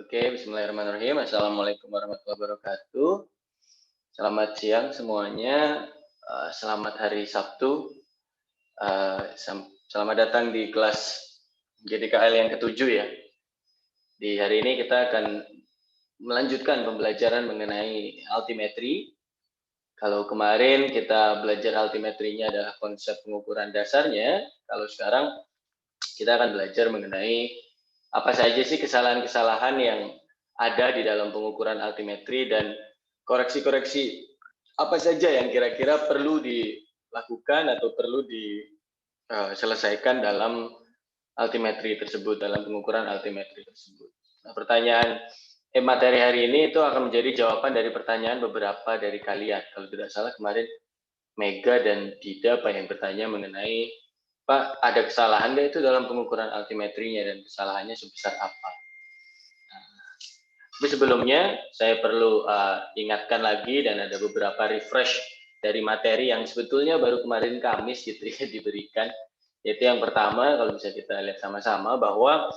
Oke, bismillahirrahmanirrahim. Assalamualaikum warahmatullahi wabarakatuh. Selamat siang semuanya. Selamat hari Sabtu. Selamat datang di kelas GDKL yang ketujuh ya. Di hari ini kita akan melanjutkan pembelajaran mengenai altimetri. Kalau kemarin kita belajar altimetrinya adalah konsep pengukuran dasarnya, kalau sekarang kita akan belajar mengenai apa saja sih kesalahan-kesalahan yang ada di dalam pengukuran altimetri dan koreksi-koreksi apa saja yang kira-kira perlu dilakukan atau perlu diselesaikan dalam altimetri tersebut, dalam pengukuran altimetri tersebut. Nah, materi hari ini itu akan menjadi jawaban dari pertanyaan beberapa dari kalian. Kalau tidak salah kemarin Mega dan Dida yang bertanya mengenai Pak, ada kesalahan nggak itu dalam pengukuran altimetrinya dan kesalahannya sebesar apa? Tapi sebelumnya saya perlu ingatkan lagi dan ada beberapa refresh dari materi yang sebetulnya baru kemarin Kamis gitu ya diberikan. Yaitu yang pertama, kalau bisa kita lihat sama-sama bahwa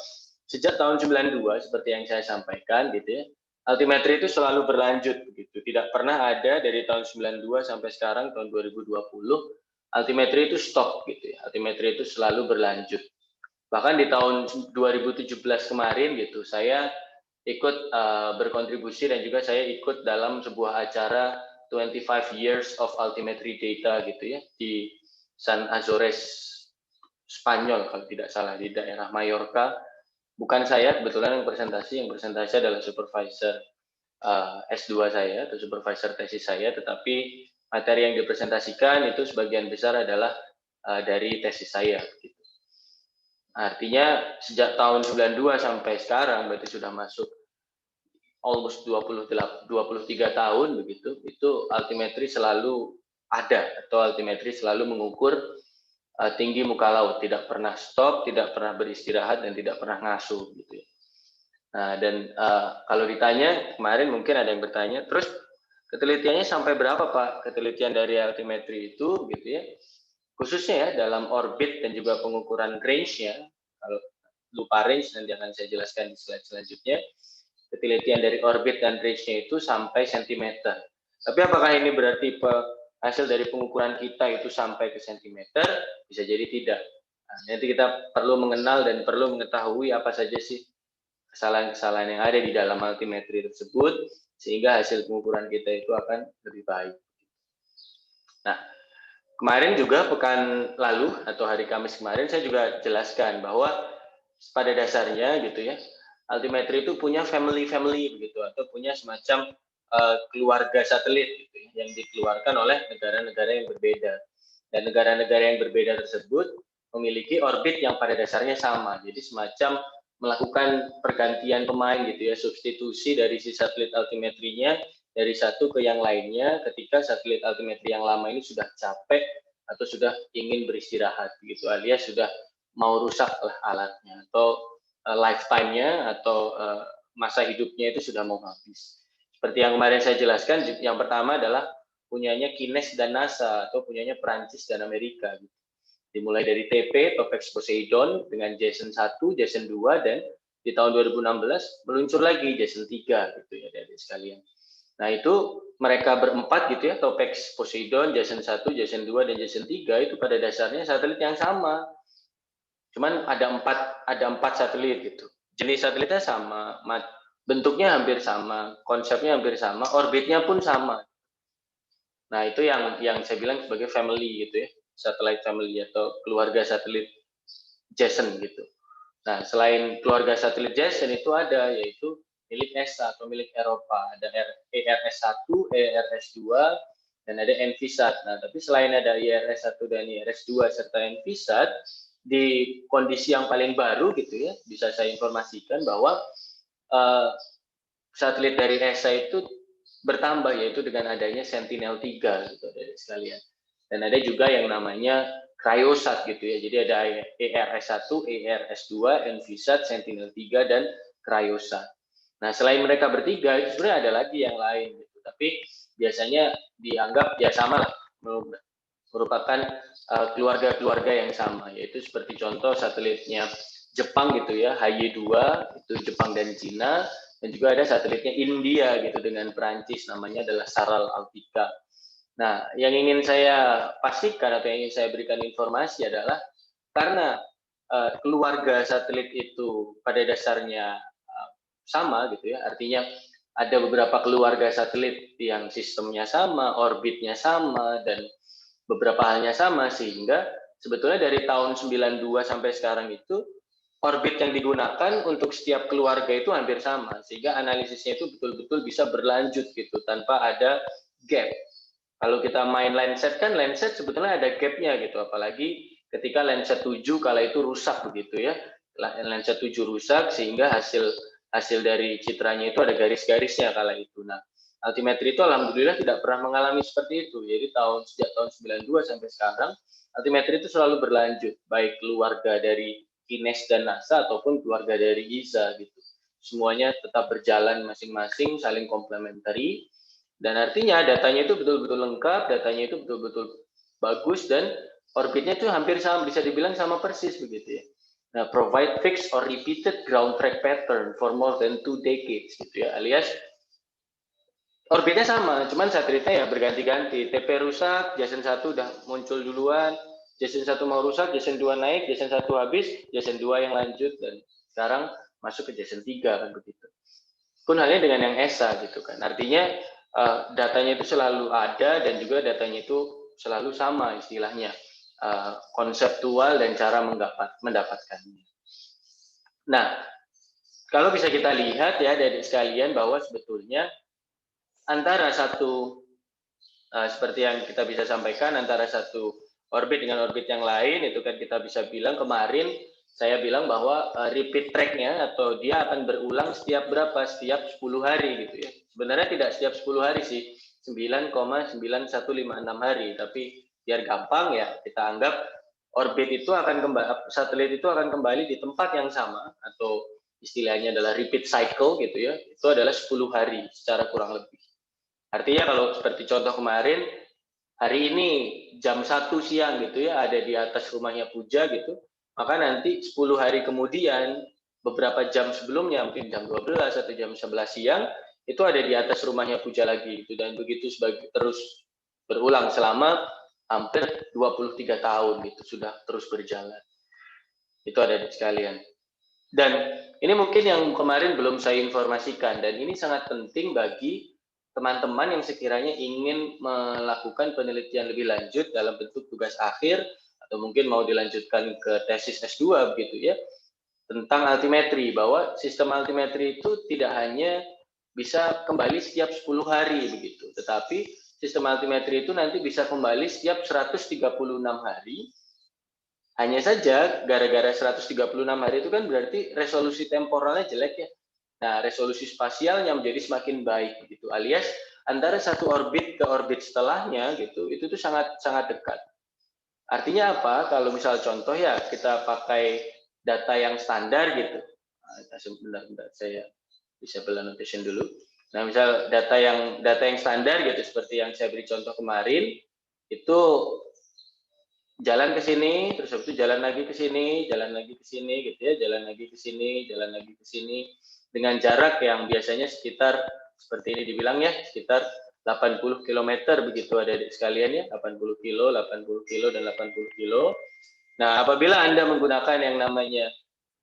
sejak tahun 92 seperti yang saya sampaikan gitu ya, altimetri itu selalu berlanjut begitu. Tidak pernah ada dari tahun 92 sampai sekarang tahun 2020 altimetri itu stop gitu ya. Altimetri itu selalu berlanjut. Bahkan di tahun 2017 kemarin gitu, saya ikut berkontribusi dan juga saya ikut dalam sebuah acara 25 Years of Altimetry Data gitu ya di San Azores, Spanyol kalau tidak salah, di daerah Mallorca. Bukan saya kebetulan yang presentasi adalah supervisor S2 saya atau supervisor tesis saya, tetapi materi yang dipresentasikan itu sebagian besar adalah dari tesis saya. Gitu. Artinya sejak tahun 92 sampai sekarang berarti sudah masuk almost 23 tahun begitu, itu altimetri selalu ada atau altimetri selalu mengukur tinggi muka laut, tidak pernah stop, tidak pernah beristirahat dan tidak pernah ngasuh gitu ya. Nah, dan kalau ditanya kemarin mungkin ada yang bertanya, terus ketelitiannya sampai berapa Pak ketelitian dari altimetri itu gitu ya? Khususnya ya dalam orbit dan juga pengukuran range-nya. Kalau lupa range nanti akan saya jelaskan di slide selanjutnya. Ketelitian dari orbit dan range-nya itu sampai sentimeter. Tapi apakah ini berarti hasil dari pengukuran kita itu sampai ke sentimeter? Bisa jadi tidak. Nah, nanti kita perlu mengenal dan perlu mengetahui apa saja sih kesalahan-kesalahan yang ada di dalam altimetri tersebut sehingga hasil pengukuran kita itu akan lebih baik. Nah, kemarin juga pekan lalu atau hari Kamis kemarin saya juga jelaskan bahwa pada dasarnya gitu ya, altimetri itu punya family begitu atau punya semacam keluarga satelit gitu ya, yang dikeluarkan oleh negara-negara yang berbeda. Dan negara-negara yang berbeda tersebut memiliki orbit yang pada dasarnya sama. Jadi semacam melakukan pergantian pemain gitu ya, substitusi dari si satelit altimetrinya dari satu ke yang lainnya ketika satelit altimetri yang lama ini sudah capek atau sudah ingin beristirahat gitu, alias sudah mau rusak lah alatnya atau lifetime-nya atau masa hidupnya itu sudah mau habis. Seperti yang kemarin saya jelaskan, yang pertama adalah punyanya Kines dan NASA atau punyanya Perancis dan Amerika gitu. Dimulai dari TP, Topex Poseidon dengan Jason 1, Jason 2, dan di tahun 2016 meluncur lagi Jason 3 gitu ya dari sekalian. Nah itu mereka berempat gitu ya, Topex Poseidon, Jason 1, Jason 2, dan Jason 3 itu pada dasarnya satelit yang sama. Cuman ada empat satelit gitu. Jenis satelitnya sama, bentuknya hampir sama, konsepnya hampir sama, orbitnya pun sama. Nah itu yang saya bilang sebagai family gitu ya, satellite family atau keluarga satelit Jason gitu. Nah selain keluarga satelit Jason itu ada yaitu milik ESA atau milik Eropa, ada ERS-1, ERS-2, dan ada Envisat. Nah tapi selain ada IRS-1 dan IRS-2 serta Envisat, di kondisi yang paling baru gitu ya, bisa saya informasikan bahwa satelit dari ESA itu bertambah yaitu dengan adanya Sentinel-3 gitu dari sekalian. Dan ada juga yang namanya Cryosat gitu ya. Jadi ada ERS-1, ERS-2, Envisat, Sentinel-3 dan Cryosat. Nah, selain mereka bertiga itu sebenarnya ada lagi yang lain gitu. Tapi biasanya dianggap ya sama lah, merupakan keluarga-keluarga yang sama, yaitu seperti contoh satelitnya Jepang gitu ya, HY2 itu Jepang dan Cina, dan juga ada satelitnya India gitu dengan Perancis, namanya adalah Saral Altica. Nah, yang ingin saya pastikan atau yang ingin saya berikan informasi adalah karena keluarga satelit itu pada dasarnya sama gitu ya, artinya ada beberapa keluarga satelit yang sistemnya sama, orbitnya sama, dan beberapa halnya sama, sehingga sebetulnya dari tahun 92 sampai sekarang itu orbit yang digunakan untuk setiap keluarga itu hampir sama, sehingga analisisnya itu betul-betul bisa berlanjut gitu tanpa ada gap. Kalau kita main Landsat kan Landsat sebetulnya ada gapnya gitu, apalagi ketika Landsat 7 kala itu rusak begitu ya. Landsat 7 rusak sehingga hasil dari citranya itu ada garis-garisnya kala itu. Nah, altimetri itu alhamdulillah tidak pernah mengalami seperti itu. Jadi sejak tahun 92 sampai sekarang altimetri itu selalu berlanjut, baik keluarga dari INES dan NASA ataupun keluarga dari ESA gitu. Semuanya tetap berjalan masing-masing, saling komplementari. Dan artinya datanya itu betul-betul lengkap, datanya itu betul-betul bagus, dan orbitnya itu hampir sama, bisa dibilang sama persis begitu ya. Nah, provide fixed or repeated ground track pattern for more than 2 decades gitu ya, alias orbitnya sama, cuman satelitnya ya berganti-ganti. TP rusak, Jason 1 udah muncul duluan, Jason 1 mau rusak, Jason 2 naik, Jason 1 habis, Jason 2 yang lanjut, dan sekarang masuk ke Jason 3 kan begitu. Pun halnya dengan yang ESA gitu kan. Artinya datanya itu selalu ada dan juga datanya itu selalu sama istilahnya, konseptual dan cara mendapatkannya. Nah, kalau bisa kita lihat ya dari sekalian bahwa sebetulnya antara satu seperti yang kita bisa sampaikan, antara satu orbit dengan orbit yang lain itu kan kita bisa bilang kemarin saya bilang bahwa repeat track-nya atau dia akan berulang setiap berapa? Setiap 10 hari gitu ya. Sebenarnya tidak setiap 10 hari sih, 9,9156 hari, tapi biar gampang ya kita anggap orbit itu akan kembali, satelit itu akan kembali di tempat yang sama atau istilahnya adalah repeat cycle gitu ya. Itu adalah 10 hari secara kurang lebih. Artinya kalau seperti contoh kemarin, hari ini jam 1 siang gitu ya, ada di atas rumahnya Puja gitu, maka nanti 10 hari kemudian, beberapa jam sebelumnya, mungkin jam 12 atau jam 11 siang, itu ada di atas rumahnya Puja lagi gitu, dan begitu terus berulang selama hampir 23 tahun gitu, sudah terus berjalan. Itu ada di sekalian. Dan ini mungkin yang kemarin belum saya informasikan, dan ini sangat penting bagi teman-teman yang sekiranya ingin melakukan penelitian lebih lanjut dalam bentuk tugas akhir, atau mungkin mau dilanjutkan ke tesis S2 begitu ya, tentang altimetri, bahwa sistem altimetri itu tidak hanya bisa kembali setiap 10 hari begitu, tetapi sistem altimetri itu nanti bisa kembali setiap 136 hari. Hanya saja gara-gara 136 hari itu kan berarti resolusi temporalnya jelek ya. Nah, resolusi spasialnya menjadi semakin baik gitu. Alias antara satu orbit ke orbit setelahnya gitu, itu tuh sangat sangat dekat. Artinya apa? Kalau misal contoh ya kita pakai data yang standar gitu. Bentar, saya disable annotation dulu. Nah, misal data yang standar gitu seperti yang saya beri contoh kemarin, itu jalan ke sini, terus habis itu jalan lagi ke sini, jalan lagi ke sini gitu ya, jalan lagi ke sini, jalan lagi ke sini, dengan jarak yang biasanya sekitar seperti ini dibilang ya, sekitar 80 km begitu ada di sekalian ya, 80 kilo, 80 kilo, dan 80 kilo. Nah, apabila Anda menggunakan yang namanya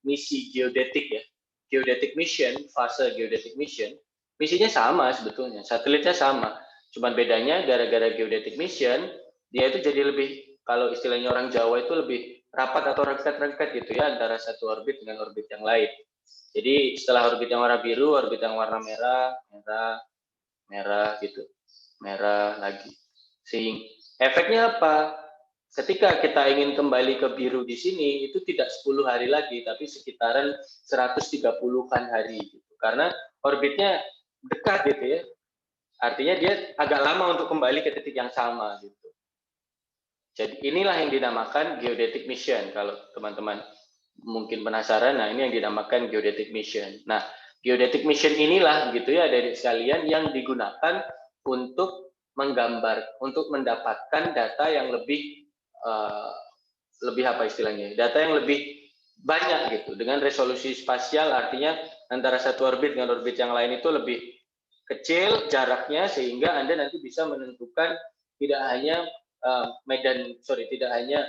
misi geodetik ya, geodetic mission, fase geodetic mission, misinya sama sebetulnya, satelitnya sama, cuman bedanya gara-gara geodetic mission, dia itu jadi lebih, kalau istilahnya orang Jawa itu lebih rapat atau rengket-rengket gitu ya, antara satu orbit dengan orbit yang lain. Jadi setelah orbit yang warna biru, orbit yang warna merah, merah, merah gitu, merah lagi. Sehingga efeknya apa? Ketika kita ingin kembali ke biru di sini, itu tidak 10 hari lagi, tapi sekitaran 130-an hari gitu. Karena orbitnya dekat gitu ya. Artinya dia agak lama untuk kembali ke titik yang sama gitu. Jadi inilah yang dinamakan geodetic mission. Kalau teman-teman mungkin penasaran, nah ini yang dinamakan geodetic mission. Nah, geodetic mission inilah gitu ya dari sekalian yang digunakan untuk menggambar, untuk mendapatkan data yang lebih apa istilahnya? Data yang lebih banyak gitu dengan resolusi spasial, artinya antara satu orbit dengan orbit yang lain itu lebih kecil jaraknya, sehingga Anda nanti bisa menentukan tidak hanya tidak hanya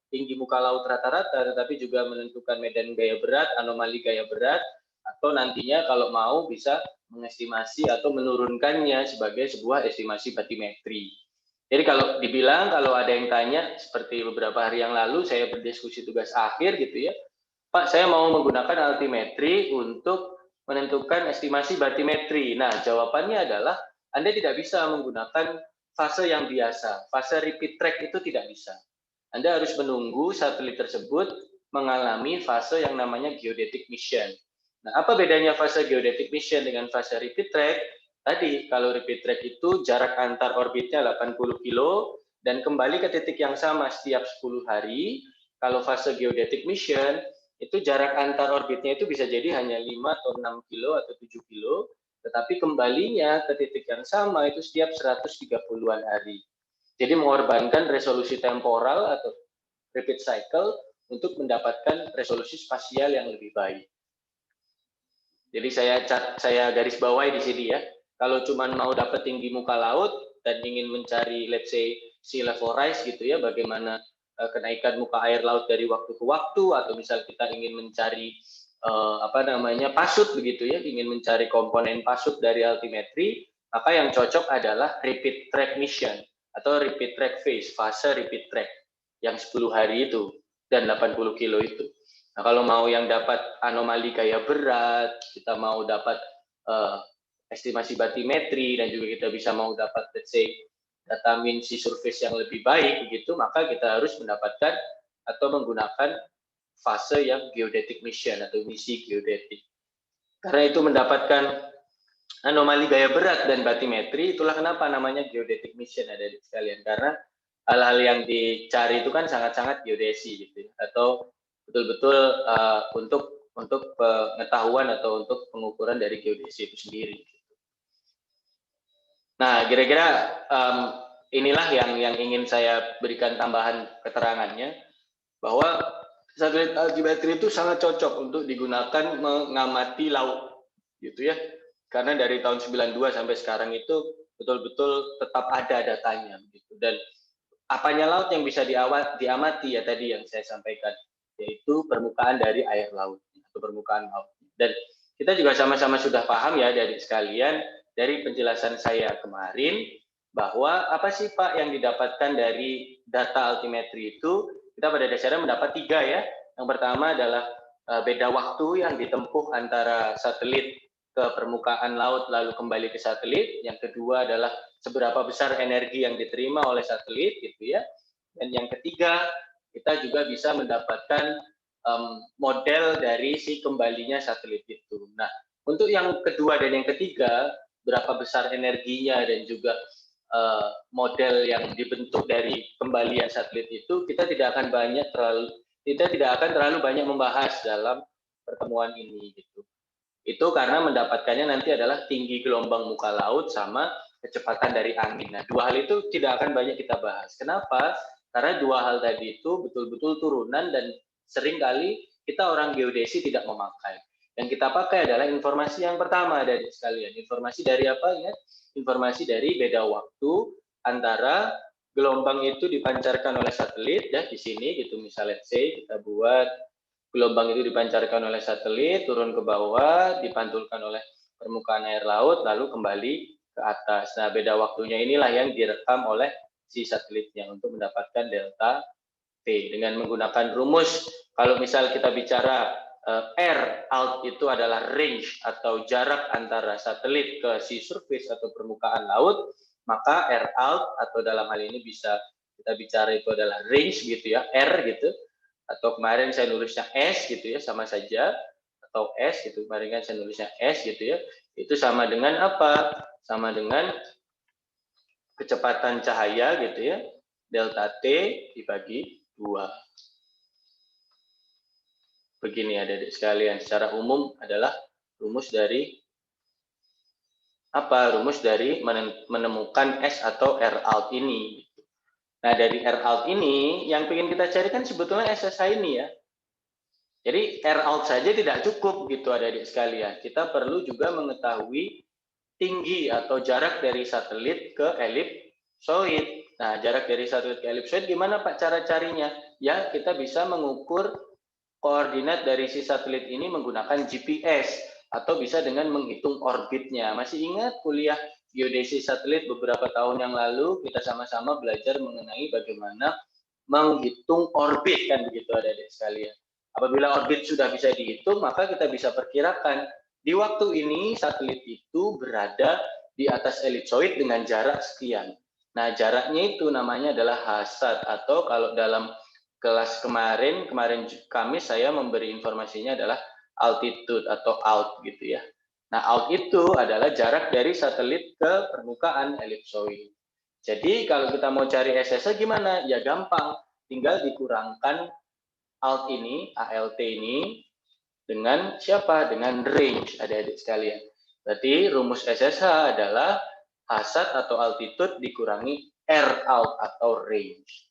tinggi muka laut rata-rata, tetapi juga menentukan medan gaya berat, anomali gaya berat, atau nantinya kalau mau bisa mengestimasi atau menurunkannya sebagai sebuah estimasi batimetri. Jadi kalau dibilang, kalau ada yang tanya, seperti beberapa hari yang lalu saya berdiskusi tugas akhir gitu ya, Pak, saya mau menggunakan altimetri untuk menentukan estimasi batimetri. Nah, jawabannya adalah Anda tidak bisa menggunakan fase yang biasa. Fase repeat track itu tidak bisa. Anda harus menunggu satelit tersebut mengalami fase yang namanya geodetic mission. Nah, apa bedanya fase geodetic mission dengan fase repeat track? Tadi, kalau repeat track itu jarak antar orbitnya 80 kilo dan kembali ke titik yang sama setiap 10 hari. Kalau fase geodetic mission, itu jarak antar orbitnya itu bisa jadi hanya 5 atau 6 kilo atau 7 kilo, tetapi kembalinya ke titik yang sama itu setiap 130-an hari. Jadi mengorbankan resolusi temporal atau repeat cycle untuk mendapatkan resolusi spasial yang lebih baik. Jadi saya garis bawahi di sini ya. Kalau cuma mau dapat tinggi muka laut dan ingin mencari let's say sea level rise gitu ya, bagaimana kenaikan muka air laut dari waktu ke waktu, atau misal kita ingin mencari pasut begitu ya, ingin mencari komponen pasut dari altimetri, maka yang cocok adalah repeat track mission atau repeat track phase, fase repeat track yang 10 hari itu dan 80 kilo itu. Nah, kalau mau yang dapat anomali gaya berat, kita mau dapat estimasi batimetri, dan juga kita bisa mau dapat let's say data mean sea surface yang lebih baik begitu, maka kita harus mendapatkan atau menggunakan fase yang geodetic mission atau misi geodetik. Karena itu mendapatkan anomali gaya berat dan batimetri, itulah kenapa namanya geodetic mission ada di sekalian, karena hal-hal yang dicari itu kan sangat-sangat geodesi gitu ya, atau betul-betul untuk pengetahuan atau untuk pengukuran dari geodesi itu sendiri. Nah, kira-kira inilah yang ingin saya berikan tambahan keterangannya, bahwa satelit altimetri itu sangat cocok untuk digunakan mengamati laut gitu ya, karena dari tahun 92 sampai sekarang itu betul-betul tetap ada datanya gitu. Dan apanya laut yang bisa diamati ya tadi yang saya sampaikan, yaitu permukaan dari air laut atau permukaan laut. Dan kita juga sama-sama sudah paham ya dari sekalian, dari penjelasan saya kemarin, bahwa apa sih Pak yang didapatkan dari data altimetri itu, kita pada dasarnya mendapat 3 ya. Yang pertama adalah beda waktu yang ditempuh antara satelit ke permukaan laut lalu kembali ke satelit. Yang kedua adalah seberapa besar energi yang diterima oleh satelit gitu ya. Dan yang ketiga, kita juga bisa mendapatkan model dari si kembalinya satelit itu. Nah, untuk yang kedua dan yang ketiga, berapa besar energinya dan juga model yang dibentuk dari kembalian satelit itu, kita tidak akan terlalu banyak membahas dalam pertemuan ini gitu. Itu karena mendapatkannya nanti adalah tinggi gelombang muka laut sama kecepatan dari angin. Nah, dua hal itu tidak akan banyak kita bahas. Kenapa? Karena dua hal tadi itu betul-betul turunan dan seringkali kita orang geodesi tidak memakai. Yang kita pakai adalah informasi yang pertama dari sekalian. Informasi dari apa ya? Informasi dari beda waktu antara gelombang itu dipancarkan oleh satelit ya di sini gitu, misalnya let's say kita buat gelombang itu dipancarkan oleh satelit, turun ke bawah, dipantulkan oleh permukaan air laut, lalu kembali ke atas. Nah, beda waktunya inilah yang direkam oleh si satelitnya untuk mendapatkan delta T. Dengan menggunakan rumus, kalau misal kita bicara R alt itu adalah range atau jarak antara satelit ke sea surface atau permukaan laut, maka R alt atau dalam hal ini bisa kita bicara itu adalah range gitu ya, R gitu. Atau kemarin saya nulisnya S gitu ya, sama saja, atau S gitu, kemarin kan saya nulisnya S gitu ya, itu sama dengan apa? Sama dengan kecepatan cahaya gitu ya, delta T dibagi 2. Begini adik-adik sekalian, secara umum adalah rumus dari apa? Rumus dari menemukan S atau R alt ini. Nah, dari R alt ini yang ingin kita cari kan sebetulnya SSH ini ya. Jadi air out saja tidak cukup gitu adik-adik sekalian. Kita perlu juga mengetahui tinggi atau jarak dari satelit ke elipsoid. Nah, jarak dari satelit ke elipsoid gimana Pak cara carinya? Ya, kita bisa mengukur koordinat dari si satelit ini menggunakan GPS atau bisa dengan menghitung orbitnya. Masih ingat kuliah geodesi satelit beberapa tahun yang lalu kita sama-sama belajar mengenai bagaimana menghitung orbit kan begitu adik-adik sekalian. Apabila orbit sudah bisa dihitung, maka kita bisa perkirakan di waktu ini satelit itu berada di atas elipsoid dengan jarak sekian. Nah, jaraknya itu namanya adalah hasad atau kalau dalam kelas kemarin Kamis saya memberi informasinya adalah altitude atau out gitu ya. Nah, out itu adalah jarak dari satelit ke permukaan elipsoid. Jadi kalau kita mau cari SSA gimana? Ya gampang, tinggal dikurangkan alt ini, ALT ini dengan siapa? Dengan range, adik-adik sekalian. Berarti rumus SSH adalah hasad atau altitude dikurangi R out atau range.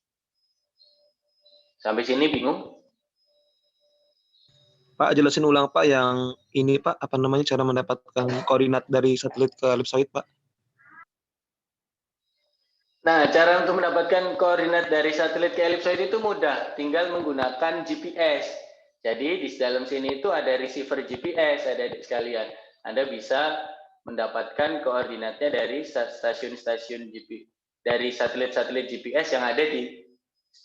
Sampai sini bingung? Pak, jelasin ulang Pak yang ini Pak, apa namanya cara mendapatkan koordinat dari satelit ke elipsoid Pak? Nah, cara untuk mendapatkan koordinat dari satelit ke elipsoid itu mudah, tinggal menggunakan GPS. Jadi di dalam sini itu ada receiver GPS, adik-adik sekalian. Anda bisa mendapatkan koordinatnya dari stasiun-stasiun GPS, dari satelit-satelit GPS yang ada di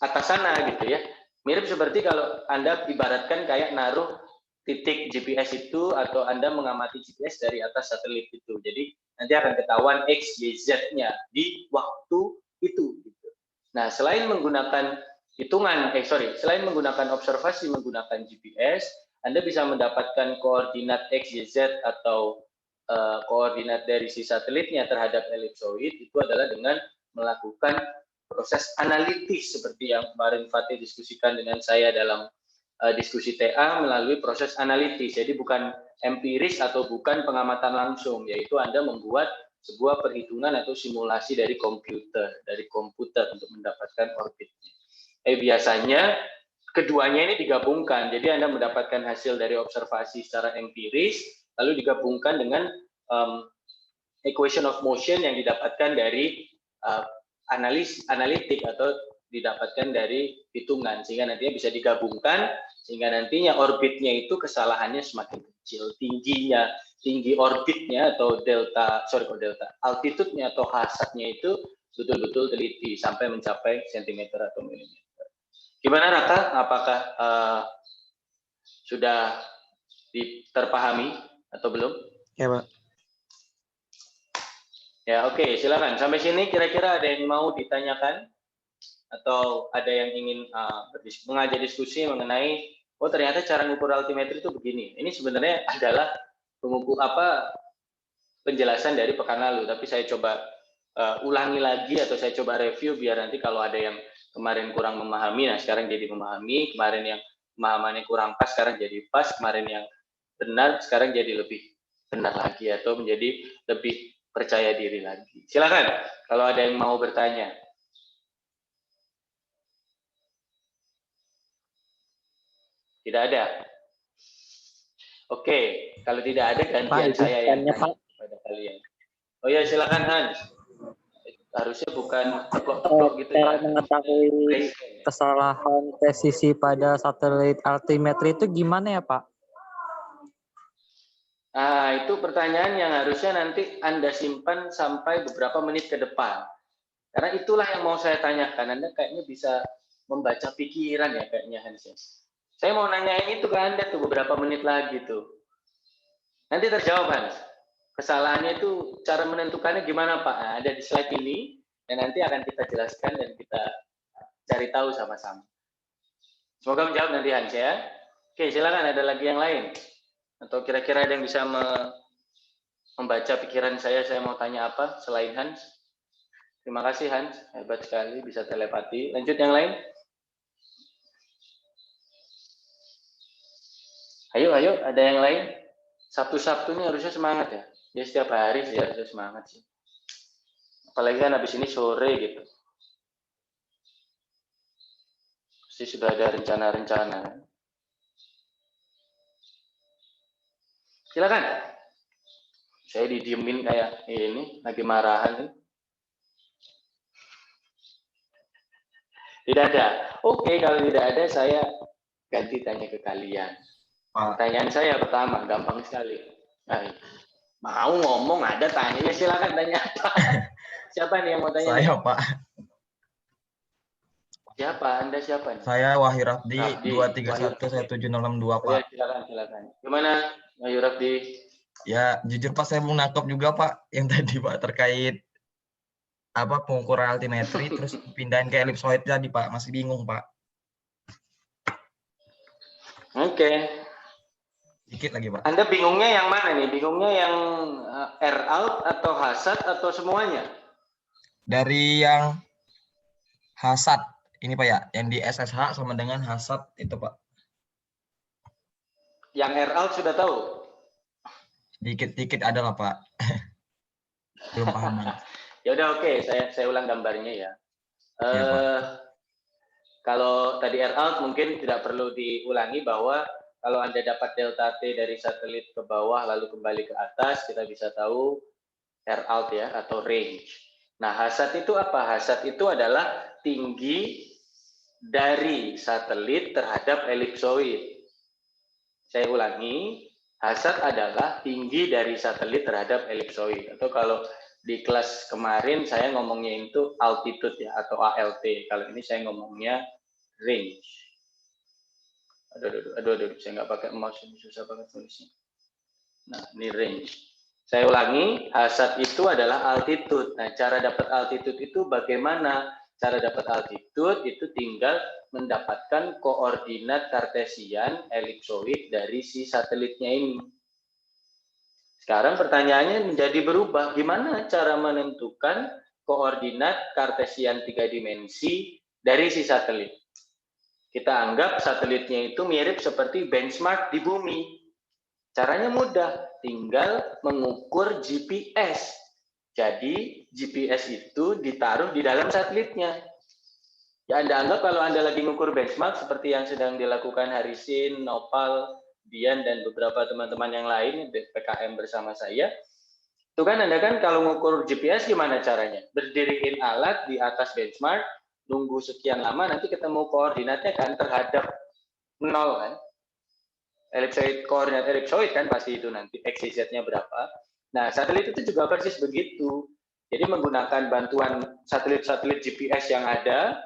atas sana gitu ya. Mirip seperti kalau Anda ibaratkan kayak naruh titik GPS itu atau Anda mengamati GPS dari atas satelit itu. Jadi nanti akan ketahuan X, Y, Z-nya di waktu itu. Gitu. Nah, selain menggunakan selain menggunakan observasi menggunakan GPS, Anda bisa mendapatkan koordinat X, Y, Z atau koordinat dari si satelitnya terhadap elipsoid itu adalah dengan melakukan proses analitis seperti yang kemarin Fatih diskusikan dengan saya dalam diskusi TA melalui proses analitis. Jadi bukan empiris atau bukan pengamatan langsung, yaitu Anda membuat sebuah perhitungan atau simulasi dari komputer untuk mendapatkan orbitnya. Biasanya keduanya ini digabungkan, jadi Anda mendapatkan hasil dari observasi secara empiris, lalu digabungkan dengan equation of motion yang didapatkan dari analitik atau didapatkan dari hitungan, sehingga nantinya bisa digabungkan, sehingga nantinya orbitnya itu kesalahannya semakin kecil, tinggi orbitnya atau altitude-nya atau hasadnya itu betul-betul teliti sampai mencapai sentimeter atau milimeter. Gimana Raka? Apakah sudah terpahami atau belum? Ya Pak. Ya oke, silakan. Sampai sini kira-kira ada yang mau ditanyakan atau ada yang ingin mengajak diskusi mengenai ternyata cara mengukur altimetri itu begini. Ini sebenarnya adalah penjelasan dari pekan lalu, tapi saya coba ulangi lagi atau saya coba review biar nanti kalau ada yang kemarin kurang memahami, nah sekarang jadi memahami, kemarin yang pemahamannya kurang pas sekarang jadi pas, kemarin yang benar sekarang jadi lebih benar lagi atau menjadi lebih percaya diri lagi. Silakan kalau ada yang mau bertanya. Tidak ada. Oke, kalau tidak ada gantian Pak, saya yang Pak. pada kalian. Oh ya, silakan Hans. Harusnya bukan teplok-teplok gitu ya. Mengetahui kesalahan presisi pada satelit altimetri itu gimana ya Pak? Nah, itu pertanyaan yang harusnya nanti Anda simpan sampai beberapa menit ke depan. Karena itulah yang mau saya tanyakan. Anda kayaknya bisa membaca pikiran ya kayaknya Hans. Saya mau nanyain itu ke Anda tuh beberapa menit lagi tuh. Nanti terjawab Hans. Kesalahannya itu cara menentukannya gimana Pak? Nah, ada di slide ini dan nanti akan kita jelaskan dan kita cari tahu sama-sama. Semoga menjawab nanti Hans ya. Oke, silakan ada lagi yang lain. Atau kira-kira ada yang bisa membaca pikiran saya mau tanya apa selain Hans? Terima kasih Hans, hebat sekali bisa telepati. Lanjut yang lain. Ayo, ada yang lain? Sabtu-Sabtu ini harusnya semangat ya. Ya setiap hari sih harusnya semangat sih. Apalagi kan habis ini sore gitu. Pasti sudah ada rencana-rencana. Silakan. Saya didiemin kayak ini, lagi marahan. Tidak ada. Oke, kalau tidak ada, saya ganti tanya ke kalian. Pertanyaan saya pertama, gampang sekali. Nah, mau ngomong ada tanya, silakan tanya apa. Siapa nih yang mau tanya? Saya, Pak. Siapa? Anda siapa nih? Saya Wahyu Rafdi, Rafdi. 2311762, Oh, ya, Pak. silakan. Gimana, Wahyu Rafdi? Ya, jujur Pak, saya belum nangkep juga, Pak, yang tadi, Pak, terkait apa pengukuran altimetri terus pindahin ke ellipsoid tadi, Pak. Masih bingung, Pak. Oke. Dikit lagi, Pak. Anda bingungnya yang mana nih? Bingungnya yang R out atau hasad atau semuanya? Dari yang hasad ini, Pak, ya, yang di SSH sama dengan hasad itu, Pak. Yang R out sudah tahu? Dikit-dikit ada lah, Pak. Belum paham banget. Ya udah, oke, saya ulang gambarnya ya. Ya, Pak. Kalau tadi R out mungkin tidak perlu diulangi bahwa kalau Anda dapat delta T dari satelit ke bawah lalu kembali ke atas, kita bisa tahu R out ya, atau range. Nah, hasad itu apa? Hasad itu adalah tinggi dari satelit terhadap elipsoid. Saya ulangi, hasad adalah tinggi dari satelit terhadap elipsoid. Atau kalau di kelas kemarin saya ngomongnya itu altitude ya, atau ALT. Kalau ini saya ngomongnya range. Aduh, saya nggak pakai mouse, ini susah banget tulisnya. Nah, ini range. Saya ulangi, hasad itu adalah altitude. Nah, cara dapat altitude itu bagaimana? Cara dapat altitude itu tinggal mendapatkan koordinat kartesian elipsoid dari si satelitnya ini. Sekarang pertanyaannya menjadi berubah, gimana cara menentukan koordinat kartesian 3 dimensi dari si satelit? Kita anggap satelitnya itu mirip seperti benchmark di bumi. Caranya mudah, tinggal mengukur GPS. Jadi GPS itu ditaruh di dalam satelitnya. Ya, Anda anggap kalau Anda lagi mengukur benchmark seperti yang sedang dilakukan Harisin, Nopal, Dian, dan beberapa teman-teman yang lain PKM bersama saya. Itu kan Anda kan kalau mengukur GPS gimana caranya? Berdiriin alat di atas benchmark, nunggu sekian lama, nanti ketemu koordinatnya kan terhadap 0 kan. Koordinat elipsoid kan pasti itu nanti XYZ-nya berapa. Nah, satelit itu juga persis begitu. Jadi menggunakan bantuan satelit-satelit GPS yang ada,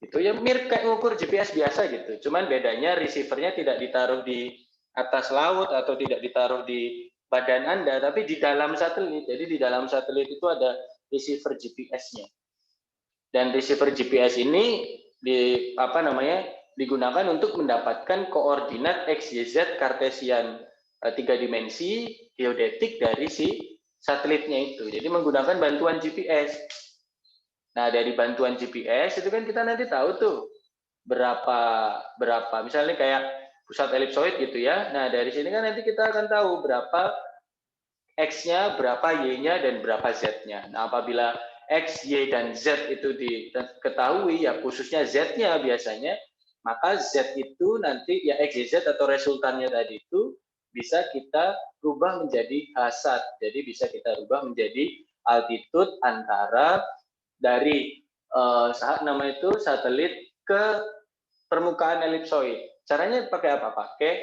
itu ya mirip kayak ngukur GPS biasa gitu. Cuman bedanya receiver-nya tidak ditaruh di atas laut atau tidak ditaruh di badan Anda, tapi di dalam satelit. Jadi di dalam satelit itu ada receiver GPS-nya. Dan receiver GPS ini digunakan untuk mendapatkan koordinat XYZ kartesian 3 dimensi geodetik dari si satelitnya itu. Jadi menggunakan bantuan GPS. Nah, dari bantuan GPS itu kan kita nanti tahu tuh berapa misalnya kayak pusat elipsoid gitu ya. Nah, dari sini kan nanti kita akan tahu berapa X-nya, berapa Y-nya, dan berapa Z-nya. Nah, apabila X, Y, dan Z itu diketahui, ya khususnya Z-nya biasanya, maka Z itu nanti, ya X, Y, Z atau resultannya tadi itu, bisa kita rubah menjadi hasad. Jadi bisa kita rubah menjadi altitude antara dari satelit ke permukaan elipsoid. Caranya pakai apa? Pakai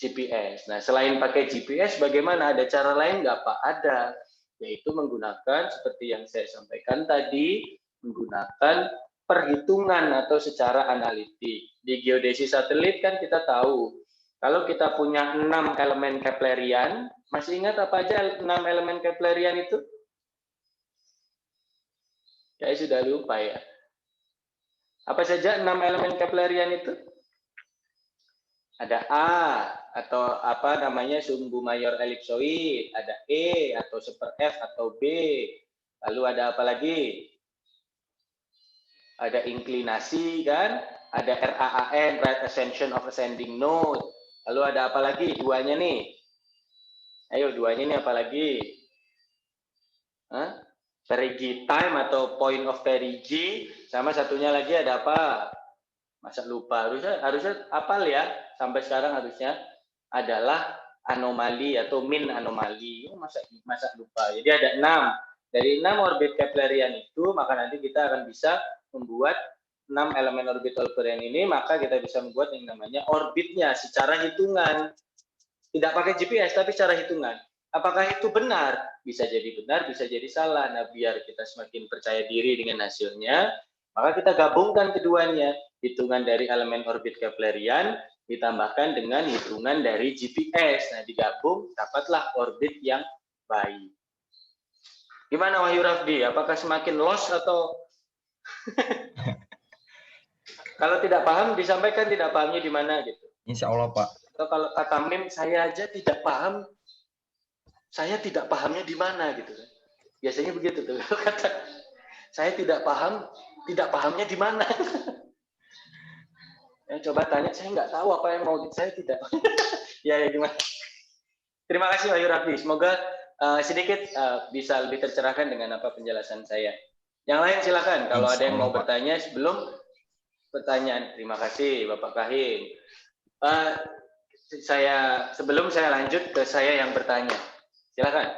GPS. Nah, selain pakai GPS, bagaimana? Ada cara lain nggak, Pak? Ada, yaitu menggunakan seperti yang saya sampaikan tadi, menggunakan perhitungan atau secara analitik. Di geodesi satelit kan kita tahu, kalau kita punya 6 elemen Keplerian, masih ingat apa aja 6 elemen Keplerian itu? Saya sudah lupa ya. Apa saja 6 elemen Keplerian itu? Ada A atau apa namanya sumbu mayor elipsoid, ada E atau super F atau B. Lalu ada apa lagi? Ada inklinasi kan? Ada RAAN, right ascension of ascending node. Lalu ada apa lagi? Duanya nih. Ayo duanya nih apa lagi? Perigee time atau point of perigee, sama satunya lagi ada apa? Masa lupa, harusnya apal ya, sampai sekarang harusnya adalah anomali atau min anomali. Masa lupa. Jadi ada 6. Dari 6 orbit Keplerian itu, maka nanti kita akan bisa membuat 6 elemen orbit Keplerian ini, maka kita bisa membuat yang namanya orbitnya secara hitungan. Tidak pakai GPS, tapi secara hitungan. Apakah itu benar? Bisa jadi benar, bisa jadi salah. Nah, biar kita semakin percaya diri dengan hasilnya, maka kita gabungkan keduanya. Hitungan dari elemen orbit Keplerian ditambahkan dengan hitungan dari GPS. Nah, digabung, dapatlah orbit yang baik. Gimana Wahyu Rafdi? Apakah semakin lost atau... Kalau tidak paham, disampaikan tidak pahamnya di mana gitu. Insya Allah, Pak. Atau kalau kata Mim, saya aja tidak paham, saya tidak pahamnya di mana gitu. Biasanya begitu tuh. Kata saya tidak paham, tidak pahamnya di mana. Ya, coba tanya, saya nggak tahu apa yang mau, saya tidak. Ya gimana. Terima kasih Wahyu Rafdi. Semoga sedikit bisa lebih tercerahkan dengan apa penjelasan saya. Yang lain silakan. Kalau ada yang mau bertanya sebelum pertanyaan. Terima kasih Bapak Kahim. Sebelum saya lanjut ke saya yang bertanya. Silakan.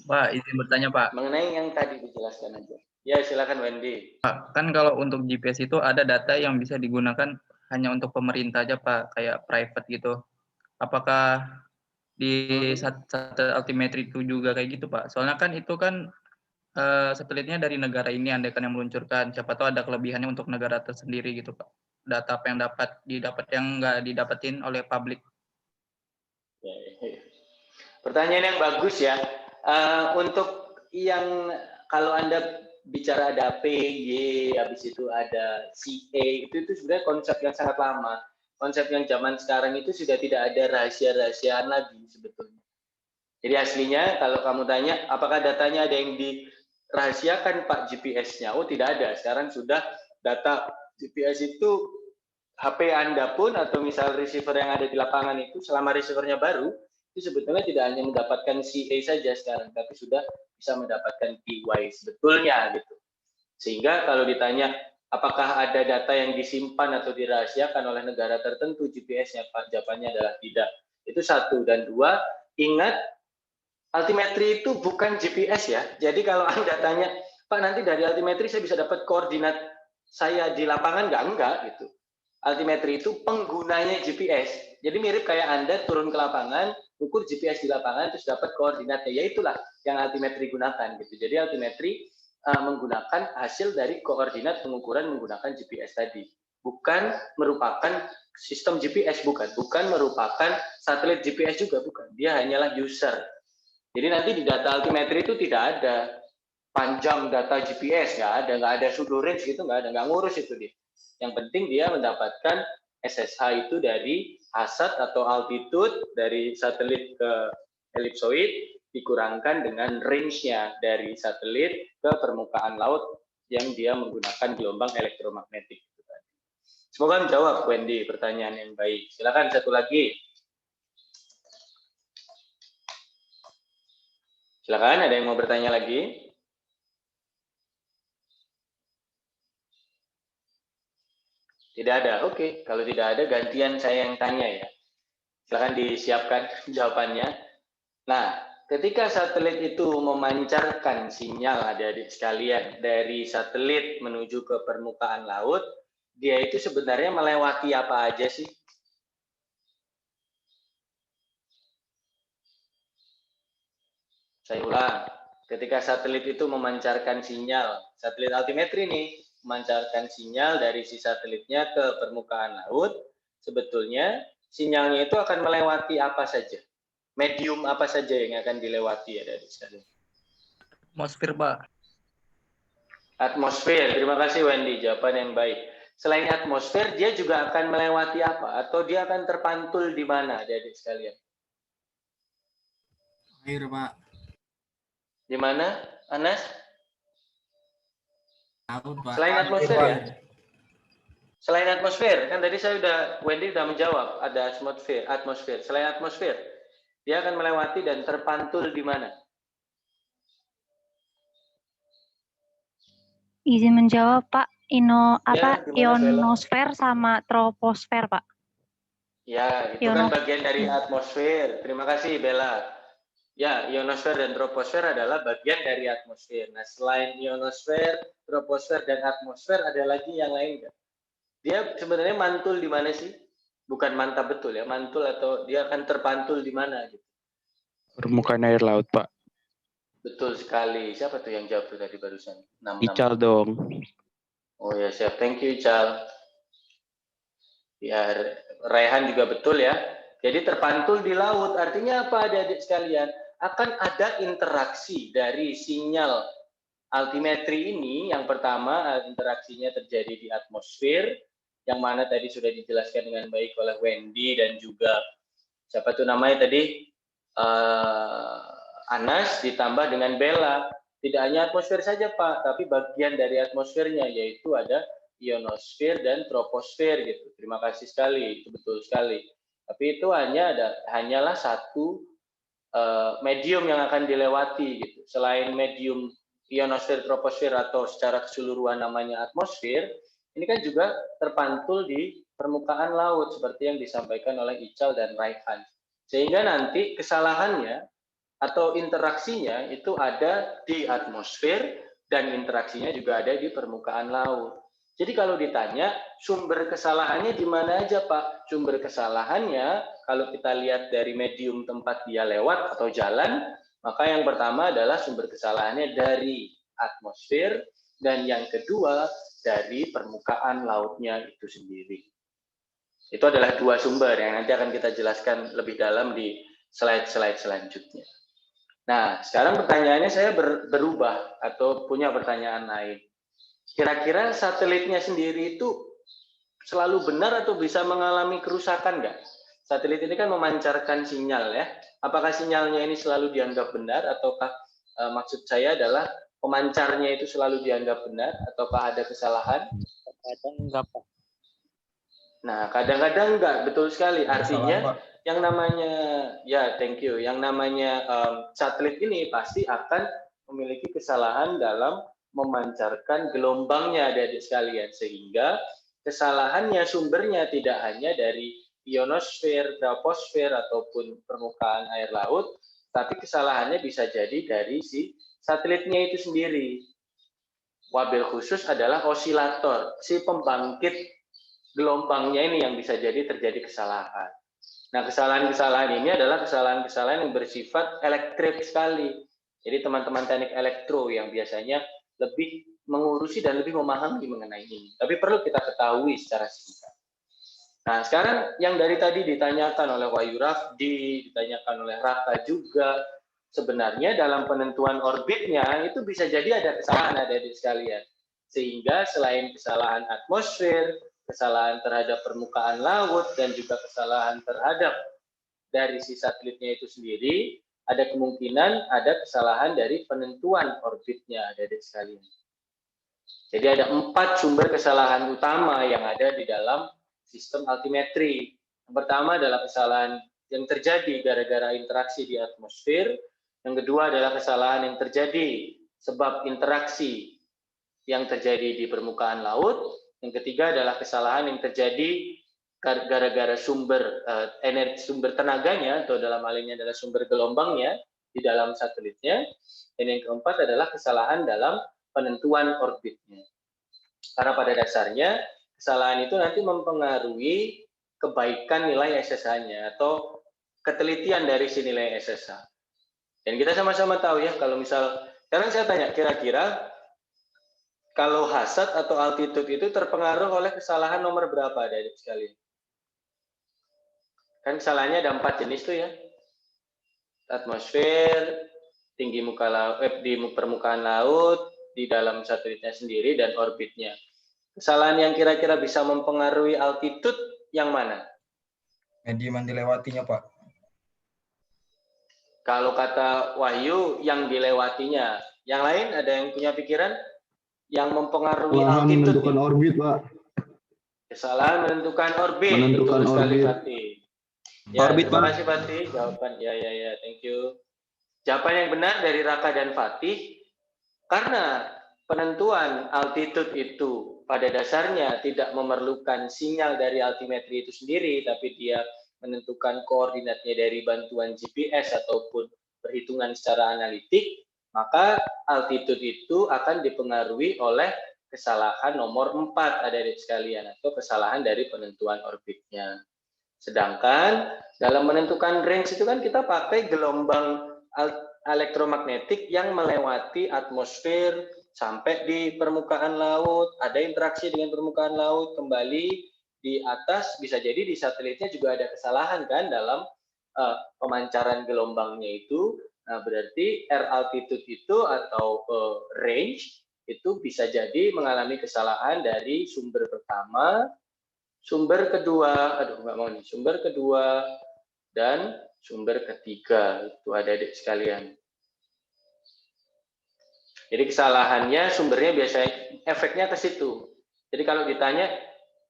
Pak, izin bertanya Pak. Mengenai yang tadi dijelaskan aja. Ya silakan Wendy. Pak, kan kalau untuk GPS itu ada data yang bisa digunakan hanya untuk pemerintah aja Pak, kayak private gitu. Apakah di satelit altimetri itu juga kayak gitu Pak? Soalnya kan itu kan satelitnya dari negara ini, andaikan yang meluncurkan. Siapa tahu ada kelebihannya untuk negara tersendiri gitu Pak. Data apa yang didapat yang nggak didapetin oleh publik. Pertanyaan yang bagus ya. Untuk yang kalau Anda bicara ada PY, habis itu ada CA, itu sebenarnya konsep yang sangat lama. Konsep yang zaman sekarang itu sudah tidak ada rahasia-rahasiaan lagi sebetulnya. Jadi aslinya kalau kamu tanya, apakah datanya ada yang dirahasiakan Pak GPS-nya? Oh tidak ada. Sekarang sudah data GPS itu HP Anda pun atau misal receiver yang ada di lapangan itu selama receivernya baru, itu sebetulnya tidak hanya mendapatkan CA saja sekarang, tapi sudah bisa mendapatkan PY sebetulnya gitu. Sehingga kalau ditanya apakah ada data yang disimpan atau dirahasiakan oleh negara tertentu GPS-nya, Pak, jawabannya adalah tidak. Itu satu. Dan dua, ingat altimetri itu bukan GPS ya. Jadi kalau Anda tanya, Pak nanti dari altimetri saya bisa dapat koordinat saya di lapangan enggak gitu. Altimetri itu penggunanya GPS. Jadi mirip kayak Anda turun ke lapangan, ukur GPS di lapangan, terus dapat koordinatnya. Ya itulah yang altimetri gunakan. Gitu. Jadi altimetri menggunakan hasil dari koordinat pengukuran menggunakan GPS tadi. Bukan merupakan sistem GPS, bukan merupakan satelit GPS juga, bukan. Dia hanyalah user. Jadi nanti di data altimetri itu tidak ada panjang data GPS, nggak ada pseudo range gitu, nggak ngurus itu dia. Yang penting dia mendapatkan SSH itu dari hasad atau altitude dari satelit ke elipsoid dikurangkan dengan range-nya dari satelit ke permukaan laut yang dia menggunakan gelombang elektromagnetik. Semoga menjawab Wendy pertanyaan yang baik. Silakan satu lagi. Silakan, ada yang mau bertanya lagi? Tidak ada. Oke, kalau tidak ada gantian saya yang tanya ya. Silakan disiapkan jawabannya. Nah, ketika satelit itu memancarkan sinyal adik-adik sekalian dari satelit menuju ke permukaan laut, dia itu sebenarnya melewati apa aja sih? Saya ulang, ketika satelit itu memancarkan sinyal, satelit altimetri nih, memancarkan sinyal dari si satelitnya ke permukaan laut, sebetulnya sinyalnya itu akan melewati apa saja? Medium apa saja yang akan dilewati ya dari sekalian? Atmosfer, Pak. Atmosfer, terima kasih Wendy, jawaban yang baik. Selain atmosfer, dia juga akan melewati apa? Atau dia akan terpantul di mana adik-adik sekalian? Air, Pak. Di mana, Anas? Laut, Pak. Selain atmosfer ya? Selain atmosfer, kan tadi Wendy sudah menjawab, ada atmosfer. Selain atmosfer, dia akan melewati dan terpantul di mana? Izin menjawab, Pak. Ya, Ionosfer sama troposfer, Pak. Ya, itu kan bagian dari atmosfer. Terima kasih, Bella. Ya, ionosfer dan troposfer adalah bagian dari atmosfer. Nah, selain ionosfer, troposfer, dan atmosfer, ada lagi yang lain nggak? Dia sebenarnya mantul di mana sih? Bukan mantap betul ya, mantul atau dia akan terpantul di mana gitu. Permukaan air laut, Pak. Betul sekali. Siapa tuh yang jawab tuh tadi barusan? 66. Ical dong. Oh ya, siap. Thank you, Ical. Ya, Raihan juga betul ya. Jadi terpantul di laut. Artinya apa, adik-adik sekalian? Akan ada interaksi dari sinyal altimetri ini. Yang pertama, interaksinya terjadi di atmosfer, yang mana tadi sudah dijelaskan dengan baik oleh Wendy dan juga siapa tuh namanya tadi? Anas ditambah dengan Bella. Tidak hanya atmosfer saja, Pak, tapi bagian dari atmosfernya, yaitu ada ionosfer dan troposfer gitu. Terima kasih sekali, itu betul sekali. Tapi itu hanyalah satu medium yang akan dilewati gitu. Selain medium ionosfer, troposfer atau secara keseluruhan namanya atmosfer, ini kan juga terpantul di permukaan laut seperti yang disampaikan oleh Ical dan Raihan. Sehingga nanti kesalahannya atau interaksinya itu ada di atmosfer dan interaksinya juga ada di permukaan laut. Jadi kalau ditanya sumber kesalahannya di mana aja, Pak? Sumber kesalahannya kalau kita lihat dari medium tempat dia lewat atau jalan, maka yang pertama adalah sumber kesalahannya dari atmosfer dan yang kedua dari permukaan lautnya itu sendiri. Itu adalah dua sumber yang nanti akan kita jelaskan lebih dalam di slide-slide selanjutnya. Nah, sekarang pertanyaannya saya berubah atau punya pertanyaan lain. Kira-kira satelitnya sendiri itu selalu benar atau bisa mengalami kerusakan nggak? Satelit ini kan memancarkan sinyal ya. Apakah sinyalnya ini selalu dianggap benar ataukah maksud saya adalah pemancarnya itu selalu dianggap benar ataukah ada kesalahan? Kadang enggak, Pak. Nah, kadang-kadang enggak, betul sekali. Artinya Salah, Pak. yang namanya thank you. Yang namanya satelit ini pasti akan memiliki kesalahan dalam memancarkan gelombangnya, adik-adik sekalian, sehingga kesalahannya sumbernya tidak hanya dari ionosfer, troposfer ataupun permukaan air laut, tapi kesalahannya bisa jadi dari si satelitnya itu sendiri. Wabil khusus adalah osilator, si pembangkit gelombangnya ini yang bisa jadi terjadi kesalahan. Nah, kesalahan-kesalahan ini adalah kesalahan-kesalahan yang bersifat elektrik sekali. Jadi teman-teman teknik elektro yang biasanya lebih mengurusi dan lebih memahami mengenai ini. Tapi perlu kita ketahui secara singkat. Nah, sekarang yang dari tadi ditanyakan oleh Wahyu Rafdi, ditanyakan oleh Raka juga, sebenarnya dalam penentuan orbitnya itu bisa jadi ada kesalahan, adik-adik sekalian. Sehingga selain kesalahan atmosfer, kesalahan terhadap permukaan laut, dan juga kesalahan terhadap dari si satelitnya itu sendiri, ada kemungkinan ada kesalahan dari penentuan orbitnya, adik-adik sekalian. Jadi ada 4 sumber kesalahan utama yang ada di dalam sistem altimetri. Yang pertama adalah kesalahan yang terjadi gara-gara interaksi di atmosfer. Yang kedua adalah kesalahan yang terjadi sebab interaksi yang terjadi di permukaan laut. Yang ketiga adalah kesalahan yang terjadi gara-gara sumber sumber tenaganya, atau dalam hal ini adalah sumber gelombangnya di dalam satelitnya. Dan yang keempat adalah kesalahan dalam penentuan orbitnya. Karena pada dasarnya kesalahan itu nanti mempengaruhi kebaikan nilai SSH-nya atau ketelitian dari si nilai SSH. Dan kita sama-sama tahu ya, kalau misal sekarang saya tanya, kira-kira kalau hasad atau altitude itu terpengaruh oleh kesalahan nomor berapa, adik-adik sekalian? Kan kesalahannya ada 4 jenis tuh ya. Atmosfer, tinggi muka laut, di permukaan laut, di dalam satelitnya sendiri, dan orbitnya. Kesalahan yang kira-kira bisa mempengaruhi altitude yang mana? Medium yang dilewatinya, Pak. Kalau kata Wahyu, yang dilewatinya. Yang lain ada yang punya pikiran? Yang mempengaruhi Kesalahan altitude. menentukan orbit, Pak. Kesalahan menentukan orbit. Menentukan Betul sekali, orbit. Fatih. Ya, Orbit, terima Pak. kasih Fatih. Jawaban, ya, thank you. Jawaban yang benar dari Raka dan Fatih, karena penentuan altitude itu pada dasarnya tidak memerlukan sinyal dari altimetri itu sendiri, tapi dia menentukan koordinatnya dari bantuan GPS ataupun perhitungan secara analitik, maka altitude itu akan dipengaruhi oleh kesalahan nomor 4 adik-adik sekalian, atau kesalahan dari penentuan orbitnya. Sedangkan dalam menentukan range itu kan kita pakai gelombang elektromagnetik yang melewati atmosfer sampai di permukaan laut, ada interaksi dengan permukaan laut, kembali di atas, bisa jadi di satelitnya juga ada kesalahan kan dalam pemancaran gelombangnya itu. Nah, berarti air altitude itu atau range itu bisa jadi mengalami kesalahan dari sumber pertama, sumber kedua, sumber kedua dan sumber ketiga. Itu adik-adik sekalian. Jadi kesalahannya sumbernya biasanya efeknya ke situ. Jadi kalau ditanya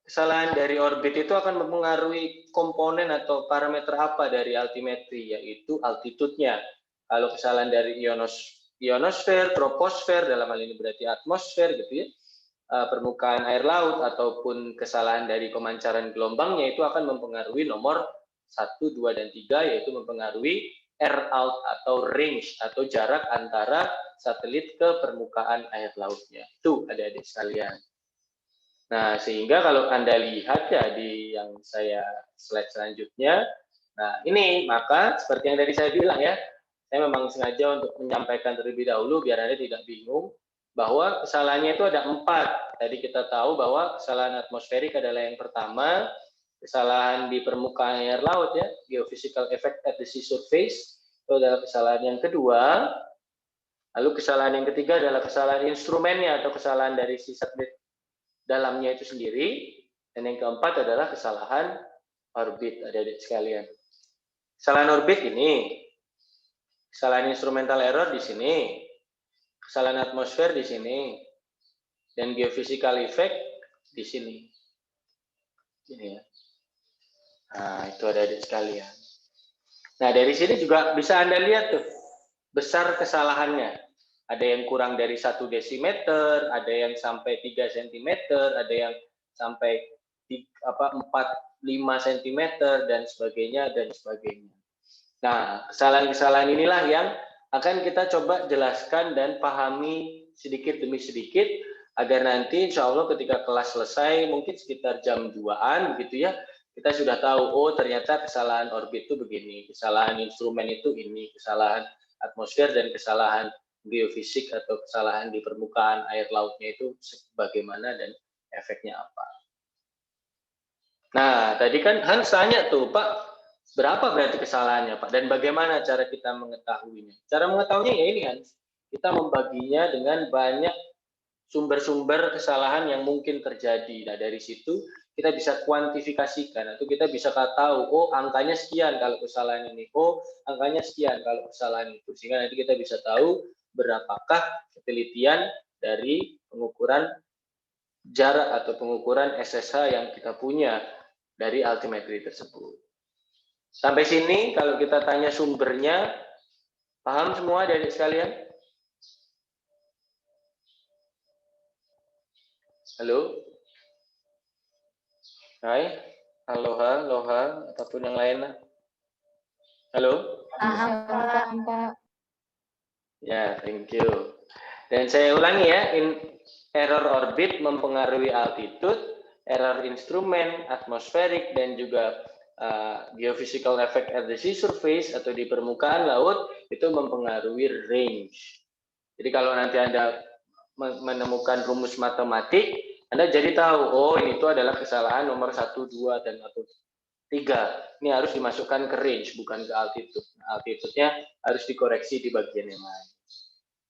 kesalahan dari orbit itu akan mempengaruhi komponen atau parameter apa dari altimetri, yaitu altitude-nya. Kalau kesalahan dari ionosfer, troposfer, dalam hal ini berarti atmosfer gitu ya, permukaan air laut ataupun kesalahan dari pemancaran gelombangnya itu akan mempengaruhi nomor 1, 2, dan 3, yaitu mempengaruhi air out atau range atau jarak antara satelit ke permukaan air lautnya. Itu adik-adik sekalian. Nah, sehingga kalau Anda lihat ya di yang saya slide selanjutnya, nah ini maka seperti yang tadi saya bilang ya, saya memang sengaja untuk menyampaikan terlebih dahulu biar Anda tidak bingung, bahwa kesalahannya itu ada 4. Tadi kita tahu bahwa kesalahan atmosferik adalah yang pertama, kesalahan di permukaan air laut ya, geophysical effect at the sea surface, itu adalah kesalahan yang kedua. Lalu kesalahan yang ketiga adalah kesalahan instrumennya atau kesalahan dari si satelit dalamnya itu sendiri. Dan yang keempat adalah kesalahan orbit, adik-adik sekalian. Kesalahan orbit ini, kesalahan instrumental error di sini, kesalahan atmosfer di sini, dan geophysical effect di sini. Ini ya. Nah, itu adik-adik sekalian. Nah, dari sini juga bisa Anda lihat tuh, besar kesalahannya. Ada yang kurang dari 1 desimeter, ada yang sampai 3 cm, ada yang sampai 4-5 cm, dan sebagainya, dan sebagainya. Nah, kesalahan-kesalahan inilah yang akan kita coba jelaskan dan pahami sedikit demi sedikit, agar nanti insya Allah ketika kelas selesai, mungkin sekitar jam 2-an begitu ya, kita sudah tahu, oh ternyata kesalahan orbit itu begini, kesalahan instrumen itu ini, kesalahan atmosfer dan kesalahan geofisik atau kesalahan di permukaan air lautnya itu bagaimana dan efeknya apa. Nah, tadi kan Hans tanya tuh, Pak, berapa berarti kesalahannya, Pak? Dan bagaimana cara kita mengetahuinya? Cara mengetahuinya ya ini, Hans. Kita membaginya dengan banyak sumber-sumber kesalahan yang mungkin terjadi. Nah, dari situ kita bisa kuantifikasikan atau kita bisa tahu, oh angkanya sekian kalau kesalahan ini, oh angkanya sekian kalau kesalahan itu. Sehingga nanti kita bisa tahu berapakah ketelitian dari pengukuran jarak atau pengukuran SSH yang kita punya dari altimetri tersebut. Sampai sini kalau kita tanya sumbernya, paham semua dari sekalian? Halo? Hai? Aloha, loha, ataupun yang lain. Halo? Paham, Pak. Ya, thank you. Dan saya ulangi ya, error orbit mempengaruhi altitude, error instrumen, atmosferik, dan juga geophysical effect at the sea surface atau di permukaan laut itu mempengaruhi range. Jadi kalau nanti Anda menemukan rumus matematik, Anda jadi tahu, oh ini itu adalah kesalahan nomor 1, 2, dan atau 3. Ini harus dimasukkan ke range, bukan ke altitude. Nah, altitude-nya harus dikoreksi di bagian yang lain.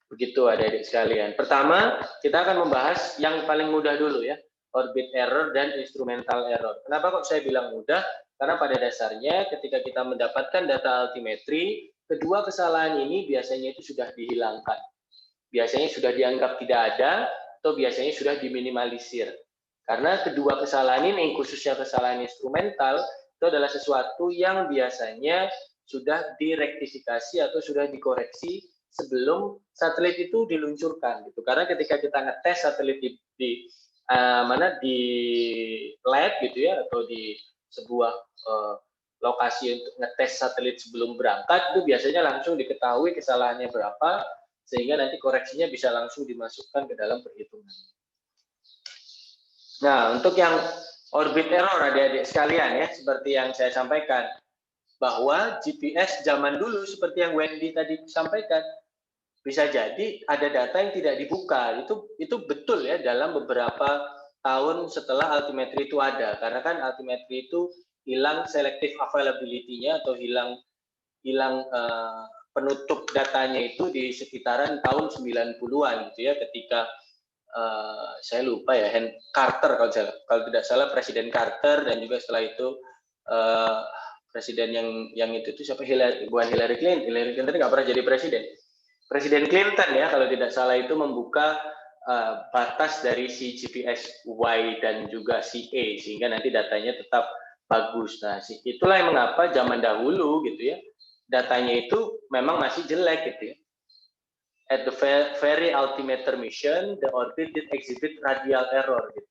Begitu adik-adik sekalian. Pertama, kita akan membahas yang paling mudah dulu ya, orbit error dan instrumental error. Kenapa kok saya bilang mudah? Karena pada dasarnya ketika kita mendapatkan data altimetri, kedua kesalahan ini biasanya itu sudah dihilangkan. Biasanya sudah dianggap tidak ada, atau biasanya sudah diminimalisir. Karena kedua kesalahan ini, khususnya kesalahan instrumental, itu adalah sesuatu yang biasanya sudah direktifikasi atau sudah dikoreksi sebelum satelit itu diluncurkan gitu. Karena ketika kita ngetes satelit di lab gitu ya, atau di sebuah lokasi untuk ngetes satelit sebelum berangkat, itu biasanya langsung diketahui kesalahannya berapa, sehingga nanti koreksinya bisa langsung dimasukkan ke dalam perhitungan. Nah, untuk yang orbit error adik-adik sekalian ya, seperti yang saya sampaikan, bahwa GPS zaman dulu seperti yang Wendy tadi sampaikan, bisa jadi ada data yang tidak dibuka. Itu betul ya dalam beberapa tahun setelah altimetri itu ada. Karena kan altimetri itu hilang selective availability-nya atau hilang penutup datanya itu di sekitaran tahun 90-an gitu ya, ketika saya lupa ya, Carter kalau tidak salah, Presiden Carter, dan juga setelah itu presiden yang itu siapa, bukan Hillary Clinton nggak pernah jadi Presiden Clinton ya kalau tidak salah, itu membuka batas dari si GPS Y dan juga si A, sehingga nanti datanya tetap bagus. Nah, itulah yang mengapa zaman dahulu gitu ya, datanya itu memang masih jelek gitu ya. At the very altimeter mission, the orbit did exhibit radial error gitu.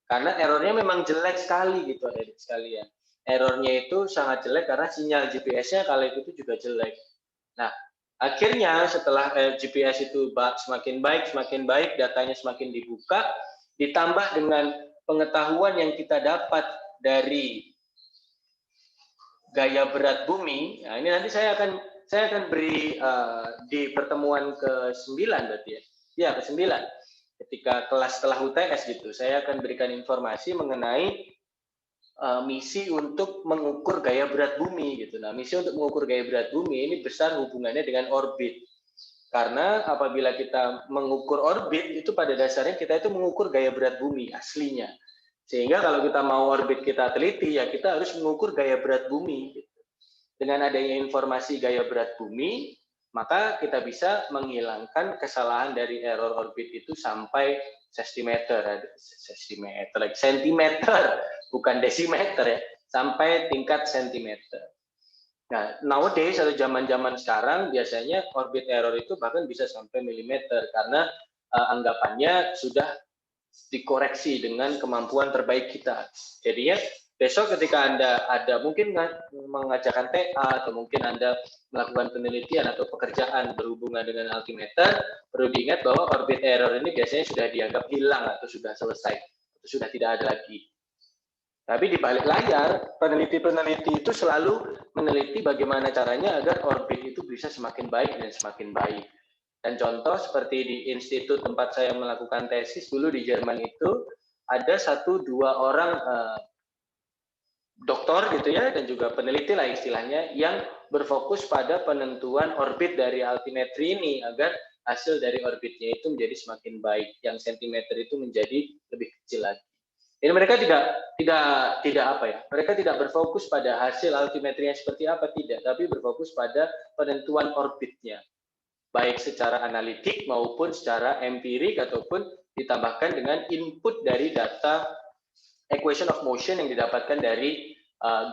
Karena errornya memang jelek sekali gitu adik sekalian. Errornya itu sangat jelek karena sinyal GPS-nya kala itu juga jelek. Nah, akhirnya setelah GPS itu semakin baik, datanya semakin dibuka, ditambah dengan pengetahuan yang kita dapat dari gaya berat bumi. Nah, ini nanti saya akan beri di pertemuan ke-9 berarti ya. Ya, ke-9. Ketika kelas setelah UTS gitu, saya akan berikan informasi mengenai misi untuk mengukur gaya berat bumi gitu. Nah, misi untuk mengukur gaya berat bumi ini besar hubungannya dengan orbit. Karena apabila kita mengukur orbit, itu pada dasarnya kita itu mengukur gaya berat bumi aslinya. Sehingga kalau kita mau orbit kita teliti, ya kita harus mengukur gaya berat bumi. Gitu. Dengan adanya informasi gaya berat bumi, maka kita bisa menghilangkan kesalahan dari error orbit itu sampai sentimeter, bukan desimeter ya, sampai tingkat sentimeter. Nah, nowadays atau zaman-zaman sekarang biasanya orbit error itu bahkan bisa sampai milimeter karena anggapannya sudah dikoreksi dengan kemampuan terbaik kita. Jadi ya besok ketika Anda ada mungkin mengajarkan TA atau mungkin Anda melakukan penelitian atau pekerjaan berhubungan dengan altimeter, perlu diingat bahwa orbit error ini biasanya sudah dianggap hilang atau sudah selesai, atau sudah tidak ada lagi. Tapi di balik layar, peneliti-peneliti itu selalu meneliti bagaimana caranya agar orbit itu bisa semakin baik dan semakin baik. Dan contoh seperti di institut tempat saya melakukan tesis dulu di Jerman itu, ada 1-2 orang doktor gitu ya, dan juga peneliti lah istilahnya, yang berfokus pada penentuan orbit dari altimetri ini, agar hasil dari orbitnya itu menjadi semakin baik, yang sentimeter itu menjadi lebih kecil lagi. Jadi mereka tidak apa ya? Mereka tidak berfokus pada hasil altimetrinya seperti apa, tidak, tapi berfokus pada penentuan orbitnya, baik secara analitik maupun secara empirik ataupun ditambahkan dengan input dari data equation of motion yang didapatkan dari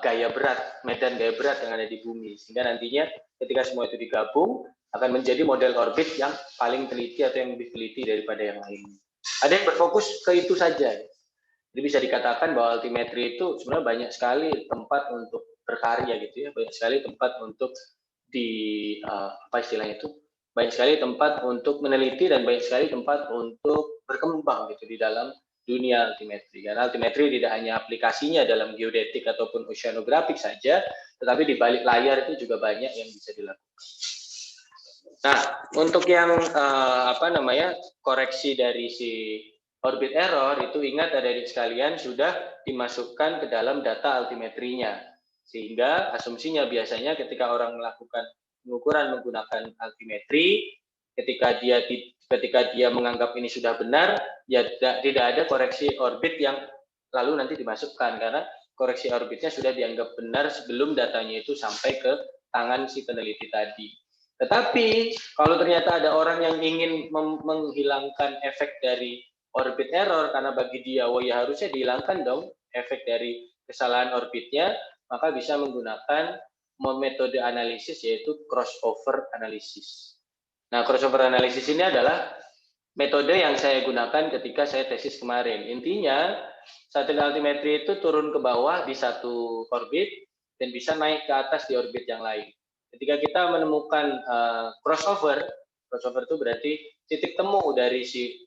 gaya berat, medan gaya berat yang ada di bumi, sehingga nantinya ketika semua itu digabung akan menjadi model orbit yang paling teliti atau yang lebih teliti daripada yang lainnya. Ada yang berfokus ke itu saja. Jadi bisa dikatakan bahwa altimetri itu sebenarnya banyak sekali tempat untuk berkarya gitu ya, banyak sekali tempat untuk apa istilahnya itu, banyak sekali tempat untuk meneliti dan banyak sekali tempat untuk berkembang gitu di dalam dunia altimetri. Karena altimetri tidak hanya aplikasinya dalam geodetik ataupun oceanografik saja, tetapi di balik layar itu juga banyak yang bisa dilakukan. Nah, untuk yang koreksi dari si orbit error itu, ingat adik-adik sekalian sudah dimasukkan ke dalam data altimetrinya, sehingga asumsinya biasanya ketika orang melakukan pengukuran menggunakan altimetri, ketika dia menganggap ini sudah benar, ya tidak ada koreksi orbit yang lalu nanti dimasukkan, karena koreksi orbitnya sudah dianggap benar sebelum datanya itu sampai ke tangan si peneliti tadi. Tetapi kalau ternyata ada orang yang ingin menghilangkan efek dari orbit error, karena bagi dia, ya harusnya dihilangkan dong efek dari kesalahan orbitnya, maka bisa menggunakan metode analisis yaitu crossover analysis. Nah, crossover analysis ini adalah metode yang saya gunakan ketika saya tesis kemarin. Intinya, satelit altimetri itu turun ke bawah di satu orbit, dan bisa naik ke atas di orbit yang lain. Ketika kita menemukan crossover itu berarti titik temu dari si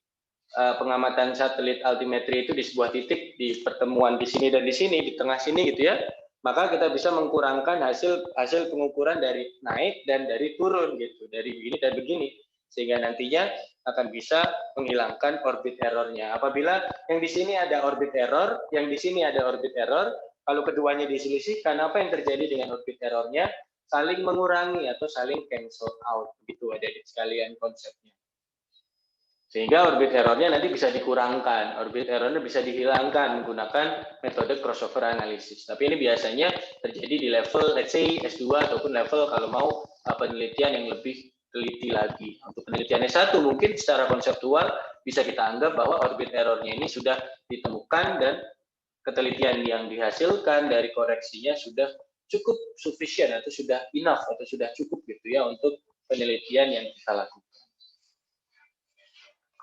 pengamatan satelit altimetri itu di sebuah titik di pertemuan di sini dan di sini, di tengah sini gitu ya, maka kita bisa mengkurangkan hasil pengukuran dari naik dan dari turun gitu, dari begini dan begini, sehingga nantinya akan bisa menghilangkan orbit errornya. Apabila yang di sini ada orbit error, yang di sini ada orbit error, kalau keduanya diselisihkan, apa yang terjadi dengan orbit errornya? Saling mengurangi atau saling cancel out, begitu adik-adik sekalian konsepnya. Sehingga orbit errornya nanti bisa dikurangkan, orbit errornya bisa dihilangkan menggunakan metode crossover analysis. Tapi ini biasanya terjadi di level, let's say S2 ataupun level kalau mau penelitian yang lebih teliti lagi. Untuk penelitian S1 mungkin secara konseptual bisa kita anggap bahwa orbit errornya ini sudah ditemukan dan ketelitian yang dihasilkan dari koreksinya sudah cukup sufficient atau sudah enough atau sudah cukup gitu ya untuk penelitian yang kita lakukan.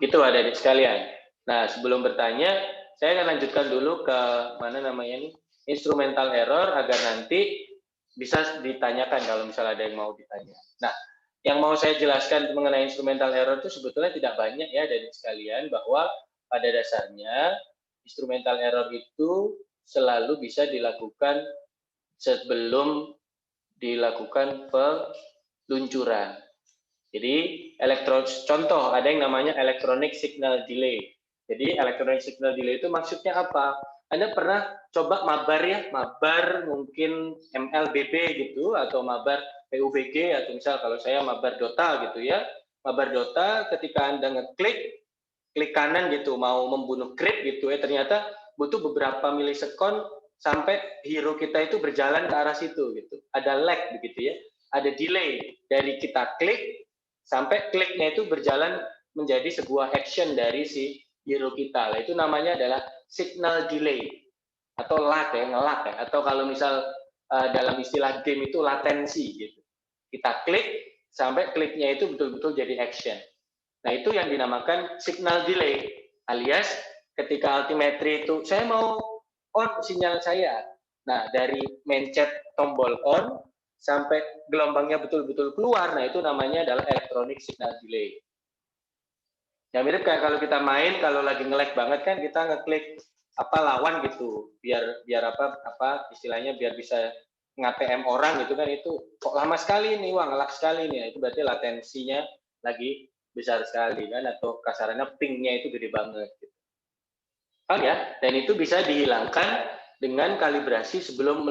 Itu adik-adik sekalian. Nah, sebelum bertanya, saya akan lanjutkan dulu ke mana namanya nih, instrumental error agar nanti bisa ditanyakan kalau misalnya ada yang mau ditanya. Nah, yang mau saya jelaskan mengenai instrumental error itu sebetulnya tidak banyak ya adik-adik sekalian, bahwa pada dasarnya instrumental error itu selalu bisa dilakukan sebelum dilakukan peluncuran. Jadi contoh ada yang namanya electronic signal delay. Jadi electronic signal delay itu maksudnya apa? Anda pernah coba mabar ya, mabar mungkin MLBB gitu atau mabar PUBG atau misal kalau saya mabar Dota gitu ya. Mabar Dota ketika Anda ngeklik klik kanan gitu mau membunuh creep gitu ya, ternyata butuh beberapa milisekon sampai hero kita itu berjalan ke arah situ gitu. Ada lag begitu ya. Ada delay dari kita klik sampai kliknya itu berjalan menjadi sebuah action dari si hero kita. Nah, itu namanya adalah signal delay atau lag ya, ngelag ya. Atau kalau misal dalam istilah game itu latensi gitu. Kita klik sampai kliknya itu betul-betul jadi action. Nah, itu yang dinamakan signal delay, alias ketika altimetri itu saya mau on sinyal saya. Nah, dari mencet tombol on sampai gelombangnya betul-betul keluar, nah itu namanya adalah electronic signal delay. Yang mirip kayak kalau kita main, kalau lagi nge-lag banget kan kita ngeklik apa lawan gitu, biar apa istilahnya biar bisa nge-ATM orang gitu kan, itu kok lama sekali nih, wah nge-lag sekali nih, itu berarti latensinya lagi besar sekali kan, atau kasarannya pingnya itu gede banget. Gitu. Oh ya, dan itu bisa dihilangkan dengan kalibrasi sebelum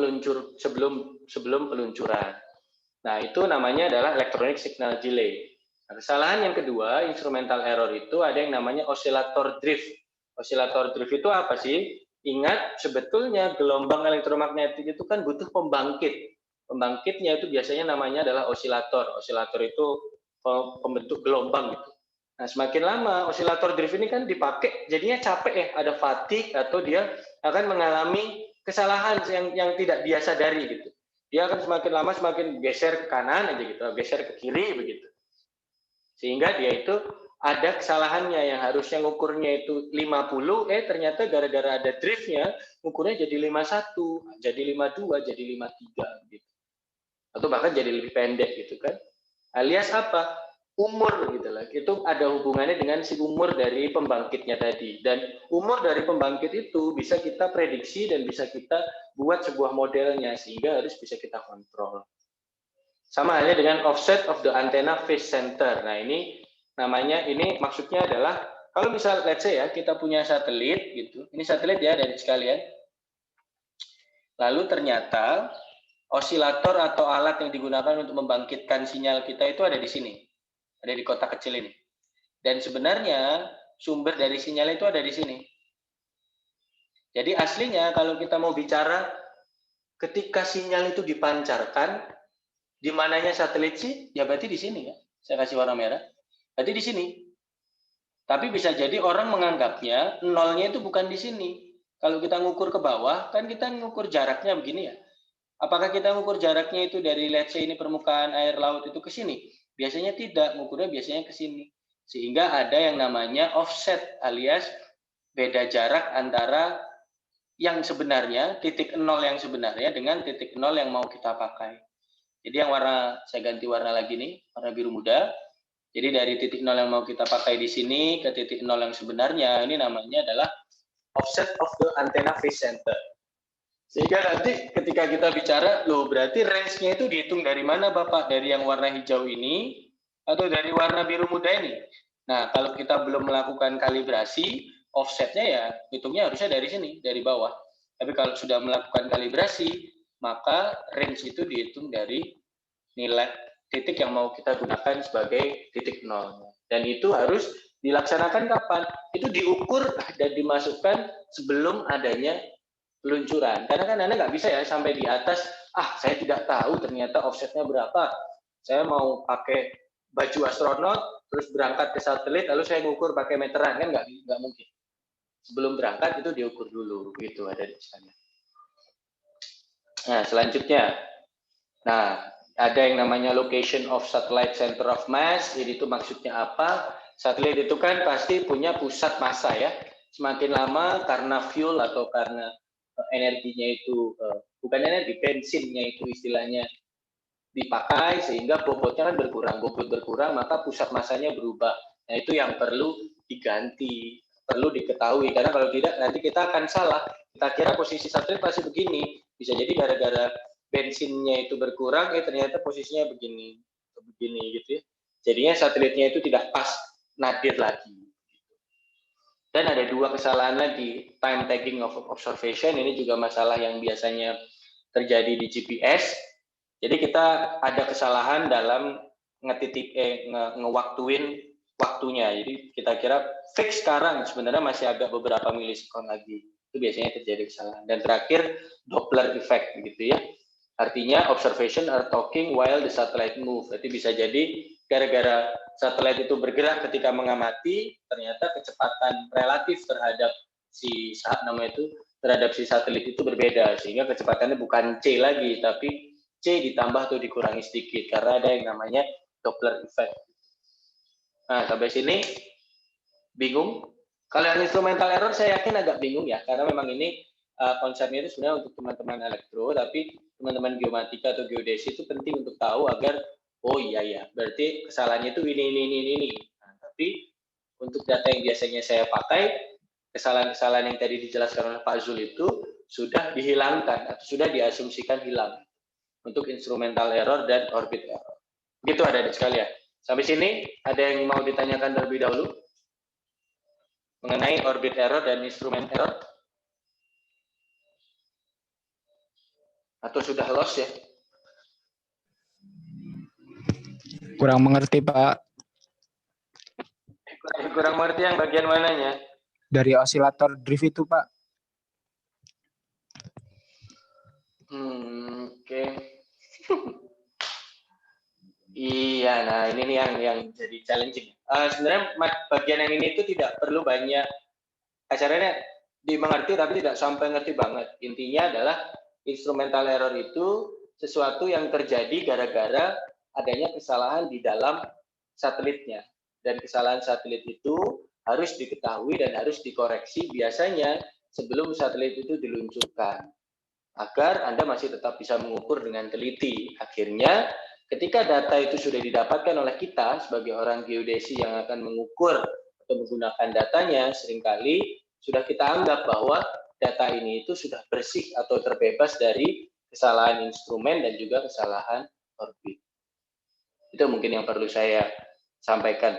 peluncuran. Nah, itu namanya adalah electronic signal delay. Nah, kesalahan yang kedua, instrumental error itu ada yang namanya oscillator drift. Oscillator drift itu apa sih? Ingat, sebetulnya gelombang elektromagnetik itu kan butuh pembangkit. Pembangkitnya itu biasanya namanya adalah osilator. Osilator itu pembentuk gelombang gitu. Nah, semakin lama osilator drift ini kan dipakai, jadinya capek ya, ada fatigue atau dia akan mengalami kesalahan yang tidak dia sadari gitu. Dia akan semakin lama semakin geser ke kanan aja gitu, geser ke kiri begitu. Sehingga dia itu ada kesalahannya yang harusnya ngukurnya itu 50, ternyata gara-gara ada driftnya, ngukurnya jadi 51, jadi 52, jadi 53 gitu. Atau bahkan jadi lebih pendek gitu kan. Alias apa? Umur gitu lah, itu ada hubungannya dengan si umur dari pembangkitnya tadi, dan umur dari pembangkit itu bisa kita prediksi dan bisa kita buat sebuah modelnya sehingga harus bisa kita kontrol. Sama halnya dengan offset of the antenna phase center. Nah, ini namanya, ini maksudnya adalah kalau misal let's say ya kita punya satelit gitu, ini satelit ya dari sekalian, lalu ternyata osilator atau alat yang digunakan untuk membangkitkan sinyal kita itu ada di sini. Ada di kotak kecil ini. Dan sebenarnya sumber dari sinyal itu ada di sini. Jadi aslinya kalau kita mau bicara ketika sinyal itu dipancarkan, di mananya satelit sih? Ya berarti di sini ya. Saya kasih warna merah. Berarti di sini. Tapi bisa jadi orang menganggapnya nolnya itu bukan di sini. Kalau kita ngukur ke bawah, kan kita ngukur jaraknya begini ya. Apakah kita ngukur jaraknya itu dari let's say ini permukaan air laut itu ke sini? Biasanya tidak, ngukurnya biasanya ke sini. Sehingga ada yang namanya offset alias beda jarak antara yang sebenarnya, titik nol yang sebenarnya dengan titik nol yang mau kita pakai. Jadi yang warna, saya ganti warna lagi nih, warna biru muda. Jadi dari titik nol yang mau kita pakai di sini ke titik nol yang sebenarnya, ini namanya adalah offset of the antenna phase center. Sehingga nanti ketika kita bicara, loh berarti range-nya itu dihitung dari mana Bapak? Dari yang warna hijau ini atau dari warna biru muda ini? Nah, kalau kita belum melakukan kalibrasi, offsetnya ya hitungnya harusnya dari sini, dari bawah. Tapi kalau sudah melakukan kalibrasi, maka range itu dihitung dari nilai titik yang mau kita gunakan sebagai titik nol. Dan itu harus dilaksanakan kapan? Itu diukur dan dimasukkan sebelum adanya peluncuran. Karena kan Anda nggak bisa ya sampai di atas, saya tidak tahu ternyata offsetnya berapa. Saya mau pakai baju astronot, terus berangkat ke satelit, lalu saya ngukur pakai meteran, kan nggak mungkin. Sebelum berangkat itu diukur dulu, gitu ada di sana. Nah, selanjutnya, ada yang namanya location of satellite center of mass. Jadi itu maksudnya apa? Satelit itu kan pasti punya pusat massa ya. Semakin lama karena fuel atau karena energinya itu bukan energi, bensinnya itu istilahnya dipakai sehingga bobotnya kan berkurang. Bobot berkurang maka pusat massanya berubah. Nah itu yang perlu diganti, perlu diketahui karena kalau tidak nanti kita akan salah. Kita kira posisi satelit masih begini, bisa jadi gara-gara bensinnya itu berkurang, ternyata posisinya begini gitu ya. Jadinya satelitnya itu tidak pas, nadir lagi. Dan ada dua kesalahan lagi, time tagging of observation, ini juga masalah yang biasanya terjadi di GPS. Jadi kita ada kesalahan dalam ngewaktuin waktunya. Jadi kita kira fix sekarang, sebenarnya masih agak beberapa milisekund lagi. Itu biasanya terjadi kesalahan. Dan terakhir, Doppler effect gitu ya. Artinya observation are talking while the satellite move. Jadi bisa jadi gara-gara satelit itu bergerak ketika mengamati, ternyata kecepatan relatif terhadap si satelit itu berbeda, sehingga kecepatannya bukan C lagi, tapi C ditambah atau dikurangi sedikit karena ada yang namanya Doppler effect. Nah, sampai sini bingung? Kalau yang instrumental error saya yakin agak bingung ya, karena memang ini konsepnya itu sebenarnya untuk teman-teman elektro, tapi teman-teman geomatika atau geodesi itu penting untuk tahu agar oh iya ya, berarti kesalahannya itu ini. Nah, tapi untuk data yang biasanya saya pakai, kesalahan-kesalahan yang tadi dijelaskan oleh Pak Zul itu sudah dihilangkan atau sudah diasumsikan hilang untuk instrumental error dan orbit error. Begitu adik-adik sekalian. Sampai sini ada yang mau ditanyakan terlebih dahulu mengenai orbit error dan instrument error? Atau sudah lost ya? Kurang mengerti, Pak. Kurang mengerti yang bagian mananya? Dari osilator drift itu, Pak. Oke. Iya, nah ini nih yang jadi challenging. Sebenarnya bagian yang ini itu tidak perlu banyak acaranya dimengerti, tapi tidak sampai ngerti banget. Intinya adalah instrumental error itu sesuatu yang terjadi gara-gara adanya kesalahan di dalam satelitnya. Dan kesalahan satelit itu harus diketahui dan harus dikoreksi biasanya sebelum satelit itu diluncurkan. Agar Anda masih tetap bisa mengukur dengan teliti. Akhirnya, ketika data itu sudah didapatkan oleh kita sebagai orang geodesi yang akan mengukur atau menggunakan datanya, seringkali sudah kita anggap bahwa data ini itu sudah bersih atau terbebas dari kesalahan instrumen dan juga kesalahan orbit. Itu mungkin yang perlu saya sampaikan.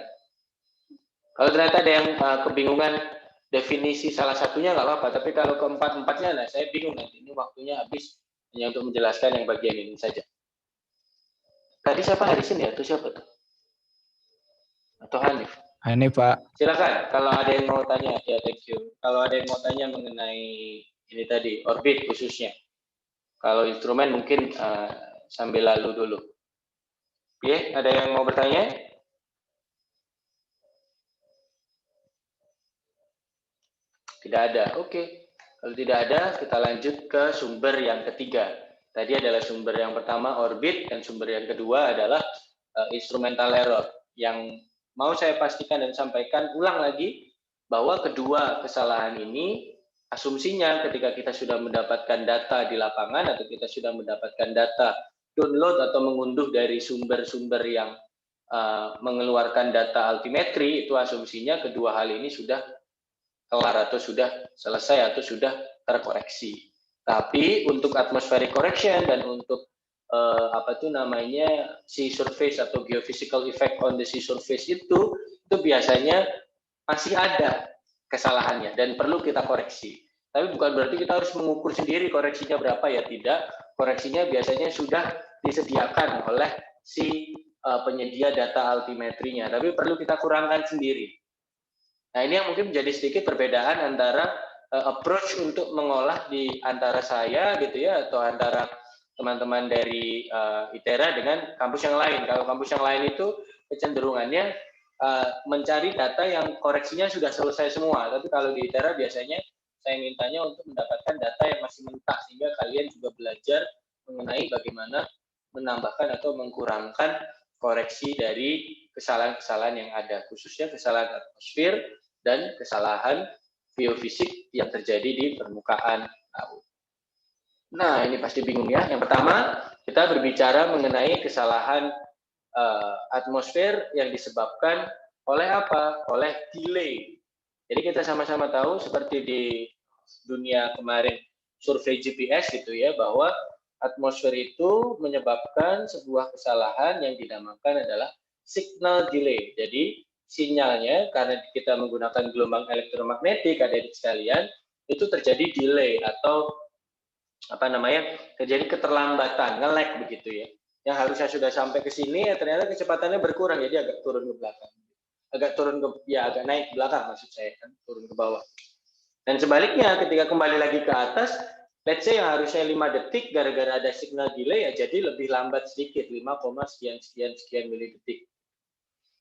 Kalau ternyata ada yang kebingungan definisi salah satunya nggak apa-apa, tapi kalau keempat-empatnya, nah saya bingung nanti ini waktunya habis hanya untuk menjelaskan yang bagian ini saja. Tadi siapa Harisin ya? Itu siapa tuh? Atau Hanif? Hanif, Pak. Silakan kalau ada yang mau tanya, ya thank you. Kalau ada yang mau tanya mengenai ini tadi, orbit khususnya. Kalau instrumen mungkin sambil lalu dulu. Oke, ada yang mau bertanya? Tidak ada, oke. Kalau tidak ada, kita lanjut ke sumber yang ketiga. Tadi adalah sumber yang pertama, orbit, dan sumber yang kedua adalah instrumental error. Yang mau saya pastikan dan sampaikan ulang lagi, bahwa kedua kesalahan ini asumsinya ketika kita sudah mendapatkan data di lapangan atau kita sudah mendapatkan data download atau mengunduh dari sumber-sumber yang mengeluarkan data altimetri, itu asumsinya kedua hal ini sudah kelar atau sudah selesai atau sudah terkoreksi. Tapi untuk atmospheric correction dan untuk sea surface atau geophysical effect on the sea surface itu biasanya masih ada kesalahannya dan perlu kita koreksi. Tapi bukan berarti kita harus mengukur sendiri koreksinya berapa, ya tidak. Koreksinya biasanya sudah disediakan oleh si penyedia data altimetrinya, tapi perlu kita kurangkan sendiri. Nah, ini yang mungkin menjadi sedikit perbedaan antara approach untuk mengolah di antara saya gitu ya, atau antara teman-teman dari ITERA dengan kampus yang lain. Kalau kampus yang lain itu kecenderungannya mencari data yang koreksinya sudah selesai semua, tapi kalau di ITERA biasanya saya mintanya untuk mendapatkan data yang masih mentah, sehingga kalian juga belajar mengenai bagaimana menambahkan atau mengkurangkan koreksi dari kesalahan-kesalahan yang ada, khususnya kesalahan atmosfer dan kesalahan geofisik yang terjadi di permukaan laut. Nah, ini pasti bingung ya. Yang pertama, kita berbicara mengenai kesalahan atmosfer yang disebabkan oleh apa? Oleh delay. Jadi kita sama-sama tahu seperti di dunia kemarin survei GPS gitu ya, bahwa atmosfer itu menyebabkan sebuah kesalahan yang dinamakan adalah signal delay. Jadi sinyalnya, karena kita menggunakan gelombang elektromagnetik, adik-adik sekalian, itu terjadi delay atau terjadi keterlambatan, nge-lag begitu ya. Yang harusnya sudah sampai ke sini, ya ternyata kecepatannya berkurang, jadi agak turun ke belakang. Agak naik ke belakang maksud saya, kan, turun ke bawah. Dan sebaliknya, ketika kembali lagi ke atas, let's say yang harusnya 5 detik, gara-gara ada signal delay, ya jadi lebih lambat sedikit, 5, sekian milidetik.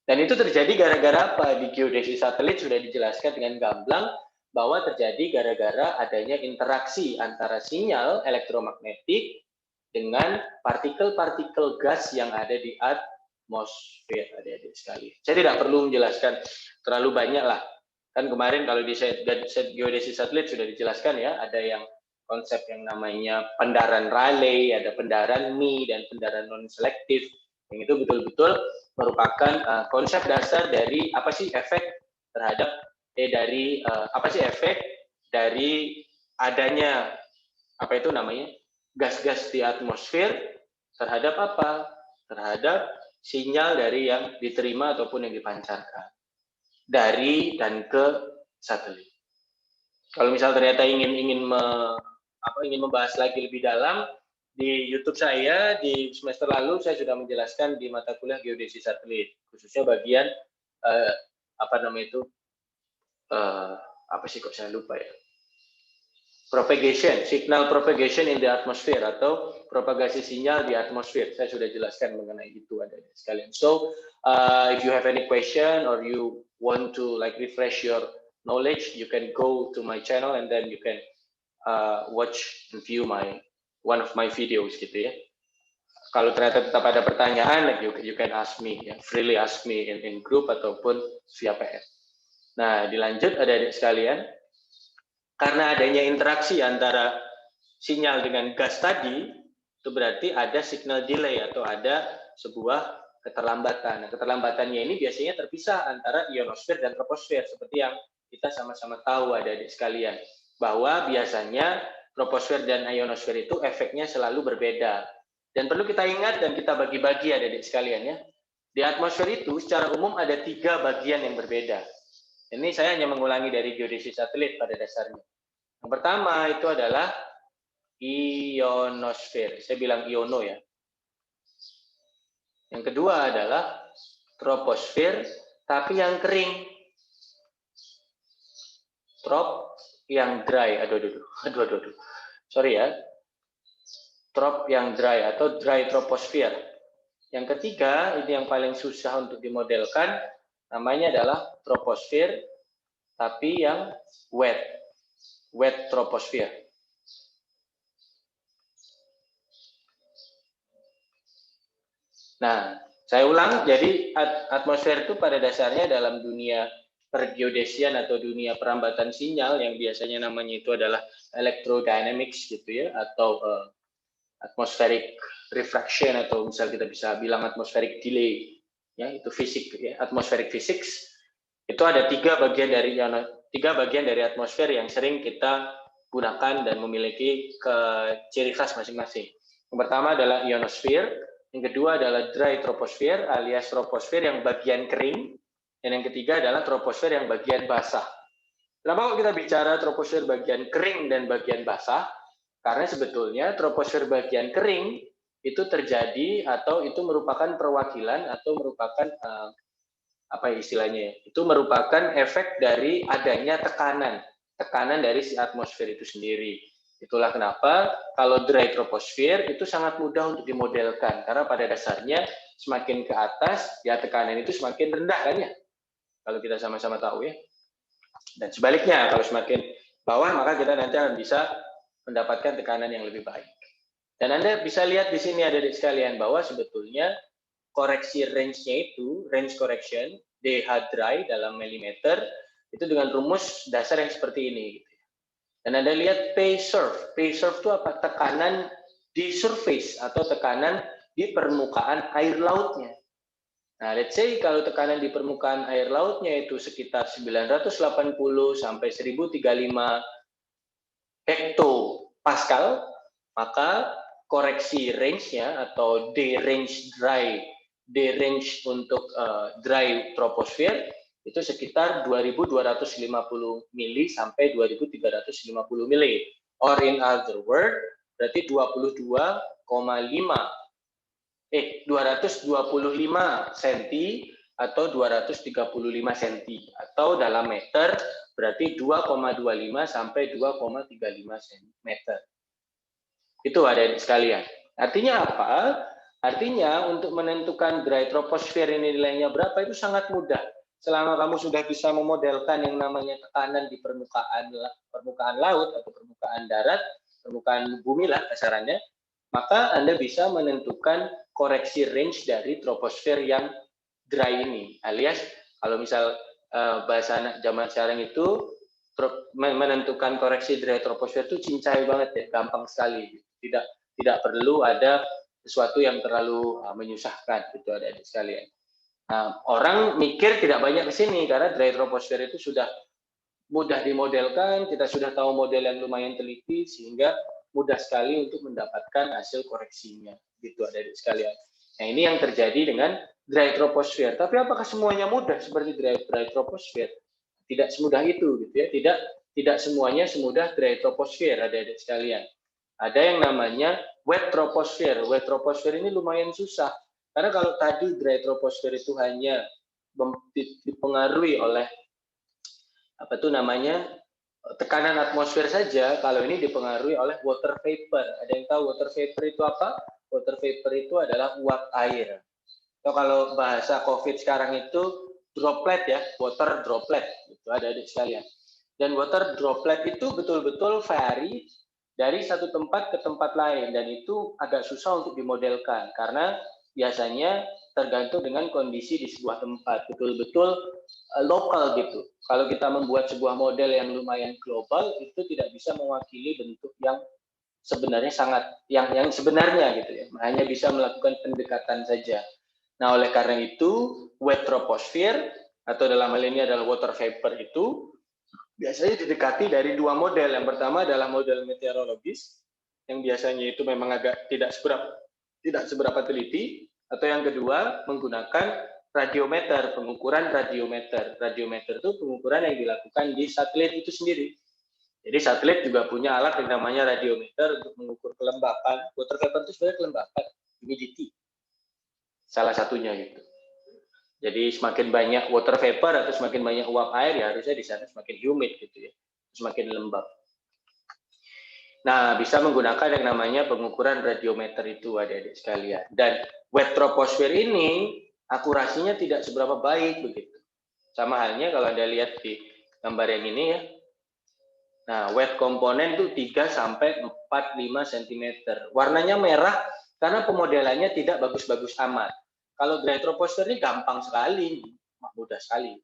Dan itu terjadi gara-gara apa? Di geodesi satelit sudah dijelaskan dengan gamblang, bahwa terjadi gara-gara adanya interaksi antara sinyal elektromagnetik dengan partikel-partikel gas yang ada di atmosfer, adik-adik sekalian. Saya tidak perlu menjelaskan terlalu banyak lah. Kan kemarin kalau di set geodesi satelit sudah dijelaskan ya, ada yang konsep yang namanya pendaran Rayleigh, ada pendaran Mie, dan pendaran non-selektif. Yang itu betul-betul merupakan konsep dasar dari apa sih efek terhadap efek dari adanya gas-gas di atmosfer terhadap apa? Terhadap sinyal dari yang diterima ataupun yang dipancarkan dari dan ke satelit. Kalau misal ternyata ingin membahas lagi lebih dalam, di YouTube saya di semester lalu saya sudah menjelaskan di mata kuliah geodesi satelit, khususnya bagian signal propagation in the atmosphere atau propagasi sinyal di atmosfer. Saya sudah jelaskan mengenai itu ada sekalian. So, if you have any question or you want to refresh your knowledge, you can go to my channel and then you can watch and view one of my videos gitu ya. Kalau ternyata tetap ada pertanyaan, you can ask me, ya, freely ask me in group ataupun via PM. Nah, dilanjut adik-adik sekalian, karena adanya interaksi antara sinyal dengan gas tadi, itu berarti ada signal delay atau ada sebuah keterlambatan. Nah, keterlambatannya ini biasanya terpisah antara ionosfer dan troposfer, seperti yang kita sama-sama tahu adik-adik sekalian, bahwa biasanya troposfer dan ionosfer itu efeknya selalu berbeda. Dan perlu kita ingat dan kita bagi-bagi adik-adik sekalian ya. Di atmosfer itu secara umum ada 3 bagian yang berbeda. Ini saya hanya mengulangi dari geodesi satelit pada dasarnya. Yang pertama itu adalah ionosfer. Saya bilang iono ya. Yang kedua adalah troposfer, tapi yang kering. Trop yang dry. Aduh. Sorry ya. Trop yang dry atau dry troposfer. Yang ketiga, ini yang paling susah untuk dimodelkan, namanya adalah troposfer, tapi yang wet troposfer. Nah, saya ulang, jadi atmosfer itu pada dasarnya dalam dunia pergeodesian atau dunia perambatan sinyal yang biasanya namanya itu adalah electrodynamics gitu ya, atau atmospheric refraction, atau misal kita bisa bilang atmospheric delay ya, itu fisik ya, atmospheric physics. Itu ada tiga bagian dari atmosfer yang sering kita gunakan dan memiliki ciri khas masing-masing. Yang pertama adalah ionosfer, yang kedua adalah dry troposfer alias troposfer yang bagian kering, dan yang ketiga adalah troposfer yang bagian basah. Kenapa kok kita bicara troposfer bagian kering dan bagian basah? Karena sebetulnya troposfer bagian kering itu terjadi atau itu merupakan perwakilan atau merupakan apa istilahnya? Itu merupakan efek dari adanya tekanan dari si atmosfer itu sendiri. Itulah kenapa kalau dry troposfer itu sangat mudah untuk dimodelkan, karena pada dasarnya semakin ke atas ya tekanan itu semakin rendah kan ya. Kalau kita sama-sama tahu ya. Dan sebaliknya, kalau semakin bawah maka kita nanti akan bisa mendapatkan tekanan yang lebih baik. Dan Anda bisa lihat di sini adik-adik sekalian bahwa sebetulnya koreksi range-nya itu, range correction, DH dry dalam milimeter, itu dengan rumus dasar yang seperti ini. Dan Anda lihat P-surf. P-surf itu apa? Tekanan di surface atau tekanan di permukaan air lautnya. Nah, let's say kalau tekanan di permukaan air lautnya itu sekitar 980 sampai 1035 hektopascal, maka koreksi range-nya atau D-range untuk dry troposfer itu sekitar 2250 mili sampai 2350 mili. Or in other word, berarti 225 cm atau 235 cm, atau dalam meter berarti 2,25 sampai 2,35 cm. Itu adik-adik sekalian. Artinya apa? Artinya untuk menentukan dry troposfer ini nilainya berapa itu sangat mudah. Selama kamu sudah bisa memodelkan yang namanya tekanan di permukaan laut atau permukaan darat, permukaan bumi lah kasarannya, maka Anda bisa menentukan koreksi range dari troposfer yang dry ini. Alias kalau misal bahasa anak zaman sekarang itu menentukan koreksi dry troposfer itu cincai banget ya, gampang sekali. Tidak perlu ada sesuatu yang terlalu menyusahkan gitu adik-adik sekalian. Nah, orang mikir tidak banyak ke sini karena dry troposfer itu sudah mudah dimodelkan, kita sudah tahu model yang lumayan teliti sehingga mudah sekali untuk mendapatkan hasil koreksinya, gitu adik-adik sekalian. Nah, ini yang terjadi dengan dry troposfer. Tapi apakah semuanya mudah seperti dry troposfer? Tidak semudah itu, gitu ya. Tidak semuanya semudah dry troposfer, adik-adik sekalian. Ada yang namanya wet troposfer. Wet troposfer ini lumayan susah. Karena kalau tadi dry troposfer itu hanya dipengaruhi oleh apa itu namanya tekanan atmosfer saja, kalau ini dipengaruhi oleh water vapor. Ada yang tahu water vapor itu apa? Water vapor itu adalah uap air. Atau kalau bahasa COVID sekarang itu droplet ya, water droplet. Itu ada adik sekalian. Dan water droplet itu betul-betul vary dari satu tempat ke tempat lain, dan itu agak susah untuk dimodelkan karena biasanya tergantung dengan kondisi di sebuah tempat, betul-betul lokal gitu. Kalau kita membuat sebuah model yang lumayan global, itu tidak bisa mewakili bentuk yang sebenarnya yang sebenarnya gitu ya. Hanya bisa melakukan pendekatan saja. Nah, oleh karena itu, wet troposfer atau dalam hal ini adalah water vapor itu biasanya didekati dari dua model. Yang pertama adalah model meteorologis yang biasanya itu memang agak tidak seberapa teliti, atau yang kedua menggunakan radiometer, pengukuran radiometer. Radiometer itu pengukuran yang dilakukan di satelit itu sendiri. Jadi satelit juga punya alat yang namanya radiometer untuk mengukur kelembapan. Water vapor itu sebenarnya kelembapan, humidity. Salah satunya gitu. Jadi semakin banyak water vapor atau semakin banyak uap air, ya harusnya di sana semakin humid gitu ya, semakin lembab. Nah, bisa menggunakan yang namanya pengukuran radiometer itu adik-adik sekalian. Dan wet troposfer ini akurasinya tidak seberapa baik begitu. Sama halnya kalau Anda lihat di gambar yang ini ya. Nah, wet komponen itu 3 sampai 45 cm. Warnanya merah karena pemodelannya tidak bagus-bagus amat. Kalau dry troposfer ini gampang sekali, mudah sekali.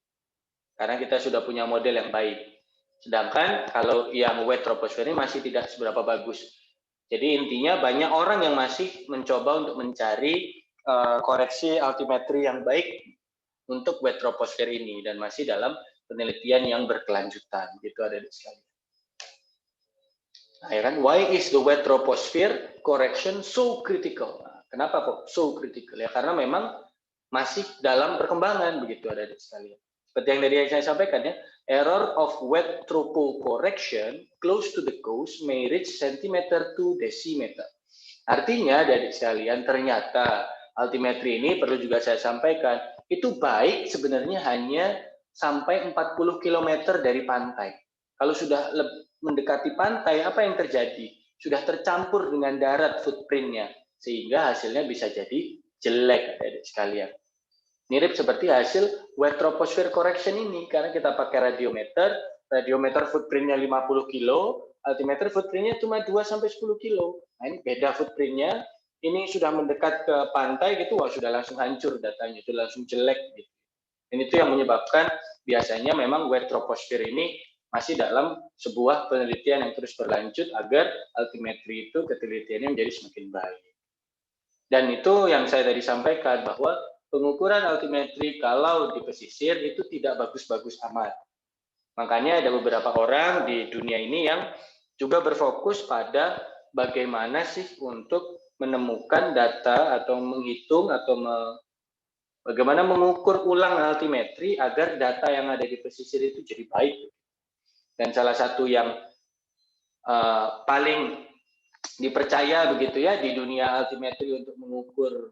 karena kita sudah punya model yang baik. Sedangkan kalau yang wet troposfer ini masih tidak seberapa bagus. Jadi intinya banyak orang yang masih mencoba untuk mencari koreksi altimetri yang baik untuk wet troposfer ini dan masih dalam penelitian yang berkelanjutan. Gitu adik-adik sekalian. Nah, ya kan? Why is the wet troposphere correction so critical? Nah, kenapa kok so critical? Ya karena memang masih dalam perkembangan begitu adik-adik sekalian. Seperti yang tadi saya sampaikan ya, error of wet tropo correction close to the coast may reach centimeter to decimeter. Artinya adik-adik sekalian, ternyata altimetri ini perlu juga saya sampaikan, itu baik sebenarnya hanya sampai 40 km dari pantai. Kalau sudah mendekati pantai, apa yang terjadi? Sudah tercampur dengan darat footprint-nya, sehingga hasilnya bisa jadi jelek adik-adik sekalian. Mirip seperti hasil wet troposphere correction ini, karena kita pakai radiometer footprint-nya 50 kilo, altimeter footprint-nya cuma 2-10 kilo. Nah ini beda footprint-nya, ini sudah mendekat ke pantai gitu, wah sudah langsung hancur datanya, sudah langsung jelek gitu. Dan itu yang menyebabkan biasanya memang wet troposphere ini masih dalam sebuah penelitian yang terus berlanjut agar altimetri itu ketelitiannya menjadi semakin baik. Dan itu yang saya tadi sampaikan bahwa pengukuran altimetri kalau di pesisir itu tidak bagus-bagus amat. Makanya ada beberapa orang di dunia ini yang juga berfokus pada bagaimana sih untuk menemukan data atau menghitung atau bagaimana mengukur ulang altimetri agar data yang ada di pesisir itu jadi baik. Dan salah satu yang paling dipercaya begitu ya di dunia altimetri untuk mengukur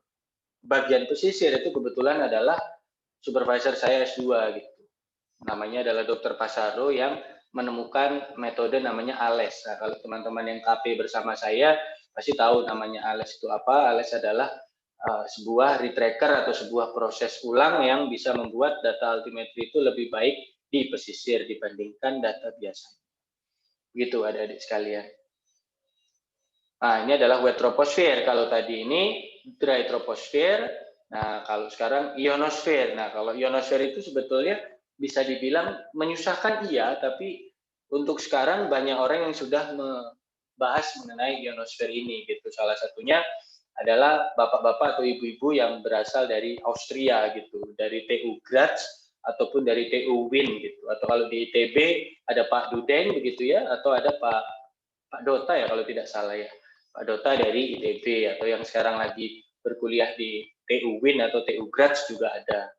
bagian pesisir itu kebetulan adalah supervisor saya S2 gitu. Namanya adalah Dr. Pasaro yang menemukan metode namanya ALES. Nah, kalau teman-teman yang KP bersama saya pasti tahu namanya ALES itu apa. ALES adalah sebuah retracker atau sebuah proses ulang yang bisa membuat data altimetri itu lebih baik di pesisir dibandingkan data biasa. Begitu adik-adik sekalian. Nah, ini adalah wet troposphere. Kalau tadi ini dry troposphere. Nah, kalau sekarang ionosfer. Nah, kalau ionosfer itu sebetulnya bisa dibilang menyusahkan iya, tapi untuk sekarang banyak orang yang sudah membahas mengenai ionosfer ini gitu. Salah satunya adalah bapak-bapak atau ibu-ibu yang berasal dari Austria gitu, dari TU Graz ataupun dari TU Wien gitu. Atau kalau di ITB ada Pak Dudeng begitu ya, atau ada Pak Dota ya kalau tidak salah ya. Pak Dota dari ITB atau yang sekarang lagi berkuliah di TU Wien atau TU Graz juga ada.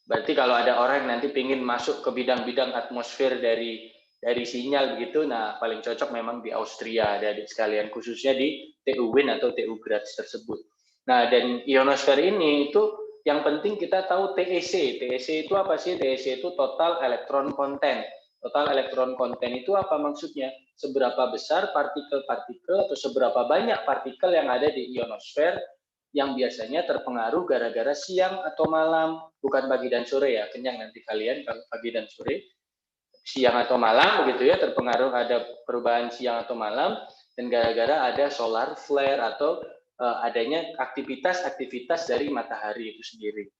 Berarti kalau ada orang yang nanti ingin masuk ke bidang-bidang atmosfer dari sinyal begitu, nah paling cocok memang di Austria, adik sekalian, khususnya di TU Wien atau TU Graz tersebut. Nah, dan ionosfer ini itu yang penting kita tahu TEC. TEC itu apa sih? TEC itu total electron content. Total elektron konten itu apa maksudnya? Seberapa besar partikel-partikel atau seberapa banyak partikel yang ada di ionosfer yang biasanya terpengaruh gara-gara siang atau malam, bukan pagi dan sore ya, kenyang nanti kalian kalau pagi dan sore, siang atau malam begitu ya, terpengaruh ada perubahan siang atau malam, dan gara-gara ada solar flare atau adanya aktivitas-aktivitas dari matahari itu sendiri.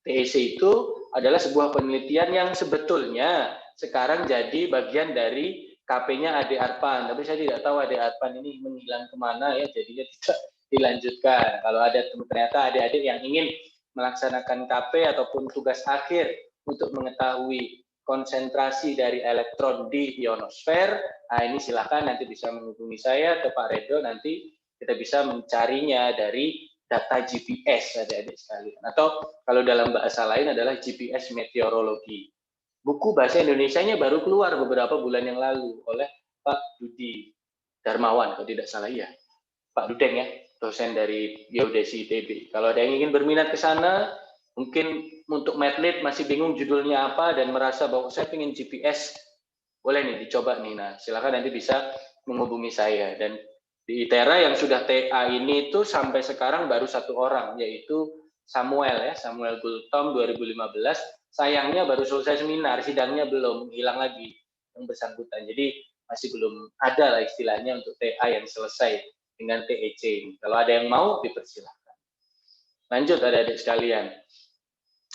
TEC itu adalah sebuah penelitian yang sebetulnya sekarang jadi bagian dari KP-nya Ade Arpan, tapi saya tidak tahu Ade Arpan ini menghilang kemana ya, jadinya tidak dilanjutkan. Kalau ada ternyata adik-adik yang ingin melaksanakan KP ataupun tugas akhir untuk mengetahui konsentrasi dari elektron di ionosfer, nah ini silakan nanti bisa menghubungi saya atau Pak Redo, nanti kita bisa mencarinya dari data GPS adik-adik sekalian. Atau kalau dalam bahasa lain adalah GPS meteorologi. Buku bahasa Indonesianya baru keluar beberapa bulan yang lalu oleh Pak Dudi Darmawan, kalau tidak salah ya. Pak Dudeng ya, dosen dari Geodesi ITB. Kalau ada yang ingin berminat ke sana, mungkin untuk medlit masih bingung judulnya apa dan merasa bahwa saya ingin GPS, boleh nih dicoba nih. Nah, silakan nanti bisa menghubungi saya. Dan di ITERA yang sudah TA ini itu sampai sekarang baru satu orang, yaitu Samuel ya, Samuel Gultom 2015. Sayangnya baru selesai seminar, sidangnya belum, hilang lagi yang bersangkutan. Jadi masih belum ada lah istilahnya untuk TA yang selesai dengan TEC ini. Kalau ada yang mau, dipersilahkan. Lanjut adik-adik sekalian.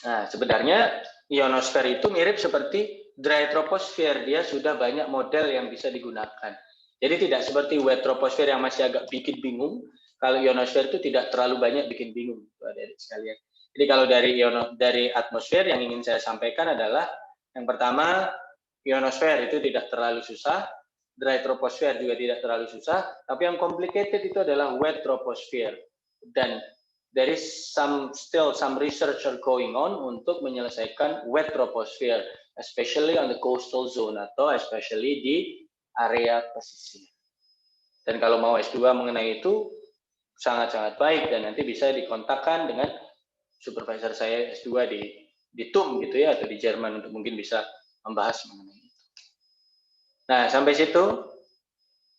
Nah, sebenarnya ionosfer itu mirip seperti dry troposfer, dia sudah banyak model yang bisa digunakan. Jadi tidak seperti wet troposfer yang masih agak bikin bingung. Kalau ionosfer itu tidak terlalu banyak bikin bingung, adik-adik sekalian. Jadi kalau dari atmosfer yang ingin saya sampaikan adalah yang pertama, ionosfer itu tidak terlalu susah, dry troposfer juga tidak terlalu susah, tapi yang complicated itu adalah wet troposfer. Dan there is still some research going on untuk menyelesaikan wet troposfer, especially on the coastal zone atau especially di area pesisir. Dan kalau mau S2 mengenai itu sangat-sangat baik dan nanti bisa dikontakkan dengan supervisor saya S2 di TUM gitu ya, atau di Jerman untuk mungkin bisa membahas mengenai itu. Nah, sampai situ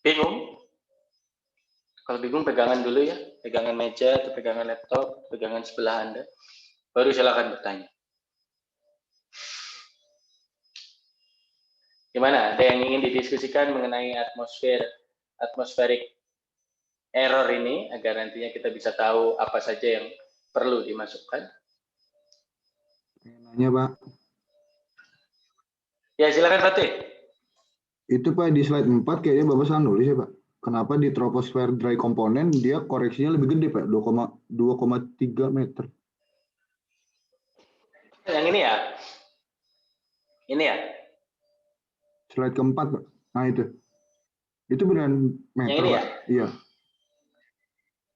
bingung? Kalau bingung pegangan dulu ya, pegangan meja atau pegangan laptop, pegangan sebelah Anda. Baru silakan bertanya. Gimana? Ada yang ingin didiskusikan mengenai atmospheric error ini agar nantinya kita bisa tahu apa saja yang perlu dimasukkan? Nanya, Pak. Ya, silakan Fatih. Itu Pak di slide 4 kayaknya Bapak salah nulis ya, Pak. Kenapa di troposfer dry component dia koreksinya lebih gede, Pak? 2,3 meter. Yang ini ya? Ini ya? Slide keempat, Pak. Nah, itu. Itu beneran meter, Yang ini Pak? ya? Iya.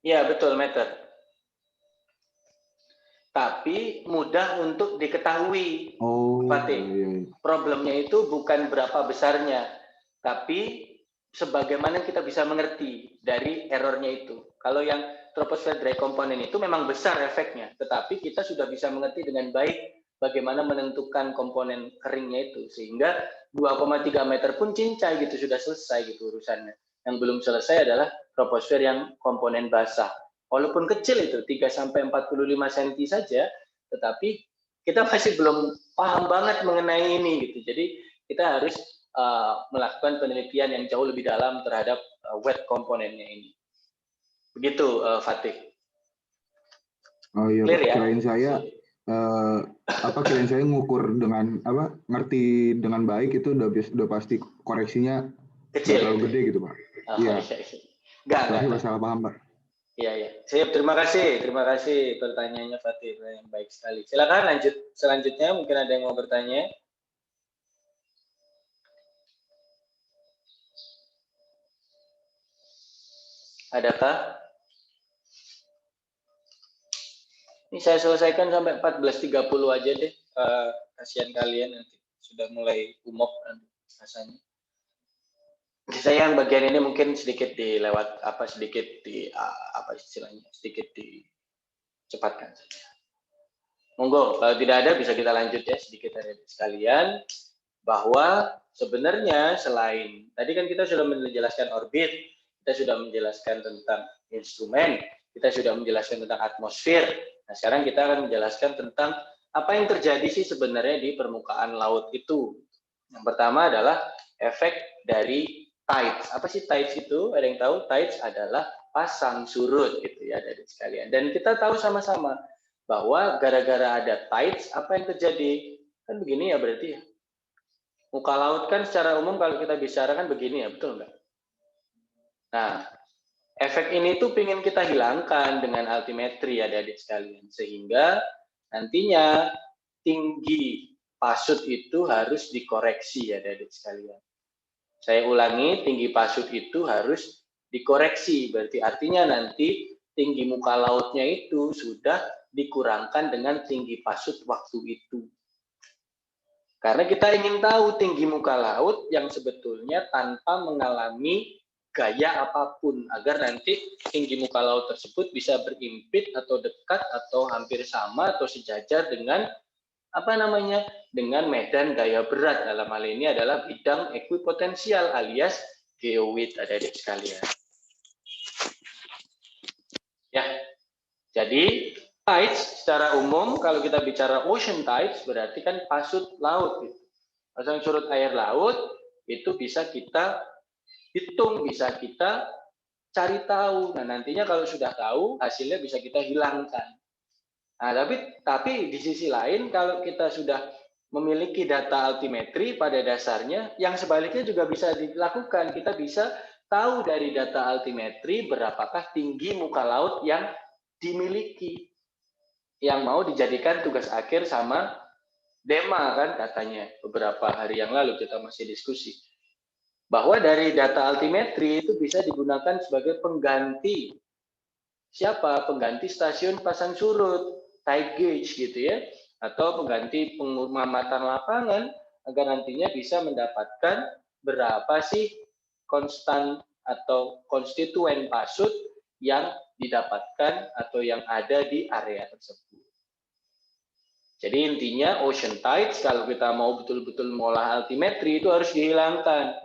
Iya, betul, meter. Tapi mudah untuk diketahui, Oh, Fatih. iya. Problemnya itu bukan berapa besarnya, tapi sebagaimana kita bisa mengerti dari errornya itu. Kalau yang troposfer dry component itu memang besar efeknya, tetapi kita sudah bisa mengerti dengan baik bagaimana menentukan komponen keringnya itu, sehingga 2,3 meter pun cincai gitu, sudah selesai gitu urusannya. Yang belum selesai adalah troposfer yang komponen basah. Walaupun kecil itu 3-45 cm saja, tetapi kita masih belum paham banget mengenai ini gitu. Jadi kita harus melakukan penelitian yang jauh lebih dalam terhadap wet komponennya ini. Begitu Fatih. Oh iya, Clear Pak. ya? Kirain saya ngukur dengan ngerti dengan baik itu udah pasti koreksinya Kecil. terlalu gede gitu, Pak. Iya. Enggak. Salah paham, Pak. Iya. Siap, terima kasih pertanyaannya Fatih, yang baik sekali. Silakan lanjut selanjutnya, mungkin ada yang mau bertanya. Adakah? Ini saya selesaikan sampai 14.30 aja deh. Kasihan kalian nanti sudah mulai umop nanti rasanya. Saya yang bagian ini mungkin sedikit sedikit dicepatkan saja. Monggo, kalau tidak ada bisa kita lanjut ya sedikit dari sekalian, bahwa sebenarnya selain tadi kan kita sudah menjelaskan orbit, kita sudah menjelaskan tentang instrumen, kita sudah menjelaskan tentang atmosfer. Nah, sekarang kita akan menjelaskan tentang apa yang terjadi sih sebenarnya di permukaan laut itu. Yang pertama adalah efek dari tides. Apa sih tides itu? Ada yang tahu? Tides adalah pasang surut gitu ya dari sekalian. Dan kita tahu sama-sama bahwa gara-gara ada tides, apa yang terjadi? Kan begini ya berarti ya. Muka laut kan secara umum kalau kita bicara kan begini ya, betul nggak? Nah, efek ini tuh pengen kita hilangkan dengan altimetri adik-adik sekalian. Sehingga nantinya tinggi pasut itu harus dikoreksi adik-adik sekalian. Saya ulangi, tinggi pasut itu harus dikoreksi. Berarti artinya nanti tinggi muka lautnya itu sudah dikurangkan dengan tinggi pasut waktu itu. Karena kita ingin tahu tinggi muka laut yang sebetulnya tanpa mengalami gaya apapun, agar nanti tinggi muka laut tersebut bisa berimpit atau dekat atau hampir sama atau sejajar dengan dengan medan gaya berat. Dalam hal ini adalah bidang ekuipotensial alias geowid adik-adik sekalian. Ya, jadi tides secara umum kalau kita bicara ocean tides berarti kan pasut laut. Gitu. Pasang surut air laut itu bisa kita hitung, bisa kita cari tahu. Nah, nantinya kalau sudah tahu, hasilnya bisa kita hilangkan. Nah, tapi di sisi lain kalau kita sudah memiliki data altimetri pada dasarnya, yang sebaliknya juga bisa dilakukan. Kita bisa tahu dari data altimetri berapakah tinggi muka laut yang dimiliki, yang mau dijadikan tugas akhir sama DEMA kan katanya beberapa hari yang lalu kita masih diskusi. Bahwa dari data altimetri itu bisa digunakan sebagai pengganti siapa? Pengganti stasiun pasang surut, tide gauge gitu ya, atau pengganti pengamatan lapangan agar nantinya bisa mendapatkan berapa sih konstan atau konstituen pasut yang didapatkan atau yang ada di area tersebut. Jadi intinya ocean tides kalau kita mau betul-betul mengolah altimetri itu harus dihilangkan.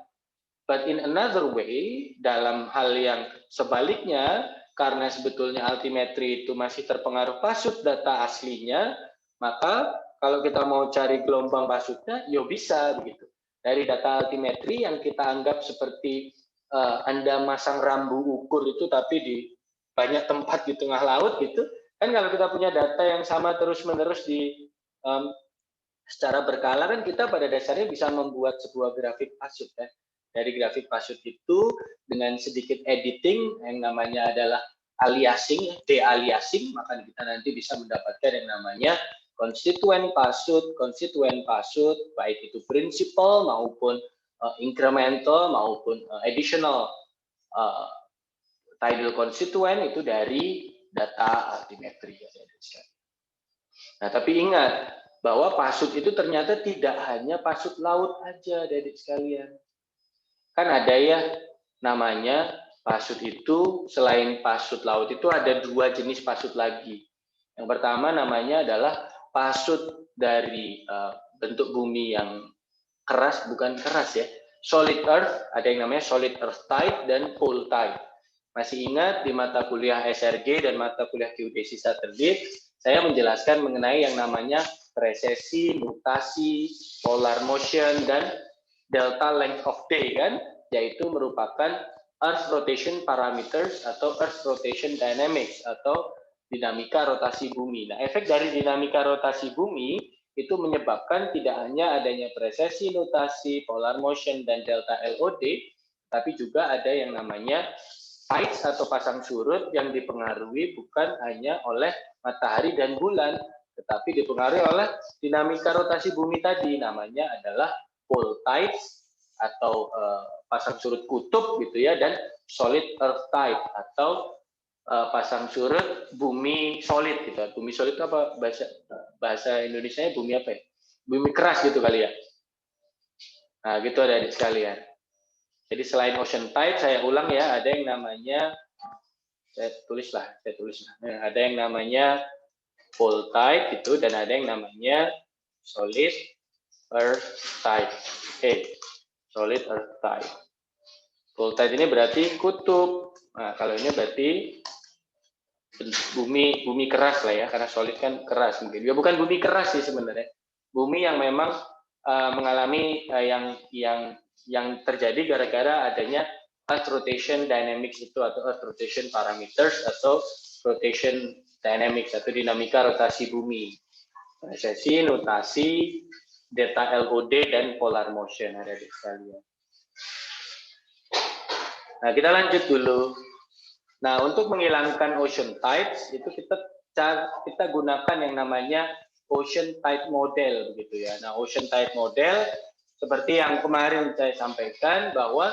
But in another way, dalam hal yang sebaliknya, karena sebetulnya altimetri itu masih terpengaruh pasut data aslinya, maka kalau kita mau cari gelombang pasutnya, ya bisa begitu. Dari data altimetri yang kita anggap seperti Anda masang rambu ukur itu, tapi di banyak tempat di tengah laut gitu, kan kalau kita punya data yang sama terus-menerus di secara berkala kan kita pada dasarnya bisa membuat sebuah grafik pasut kan. Dari grafik pasut itu dengan sedikit editing yang namanya adalah aliasing, de-aliasing, maka kita nanti bisa mendapatkan yang namanya konstituen pasut, baik itu principal maupun incremental maupun additional tidal constituent itu dari data altimetri. Nah, tapi ingat bahwa pasut itu ternyata tidak hanya pasut laut aja, adik sekalian. Kan ada ya namanya pasut itu, selain pasut laut itu ada dua jenis pasut lagi. Yang pertama namanya adalah pasut dari bentuk bumi yang keras, bukan keras ya, solid earth, ada yang namanya solid earth tide dan pole tide. Masih ingat di mata kuliah SRG dan mata kuliah geodesi satelit, saya menjelaskan mengenai yang namanya resesi, mutasi, polar motion, dan delta length of day kan, yaitu merupakan Earth rotation parameters atau Earth rotation dynamics atau dinamika rotasi bumi. Nah, efek dari dinamika rotasi bumi itu menyebabkan tidak hanya adanya resesi, nutasi, polar motion, dan delta LOD, tapi juga ada yang namanya tides atau pasang surut yang dipengaruhi bukan hanya oleh matahari dan bulan, tetapi dipengaruhi oleh dinamika rotasi bumi tadi, namanya adalah pole tides atau pasang surut kutub gitu ya, dan solid earth tide atau pasang surut bumi solid gitu. Bumi solid itu apa bahasa Indonesianya, bumi apa ya? Bumi keras gitu kali ya. Nah, gitu adik sekalian. Jadi selain ocean tide, saya ulang ya, ada yang namanya saya tulis lah. Nah, ada yang namanya pole tide itu, dan ada yang namanya solid earth tide. Solid earth tide. Pole tide ini berarti kutub. Nah, kalau ini berarti bumi keras lah ya, karena solid kan keras mungkin. Ya bukan bumi keras sih sebenarnya. Bumi yang memang mengalami yang terjadi gara-gara adanya Earth rotation dynamics itu, atau Earth rotation parameters, atau rotation dynamics atau dinamika rotasi bumi. Resesi, nutasi, delta LOD, dan polar motion ada di sekalian. Nah, kita lanjut dulu. Nah, untuk menghilangkan ocean tides itu kita gunakan yang namanya ocean tide model begitu ya. Nah, ocean tide model seperti yang kemarin saya sampaikan, bahwa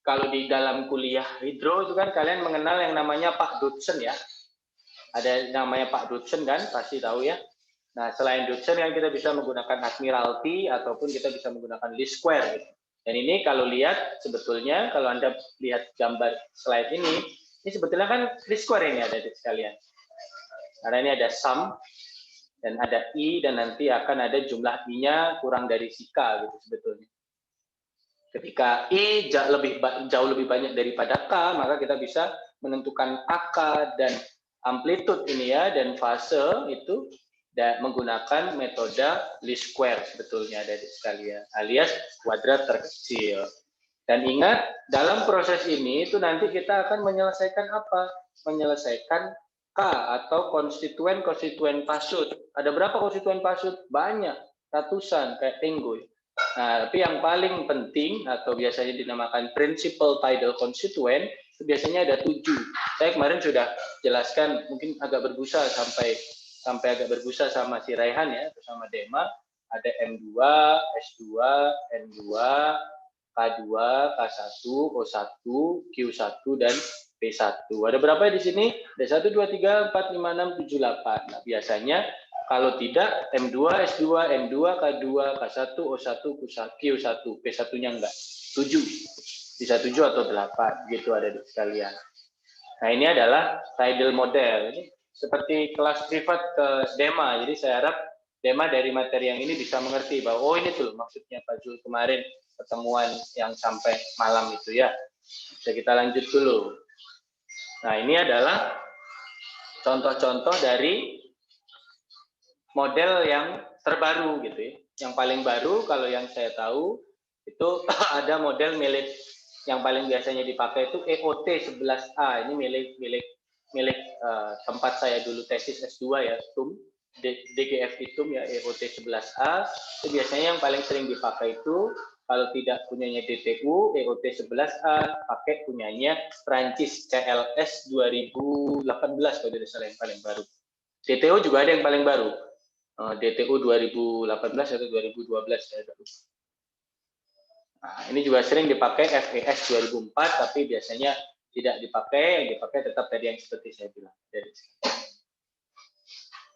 kalau di dalam kuliah hidro itu kan kalian mengenal yang namanya Pak Dudsen ya. Ada namanya Pak Dudsen kan, pasti tahu ya. Nah, selain Dudsen yang kita bisa menggunakan Admiralty ataupun kita bisa menggunakan least square gitu. Dan ini kalau lihat sebetulnya, kalau Anda lihat gambar slide ini sebetulnya kan least square ini ada di sekalian. Karena ini ada sum dan ada I, dan nanti akan ada jumlah I-nya kurang dari si K gitu sebetulnya. Ketika I jauh lebih banyak daripada K, maka kita bisa menentukan AK dan amplitude ini ya, dan fase itu menggunakan metode least square sebetulnya ada di sekalian, alias kuadrat terkecil. Dan ingat, dalam proses ini itu nanti kita akan menyelesaikan apa? Menyelesaikan K atau konstituen pasut. Ada berapa konstituen pasut? Banyak. ratusan kayak Tenggoy. Nah, tapi yang paling penting atau biasanya dinamakan principal tidal constituent itu biasanya ada 7. Saya kemarin sudah jelaskan, mungkin agak berbusa sampai agak berbusa sama si Raihan ya, bersama Dema. Ada M2, S2, N2, K2, K1, O1, Q1, dan P1. Ada berapa di sini? Ada 1, 2, 3, 4, 5, 6, 7, 8. Nah, biasanya kalau tidak M2, S2, N2, K2, K1, O1, Q1, P1-nya enggak. 7. Bisa 7 atau 8. Gitu ada di sekalian. Nah, ini adalah tidal model. Ini seperti kelas privat ke Dema. Jadi saya harap Dema dari materi yang ini bisa mengerti bahwa oh ini tuh maksudnya Pak Zul kemarin pertemuan yang sampai malam itu ya. Bisa kita lanjut dulu. Nah, ini adalah contoh-contoh dari model yang terbaru gitu ya. Yang paling baru kalau yang saya tahu itu ada model milik yang paling biasanya dipakai itu EOT 11A. Ini milik tempat saya dulu tesis S2 ya, TUM, DGF TUM ya, EOT 11A. Itu biasanya yang paling sering dipakai itu kalau tidak punyanya DTU, EOT 11A, pakai punyanya Prancis CLS 2018 kalau tidak salah yang paling baru. DTU juga ada yang paling baru. DTU 2018 atau 2012 saya lupa. Nah, ini juga sering dipakai FES 2004, tapi biasanya tidak dipakai, yang dipakai tetap tadi yang seperti saya bilang.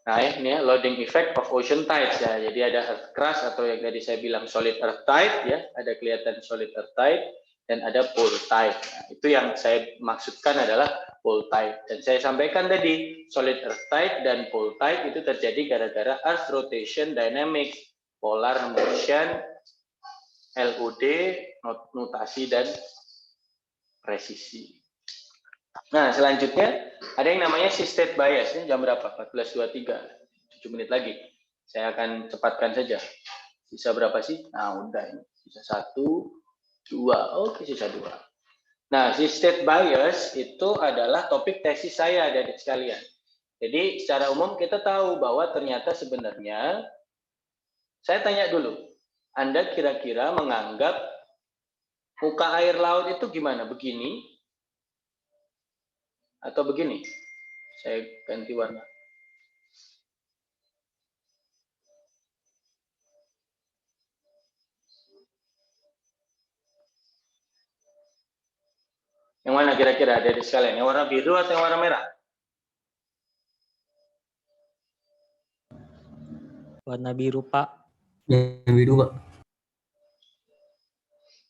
Nah, ini ya, loading effect of ocean tides ya. Jadi ada earth crust atau yang tadi saya bilang solid earth tide ya, ada kelihatan solid earth tide dan ada pole tide. Nah, itu yang saya maksudkan adalah pole tide. Dan saya sampaikan tadi, solid earth tide dan pole tide itu terjadi gara-gara earth rotation dynamics, polar motion, LOD, notasi dan presisi. Nah, selanjutnya ada yang namanya system bias. Ini jam berapa? 14.23. 7 menit lagi. Saya akan cepatkan saja. Sisa berapa sih? Nah, udah ini. Sisa 1, 2. Oke, sisa 2. Nah, system bias itu adalah topik tesis saya, adik-adik sekalian. Jadi, secara umum kita tahu bahwa ternyata sebenarnya saya tanya dulu. Anda kira-kira menganggap muka air laut itu gimana? Begini? Atau begini? Saya ganti warna. Yang mana kira-kira ada di sekalian? Yang warna biru atau yang warna merah? Warna biru, Pak. Yang biru, Pak.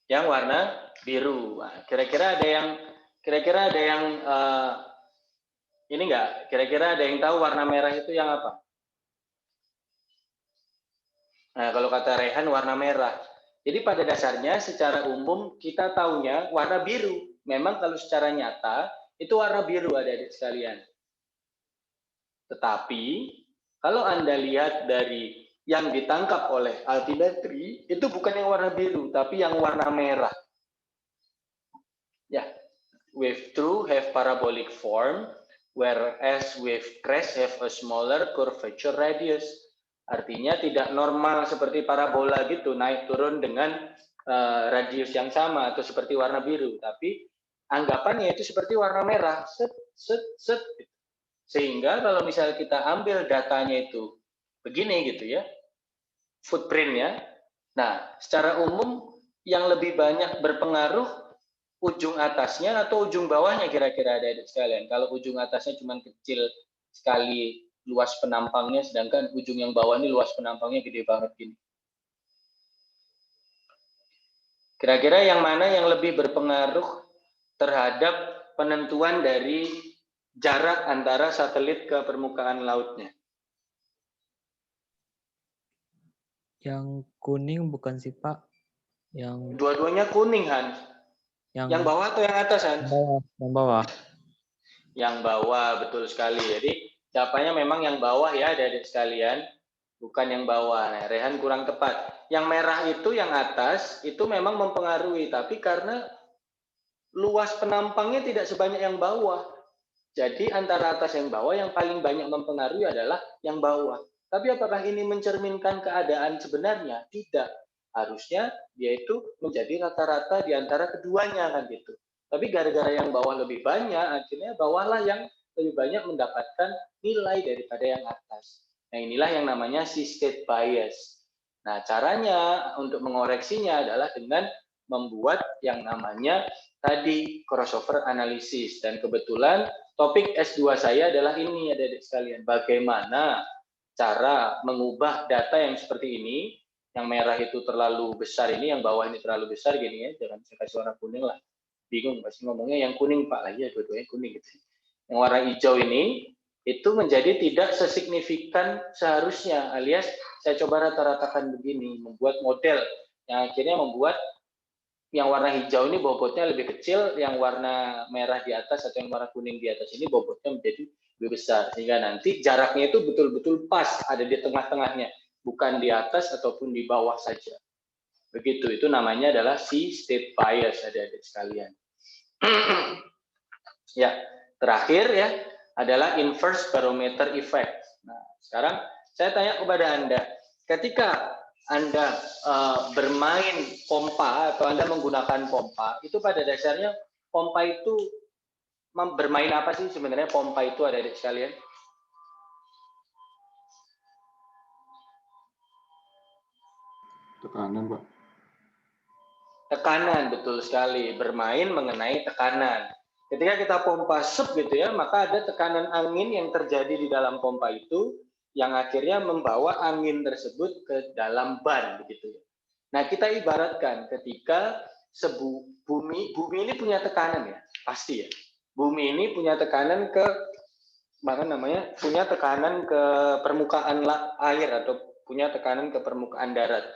Yang warna biru. Nah, kira-kira ada yang ini enggak? Kira-kira ada yang tahu warna merah itu yang apa? Nah, kalau kata Rehan warna merah. Jadi pada dasarnya secara umum kita taunya warna biru. Memang kalau secara nyata itu warna biru adik-adik sekalian. Tetapi kalau Anda lihat dari yang ditangkap oleh altimetri itu bukan yang warna biru, tapi yang warna merah. Ya, wave through have parabolic form, whereas wave crest have a smaller curvature radius. Artinya tidak normal seperti parabola gitu, naik turun dengan radius yang sama atau seperti warna biru, tapi anggapannya itu seperti warna merah, set, set, set. Sehingga kalau misalnya kita ambil datanya itu begini gitu ya, footprintnya. Nah, secara umum yang lebih banyak berpengaruh ujung atasnya atau ujung bawahnya kira-kira ada sekalian. Kalau ujung atasnya cuma kecil sekali luas penampangnya, sedangkan ujung yang bawah ini luas penampangnya gede banget gini. Kira-kira yang mana yang lebih berpengaruh terhadap penentuan dari jarak antara satelit ke permukaan lautnya? Yang kuning bukan sih, Pak? Yang Dua-duanya kuning, Hans. Yang bawah atau yang atas, Hans? Yang bawah. Yang bawah, betul sekali. Jadi jawabannya memang yang bawah ya, adik-adik sekalian. Bukan yang bawah. Nah, Rehan kurang tepat. Yang merah itu, yang atas, itu memang mempengaruhi. Tapi karena luas penampangnya tidak sebanyak yang bawah. Jadi antara atas yang bawah, yang paling banyak mempengaruhi adalah yang bawah. Tapi apakah ini mencerminkan keadaan sebenarnya? Tidak. Harusnya dia itu menjadi rata-rata di antara keduanya kan gitu. Tapi gara-gara yang bawah lebih banyak, akhirnya bawahlah yang lebih banyak mendapatkan nilai daripada yang atas. Nah, inilah yang namanya si state bias. Nah, caranya untuk mengoreksinya adalah dengan membuat yang namanya tadi crossover analysis. Dan kebetulan topik S2 saya adalah ini, adik-adik sekalian. Bagaimana cara mengubah data yang seperti ini, yang merah itu terlalu besar ini, yang bawah ini terlalu besar gini ya, jangan saya kasih warna kuning lah. Bingung pasti ngomongnya yang kuning Pak lah, ya dua-duanya kuning gitu. Yang warna hijau ini itu menjadi tidak sesignifikan seharusnya, alias saya coba rata-ratakan begini, membuat model yang akhirnya membuat yang warna hijau ini bobotnya lebih kecil, yang warna merah di atas atau yang warna kuning di atas ini bobotnya menjadi lebih besar, sehingga nanti jaraknya itu betul-betul pas ada di tengah-tengahnya, bukan di atas ataupun di bawah saja. Begitu, itu namanya adalah si state bias, adik-adik sekalian. Ya, terakhir ya adalah inverse barometer effect. Nah, sekarang saya tanya kepada Anda, ketika Anda bermain pompa atau Anda menggunakan pompa, itu pada dasarnya pompa itu bermain apa sih sebenarnya pompa itu, adik-adik sekalian? Tekanan, Pak. Tekanan, betul sekali. Bermain mengenai tekanan. Ketika kita pompa sup gitu ya, maka ada tekanan angin yang terjadi di dalam pompa itu yang akhirnya membawa angin tersebut ke dalam ban begitu ya. Nah, kita ibaratkan ketika bumi ini punya tekanan ya, pasti ya. Bumi ini punya tekanan ke punya tekanan ke permukaan air atau punya tekanan ke permukaan darat.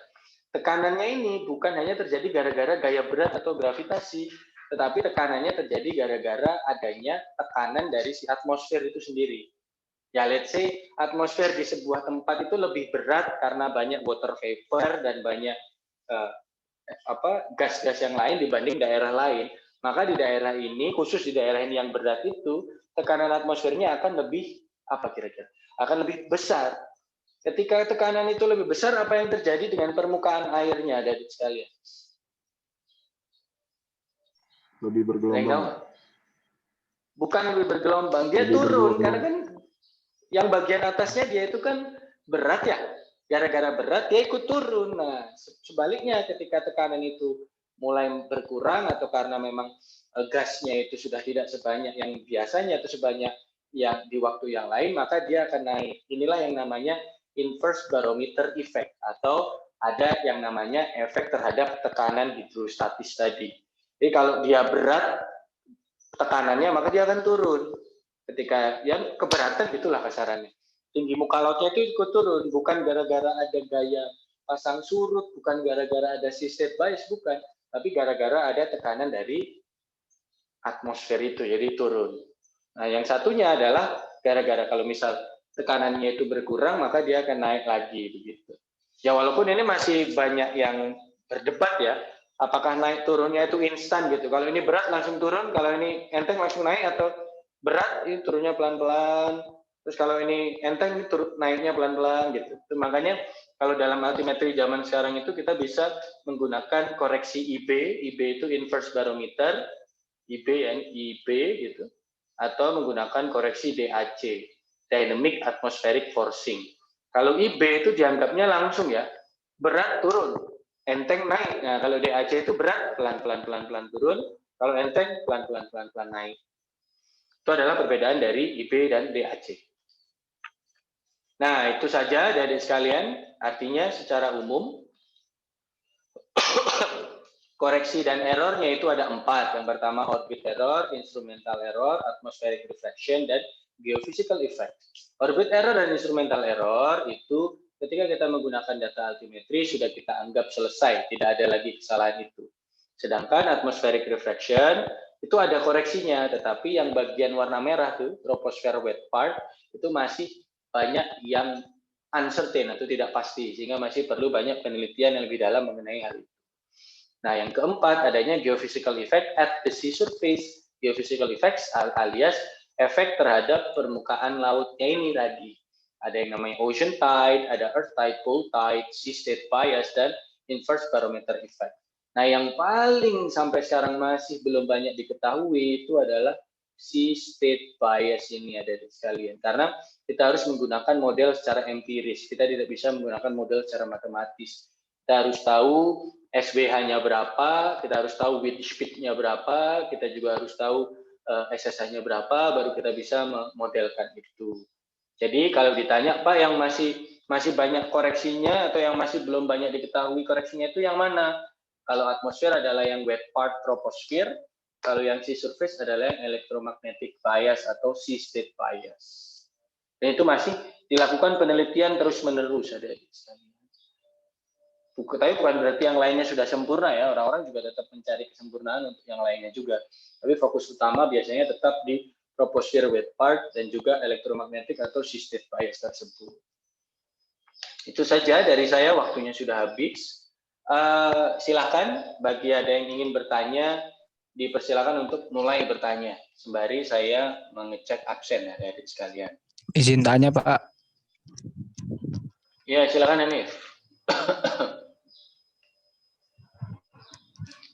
Tekanannya ini bukan hanya terjadi gara-gara gaya berat atau gravitasi, tetapi tekanannya terjadi gara-gara adanya tekanan dari si atmosfer itu sendiri. Ya, let's say atmosfer di sebuah tempat itu lebih berat karena banyak water vapor dan banyak gas-gas yang lain dibanding daerah lain. Maka di daerah ini, khusus di daerah ini yang berat itu, tekanan atmosfernya akan lebih akan lebih besar. Ketika tekanan itu lebih besar, apa yang terjadi dengan permukaan airnya, adik sekalian? Lebih bergelombang. Bukan lebih bergelombang, dia lebih turun karena kan yang bagian atasnya dia itu kan berat ya. Gara-gara berat dia ikut turun. Nah, sebaliknya ketika tekanan itu mulai berkurang atau karena memang gasnya itu sudah tidak sebanyak yang biasanya atau sebanyak yang di waktu yang lain, maka dia akan naik. Inilah yang namanya inverse barometer effect atau ada yang namanya efek terhadap tekanan hidrostatis tadi. Jadi kalau dia berat tekanannya maka dia akan turun. Ketika yang keberatan itulah kasarannya. Tinggi muka lautnya itu ikut turun, bukan gara-gara ada gaya pasang surut, bukan gara-gara ada state bias, bukan, tapi gara-gara ada tekanan dari atmosfer itu, jadi turun. Nah, yang satunya adalah gara-gara kalau misal tekanannya itu berkurang, maka dia akan naik lagi begitu. Ya walaupun ini masih banyak yang berdebat ya, apakah naik turunnya itu instan gitu. Kalau ini berat langsung turun, kalau ini enteng langsung naik, atau berat ini turunnya pelan-pelan. Terus kalau ini enteng ini naiknya pelan-pelan gitu. Makanya kalau dalam altimetri zaman sekarang itu kita bisa menggunakan koreksi IB, IB itu inverse barometer, IB gitu, atau menggunakan koreksi DAC, dynamic atmospheric forcing. Kalau IB itu dianggapnya langsung ya, berat turun, enteng naik. Nah, kalau DAC itu berat pelan-pelan turun, kalau enteng pelan-pelan naik. Itu adalah perbedaan dari IB dan DAC. Nah, itu saja dari sekalian, artinya secara umum koreksi dan errornya itu ada 4. Yang pertama orbit error, instrumental error, atmospheric reflection, dan geophysical effect. Orbit error dan instrumental error itu ketika kita menggunakan data altimetri sudah kita anggap selesai, tidak ada lagi kesalahan itu. Sedangkan atmospheric reflection itu ada koreksinya, tetapi yang bagian warna merah tuh, troposphere wet part, itu masih banyak yang uncertain atau tidak pasti, sehingga masih perlu banyak penelitian yang lebih dalam mengenai hal itu. Nah, yang keempat adanya geophysical effect at the sea surface. Geophysical effects alias efek terhadap permukaan lautnya ini tadi. Ada yang namanya ocean tide, ada earth tide, pole tide, sea state bias, dan inverse barometer effect. Nah, yang paling sampai sekarang masih belum banyak diketahui itu adalah sea state bias ini, adik-adik sekalian. Karena kita harus menggunakan model secara empiris. Kita tidak bisa menggunakan model secara matematis. Kita harus tahu SWH-nya berapa, kita harus tahu wind speed-nya berapa, kita juga harus tahu SSH-nya berapa, baru kita bisa memodelkan itu. Jadi kalau ditanya, Pak, yang masih banyak koreksinya atau yang masih belum banyak diketahui koreksinya itu yang mana? Kalau atmosfer adalah yang wet part troposphere, kalau yang sea surface adalah yang electromagnetic bias atau sea state bias. Dan itu masih dilakukan penelitian terus-menerus, adik-adik sekalian. Tapi bukan berarti yang lainnya sudah sempurna ya, orang-orang juga tetap mencari kesempurnaan untuk yang lainnya juga. Tapi fokus utama biasanya tetap di troposphere wet part dan juga elektromagnetik atau sea state bias tersebut. Itu saja dari saya, waktunya sudah habis. Silakan bagi ada yang ingin bertanya, dipersilakan untuk mulai bertanya. Sembari saya mengecek absen ya, adik sekalian. Izin tanya, Pak. Ya, silakan Hanif.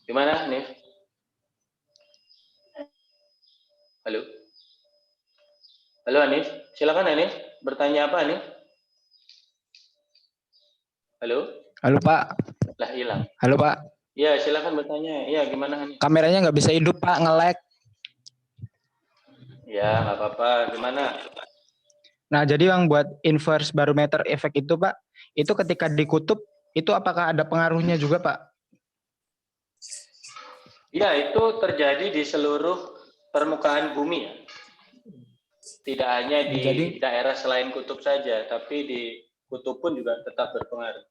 Gimana, Hanif? Halo? Halo, Hanif. Silakan, Hanif. Bertanya apa, Hanif? Halo? Halo, Pak. Lah, hilang. Halo, Pak. Ya, silakan bertanya. Ya, gimana, Hanif? Kameranya nggak bisa hidup, Pak. Nge-lag. Ya, nggak apa-apa. Gimana? Nah, jadi yang buat inverse barometer effect itu, Pak, itu ketika di kutub, itu apakah ada pengaruhnya juga, Pak? Ya, itu terjadi di seluruh permukaan bumi ya. Tidak hanya di daerah selain kutub saja, tapi di kutub pun juga tetap berpengaruh.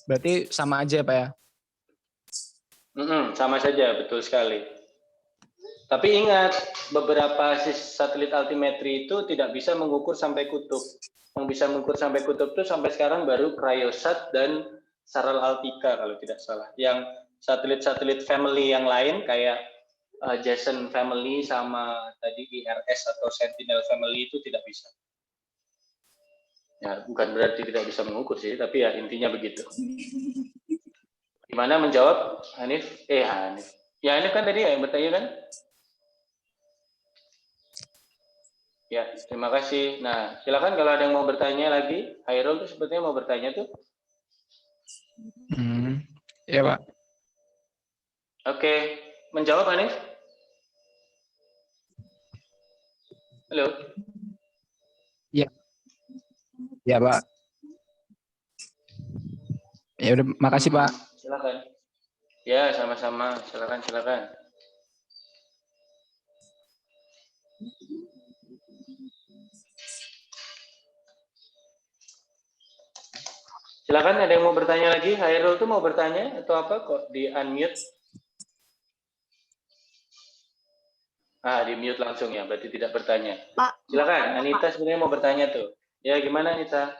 Berarti sama aja, Pak ya? Sama saja, betul sekali. Tapi ingat, beberapa satelit altimetri itu tidak bisa mengukur sampai kutub. Yang bisa mengukur sampai kutub itu sampai sekarang baru Cryosat dan Saral Altica kalau tidak salah. Yang satelit-satelit family yang lain kayak Jason family sama tadi IRS atau Sentinel family itu tidak bisa. Ya, bukan berarti tidak bisa mengukur sih, tapi ya intinya begitu. Gimana menjawab, Hanif? Hanif. Ya, Hanif kan tadi yang bertanya kan? Ya, terima kasih. Nah, silakan kalau ada yang mau bertanya lagi. Hairul tuh sepertinya mau bertanya tuh. Ya, Pak. Oke, menjawab Hanif? Halo? Ya. Ya, Pak. Ya udah, makasih, Pak. Silakan. Ya, sama-sama. Silakan. Silakan, ada yang mau bertanya lagi? Hairul tuh mau bertanya atau apa kok di unmute? Di mute langsung ya, berarti tidak bertanya. Pak, silakan, Anita sebenarnya mau bertanya tuh. Ya, gimana Anita?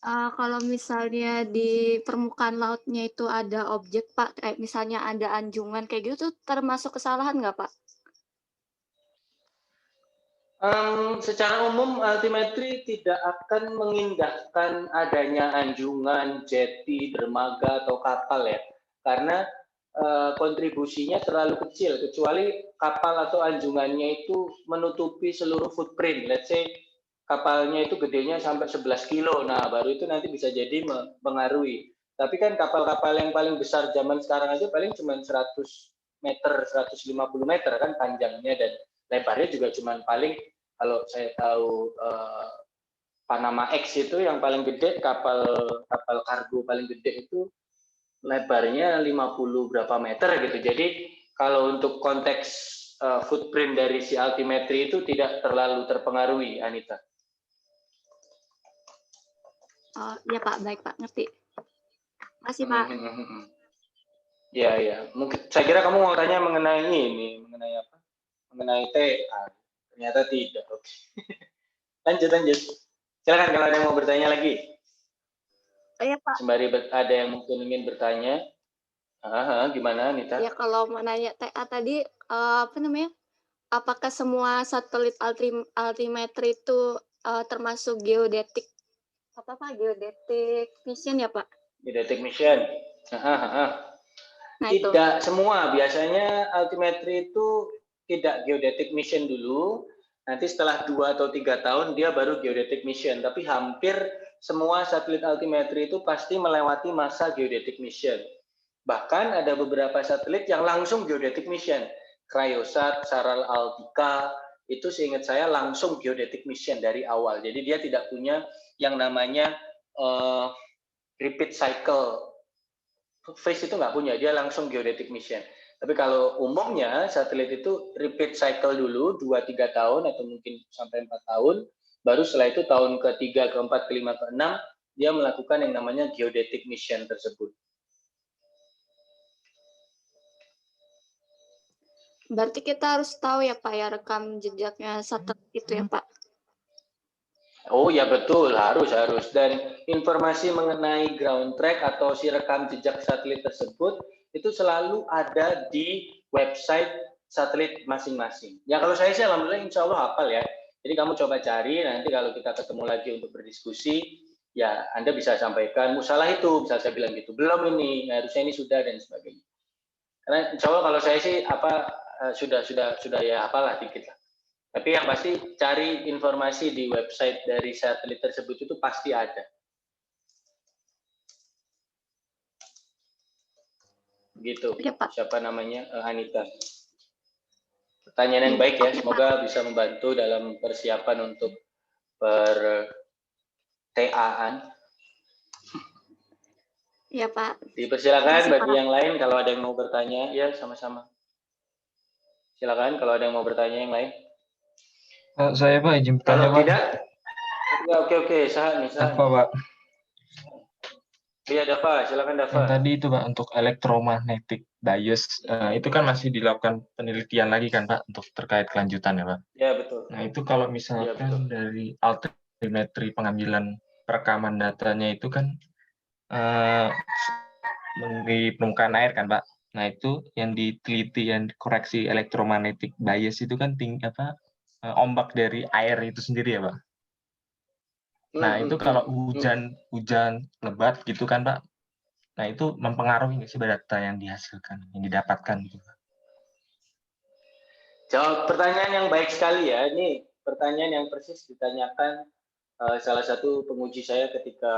Kalau misalnya di permukaan lautnya itu ada objek, Pak, kayak misalnya ada anjungan kayak gitu tuh termasuk kesalahan nggak, Pak? Secara umum altimetri tidak akan mengindahkan adanya anjungan, jetty, dermaga atau kapal ya, karena kontribusinya terlalu kecil, kecuali kapal atau anjungannya itu menutupi seluruh footprint. Let's say kapalnya itu gedenya sampai 11 kilo, nah baru itu nanti bisa jadi mempengaruhi. Tapi kan kapal-kapal yang paling besar zaman sekarang aja paling cuma 100 meter, 150 meter kan panjangnya, dan lebarnya juga cuma paling, kalau saya tahu Panama X itu yang paling gede, kapal kargo paling gede itu lebarnya 50 berapa meter gitu. Jadi kalau untuk konteks footprint dari si altimetri itu tidak terlalu terpengaruhi, Anita. Ya Pak, baik Pak, ngerti. Makasih Pak. Ya. Mungkin saya kira kamu mau tanya mengenai ini, mengenai apa? Mengenai TA. Ternyata tidak. Oke. Lanjut. Silakan kalau ada yang mau bertanya lagi. Ya Pak. Sembari ada yang mungkin ingin bertanya. Gimana, Nita? Ya, kalau mau nanya TA tadi, apakah semua satelit altimetri itu termasuk geodetik geodetik mission ya Pak? Geodetic mission. Nah itu. Tidak semua, biasanya altimetri itu tidak geodetic mission dulu, nanti setelah 2 atau 3 tahun dia baru geodetic mission, tapi hampir semua satelit altimetri itu pasti melewati masa geodetic mission. Bahkan ada beberapa satelit yang langsung geodetic mission, Cryosat, Saral Altica, itu seingat saya langsung geodetic mission dari awal, jadi dia tidak punya yang namanya repeat cycle phase, itu nggak punya, dia langsung geodetic mission. Tapi kalau umumnya satelit itu repeat cycle dulu 2-3 tahun atau mungkin sampai 4 tahun, baru setelah itu tahun ke-3, ke-4, ke-5, ke-6 dia melakukan yang namanya geodetic mission tersebut. Berarti kita harus tahu ya Pak ya rekam jejaknya satelit itu ya Pak. Oh ya betul, harus. Dan informasi mengenai ground track atau si rekam jejak satelit tersebut itu selalu ada di website satelit masing-masing. Ya kalau saya sih alhamdulillah insya Allah hafal ya. Jadi kamu coba cari, nanti kalau kita ketemu lagi untuk berdiskusi, ya Anda bisa sampaikan, musalah itu, bisa saya bilang gitu, belum ini, harusnya ini sudah, dan sebagainya. Karena insya Allah kalau saya sih sudah ya apalah dikit lah. Tapi yang pasti cari informasi di website dari satelit tersebut itu pasti ada. Begitu. Ya, Pak. Siapa namanya? Anita. Pertanyaan yang baik ya. Semoga bisa membantu dalam persiapan untuk per-TA-an. Ya Pak. Dipersilakan bagi yang lain kalau ada yang mau bertanya, ya sama-sama. Silakan kalau ada yang mau bertanya yang lain. Saya Pak izin bertanya Kalau Pak. tidak, oke, Sahan. Apa Pak? Iya, Dava, silakan Dava. Yang tadi itu Pak untuk electromagnetic bias itu kan masih dilakukan penelitian lagi kan Pak untuk terkait kelanjutan ya Pak. Ya betul. Nah itu kalau misalkan dari altimetri pengambilan perekaman datanya itu kan di permukaan air kan Pak. Nah itu yang diteliti yang koreksi electromagnetic bias itu kan ombak dari air itu sendiri ya Pak. Nah itu kalau hujan lebat gitu kan Pak. Nah itu mempengaruhi nggak sih data yang dihasilkan, yang didapatkan gitu Pak? Jawab pertanyaan yang baik sekali ya. Ini pertanyaan yang persis ditanyakan salah satu penguji saya ketika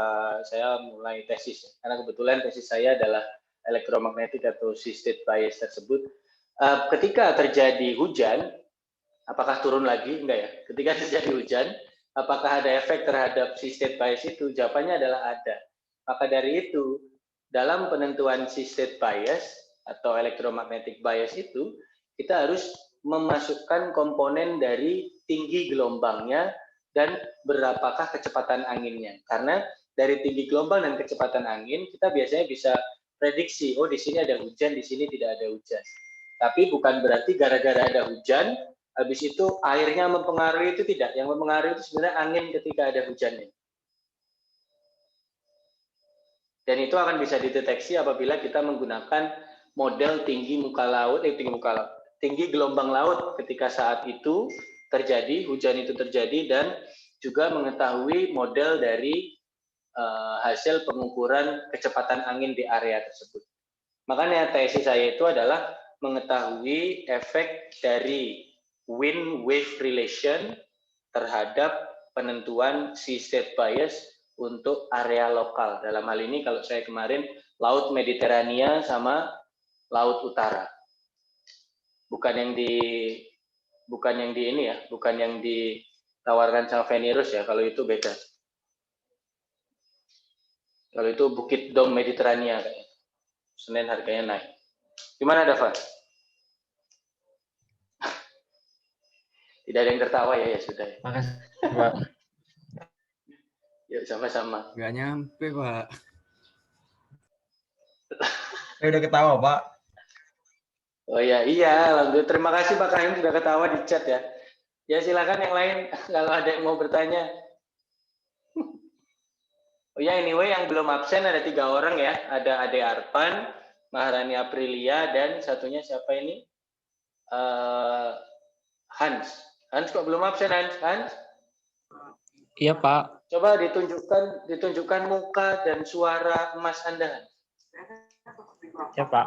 saya mulai tesis. Karena kebetulan tesis saya adalah elektromagnetik atau sea-state bias tersebut. Ketika terjadi hujan, apakah turun lagi? Enggak ya. Ketika terjadi hujan, apakah ada efek terhadap sea-state bias itu? Jawabannya adalah ada. Maka dari itu, dalam penentuan sea-state bias atau electromagnetic bias itu, kita harus memasukkan komponen dari tinggi gelombangnya dan berapakah kecepatan anginnya. Karena dari tinggi gelombang dan kecepatan angin, kita biasanya bisa prediksi, oh di sini ada hujan, di sini tidak ada hujan. Tapi bukan berarti gara-gara ada hujan, habis itu airnya mempengaruhi, itu tidak. Yang mempengaruhi itu sebenarnya angin ketika ada hujannya. Dan itu akan bisa dideteksi apabila kita menggunakan model tinggi gelombang laut ketika saat itu terjadi, hujan itu terjadi, dan juga mengetahui model dari hasil pengukuran kecepatan angin di area tersebut. Makanya tesis saya itu adalah mengetahui efek dari wind-wave relation terhadap penentuan sea-state bias untuk area lokal. Dalam hal ini kalau saya kemarin Laut Mediterania sama Laut Utara. Bukan yang ditawarkan sama Venirus ya, kalau itu beda. Kalau itu Bukit Dom Mediterania kayaknya. Senin harganya naik. Gimana Dava? Tidak ada yang tertawa ya, ya sudah. Makasih Pak. Yuk sama-sama. Nggak nyampe Pak. Saya udah ketawa Pak. Oh ya, iya. Alhamdulillah. Terima kasih Pak Kahim sudah ketawa di chat ya. Ya silakan yang lain kalau ada yang mau bertanya. Oh ya, anyway yang belum absen ada 3 orang ya. Ada Ade Arpan, Maharani Aprilia, dan satunya siapa ini? Hans. Hans kok belum absen Hans? Hans? Iya, Pak. Coba ditunjukkan muka dan suara Mas Anda. Ya, Pak.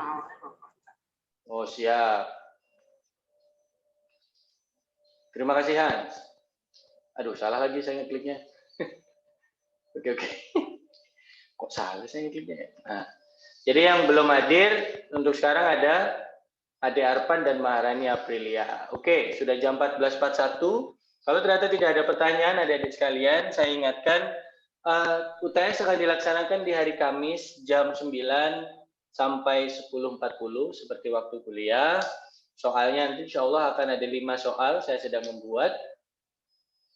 Oh, siap. Terima kasih, Hans. Aduh, salah lagi saya ngekliknya. Oke. Kok salah saya ngekliknya? Nah, jadi yang belum hadir untuk sekarang ada Ade Arpan dan Maharani Aprilia. Oke, sudah jam 14.41. Kalau ternyata tidak ada pertanyaan, adik-adik sekalian, saya ingatkan UTS akan dilaksanakan di hari Kamis jam 9 sampai 10.40 seperti waktu kuliah. Soalnya nanti insya Allah akan ada 5 soal saya sedang membuat.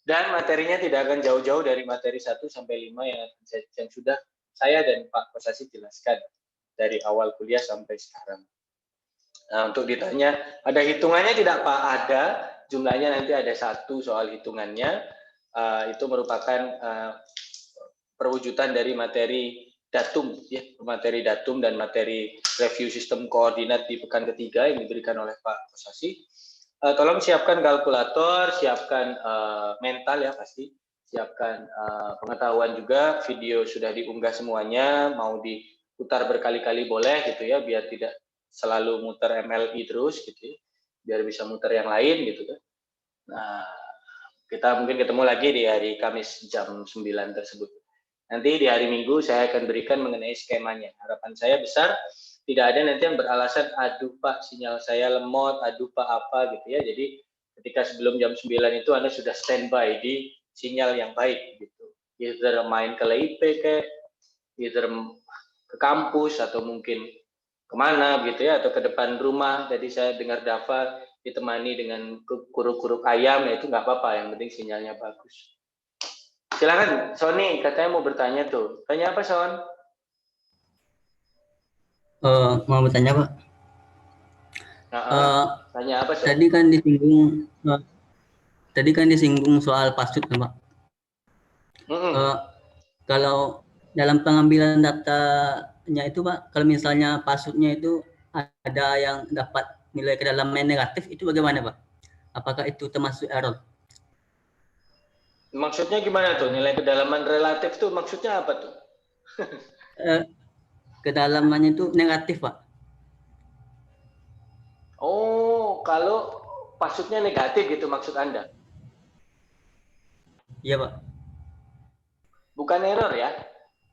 Dan materinya tidak akan jauh-jauh dari materi 1 sampai 5 yang sudah saya dan Pak Kosasi jelaskan dari awal kuliah sampai sekarang. Nah, untuk ditanya, ada hitungannya tidak Pak? Ada, jumlahnya nanti ada 1 soal hitungannya. Itu merupakan perwujudan dari materi datum, ya, materi datum dan materi review sistem koordinat di pekan ketiga yang diberikan oleh Pak Kosasi. Tolong siapkan kalkulator, siapkan mental ya pasti, siapkan pengetahuan juga, video sudah diunggah semuanya, mau diputar berkali-kali boleh gitu ya, biar tidak selalu muter MLI terus gitu ya, biar bisa muter yang lain gitu kan. Nah, kita mungkin ketemu lagi di hari Kamis jam 9 tersebut. Nanti di hari Minggu saya akan berikan mengenai skemanya. Harapan saya besar tidak ada nanti yang beralasan, aduh Pak sinyal saya lemot, aduh Pak apa gitu ya. Jadi ketika sebelum jam 9 itu Anda sudah standby di sinyal yang baik gitu. Either main ke LIP ke, either ke kampus atau mungkin kemana gitu ya, atau ke depan rumah. Tadi saya dengar Dava ditemani dengan kuruk-kuruk ayam, ya itu nggak apa-apa, yang penting sinyalnya bagus. Silakan Sony, katanya mau bertanya tuh. Tanya apa Son? Mau bertanya Pak. Tanya apa Son? Tadi kan disinggung soal password Pak. Kalau dalam pengambilan datanya itu Pak, kalau misalnya passwordnya itu ada yang dapat nilai kedalaman negatif, itu bagaimana Pak? Apakah itu termasuk error? Maksudnya gimana tuh? Nilai kedalaman relatif tuh maksudnya apa tuh? Kedalamannya itu negatif Pak. Oh, kalau passwordnya negatif gitu maksud Anda? Iya Pak. Bukan error ya.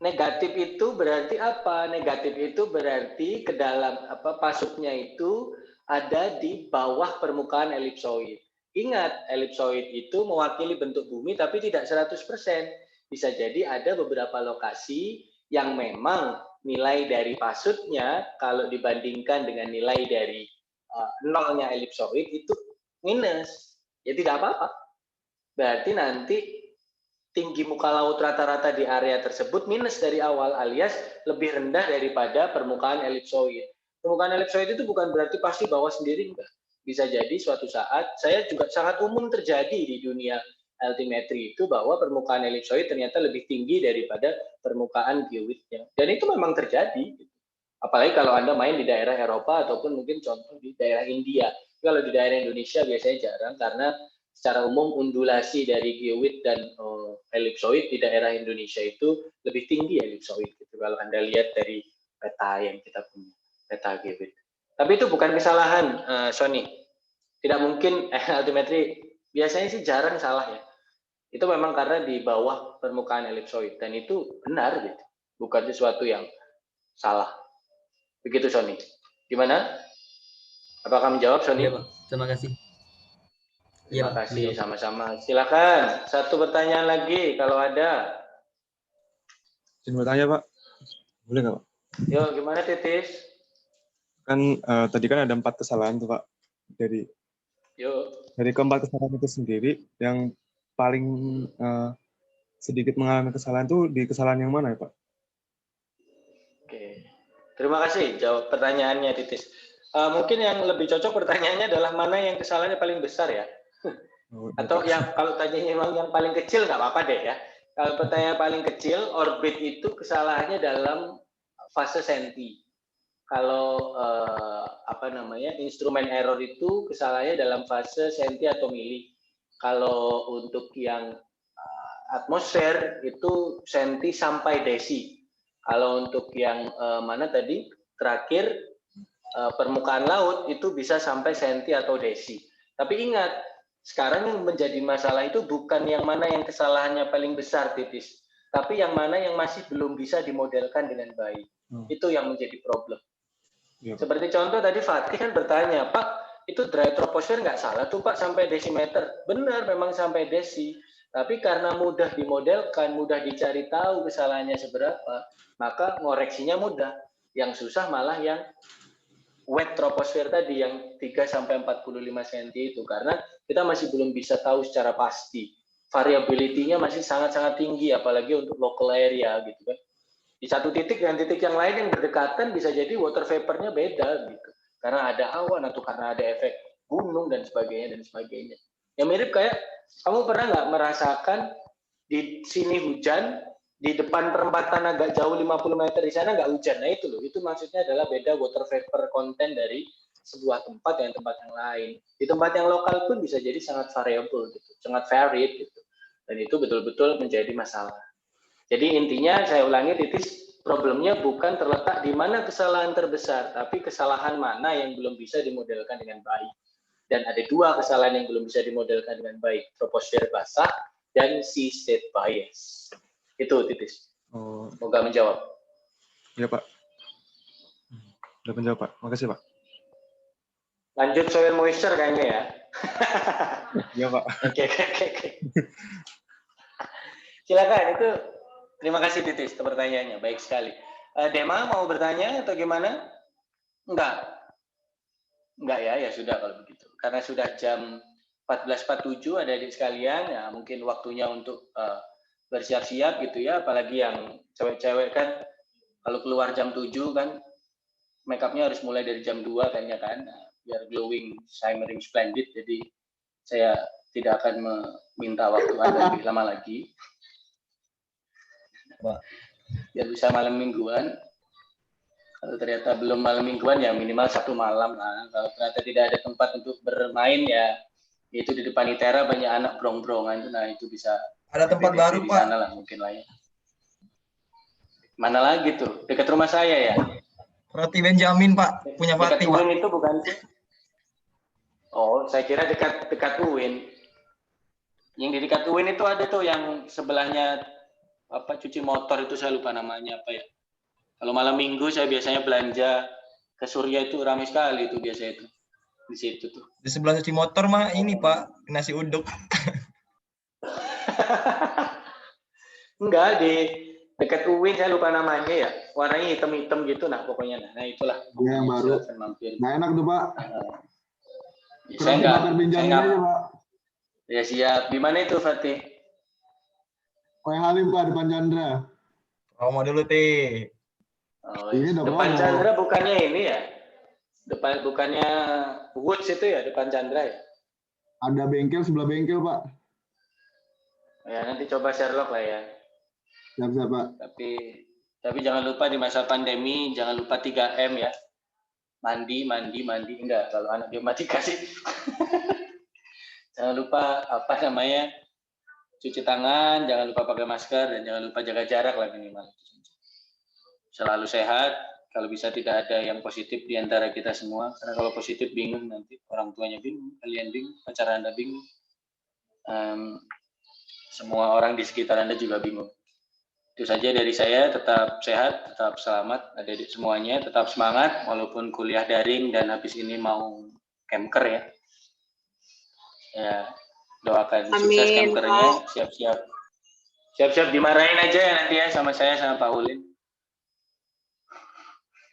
Negatif itu berarti apa? Negatif itu berarti ke dalam passwordnya itu ada di bawah permukaan elipsoid. Ingat, elipsoid itu mewakili bentuk bumi tapi tidak 100%. Bisa jadi ada beberapa lokasi yang memang nilai dari passwordnya kalau dibandingkan dengan nilai dari nolnya elipsoid itu minus. Ya tidak apa-apa. Berarti nanti tinggi muka laut rata-rata di area tersebut minus dari awal alias lebih rendah daripada permukaan elipsoid. Permukaan elipsoid itu bukan berarti pasti bawah sendiri, enggak. Bisa jadi suatu saat, saya juga sangat umum terjadi di dunia altimetri itu bahwa permukaan elipsoid ternyata lebih tinggi daripada permukaan geoidnya. Dan itu memang terjadi. Apalagi kalau Anda main di daerah Eropa ataupun mungkin contoh di daerah India. Kalau di daerah Indonesia biasanya jarang karena secara umum undulasi dari geoid dan elipsoid di daerah Indonesia itu lebih tinggi elipsoid gitu kalau Anda lihat dari peta yang kita punya, peta geoid. Tapi itu bukan kesalahan Sony. Tidak mungkin altimetri biasanya sih jarang salah ya. Itu memang karena di bawah permukaan elipsoid dan itu benar gitu. Bukan sesuatu yang salah. Begitu Sony. Gimana? Apakah menjawab Sony? Iya Pak. Terima kasih. Terima kasih, sama-sama. Silakan, satu pertanyaan lagi kalau ada. Izin bertanya Pak, boleh nggak Pak? Yuk, gimana Titis? Kan tadi kan ada 4 kesalahan tuh Pak. Dari keempat kesalahan itu sendiri, yang paling sedikit mengalami kesalahan itu di kesalahan yang mana ya Pak? Oke, terima kasih jawab pertanyaannya Titis. Mungkin yang lebih cocok pertanyaannya adalah mana yang kesalahannya paling besar ya? Atau yang kalau tanyanya memang yang paling kecil nggak apa-apa deh ya. Kalau pertanyaan paling kecil, orbit itu kesalahannya dalam fase senti. Kalau instrumen error itu kesalahannya dalam fase senti atau mili. Kalau untuk yang atmosfer itu senti sampai desi. Kalau untuk yang mana tadi terakhir permukaan laut itu bisa sampai senti atau desi. Tapi ingat, sekarang yang menjadi masalah itu bukan yang mana yang kesalahannya paling besar, Titis, tapi yang mana yang masih belum bisa dimodelkan dengan baik. Itu yang menjadi problem. Ya, seperti contoh tadi Fatih kan bertanya, Pak, itu dry troposfer nggak salah tuh Pak sampai desimeter. Benar, memang sampai desi. Tapi karena mudah dimodelkan, mudah dicari tahu kesalahannya seberapa, maka ngoreksinya mudah. Yang susah malah yang wet troposfer tadi yang 3-45 cm itu, karena kita masih belum bisa tahu secara pasti. Variability-nya masih sangat-sangat tinggi, apalagi untuk local area gitu kan. Di satu titik dengan titik yang lain yang berdekatan bisa jadi water vapor-nya beda gitu. Karena ada awan atau karena ada efek gunung dan sebagainya dan sebagainya. Yang mirip kayak kamu pernah nggak merasakan di sini hujan, di depan perempatan agak jauh 50 meter di sana nggak hujan. Nah itu loh, itu maksudnya adalah beda water vapor content dari sebuah tempat dengan tempat yang lain. Di tempat yang lokal pun bisa jadi sangat variable gitu, sangat varied gitu. Dan itu betul-betul menjadi masalah. Jadi intinya saya ulangi Titis, problemnya bukan terletak di mana kesalahan terbesar, tapi kesalahan mana yang belum bisa dimodelkan dengan baik. Dan ada dua kesalahan yang belum bisa dimodelkan dengan baik, troposfer basah dan sea state bias. Itu Titis. Semoga menjawab. Iya Pak. Sudah menjawab Pak. Makasih Pak. Lanjut soil moisture kayaknya ya. Iya Pak. Oke. Silakan, itu terima kasih Titis pertanyaannya, baik sekali. Dema mau bertanya atau gimana? Enggak ya sudah kalau begitu. Karena sudah jam 14.47 ada di sekalian, ya mungkin waktunya untuk bersiap-siap gitu ya, apalagi yang cewek-cewek kan kalau keluar jam 7 kan make up-nya harus mulai dari jam 2 kayaknya kan, biar glowing, shimmering, splendid. Jadi saya tidak akan meminta waktu Anda lebih lama lagi. Biar bisa malam mingguan. Kalau ternyata belum malam mingguan ya minimal 1 malam lah. Kalau ternyata tidak ada tempat untuk bermain ya itu di depan ITERA banyak anak brong-brongan. Nah itu bisa ada tempat baru di Pak. sana lah mungkin lah ya. Mana lagi tuh? Dekat rumah saya ya. Roti Benjamin Pak, punya Fatih Pak. UIN itu bukan sih? Oh, saya kira dekat UIN. Yang di dekat UIN itu ada tuh yang sebelahnya apa cuci motor itu saya lupa namanya apa ya. Kalau malam minggu saya biasanya belanja ke Surya itu ramai sekali itu biasa itu. Di situ tuh. Di sebelah cuci motor mah ini Pak, nasi uduk. Enggak, di dekat UIN saya lupa namanya ya. Warnanya hitam-hitam gitu nah pokoknya. Nah itulah. Yang baru. Nah enak tuh Pak. Ya, saya enggak aja Pak. Ya siap. Di mana itu Fatih? Kue Halim Pak, depan Chandra. Promo dulu Ti. Oh, depan Chandra bukannya ini ya? Bukannya Woods itu ya depan Chandra ya? Ada bengkel sebelah bengkel Pak. Ya nanti coba Sherlock lah ya. Siap Pak. Tapi jangan lupa di masa pandemi jangan lupa 3M ya. Mandi enggak kalau anak biomatika sih. Jangan lupa apa namanya? Cuci tangan, jangan lupa pakai masker dan jangan lupa jaga jarak lah minimal. Selalu sehat, kalau bisa tidak ada yang positif di antara kita semua, karena kalau positif bingung nanti orang tuanya bingung, kalian bingung, pacar Anda bingung, semua orang di sekitar Anda juga bingung. Itu saja dari saya, tetap sehat, tetap selamat, adik-adik semuanya, tetap semangat, walaupun kuliah daring dan habis ini mau camker ya. Ya, doakan sukses camkernya, siap-siap dimarahin aja ya nanti ya sama saya sama Pak Ulin.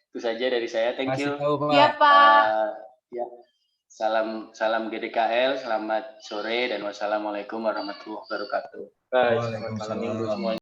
Itu saja dari saya. Thank you. Iya, Pak. Ya. Salam GDKL, selamat sore dan wassalamualaikum warahmatullahi wabarakatuh. Bye. Selamat malam minggu semuanya.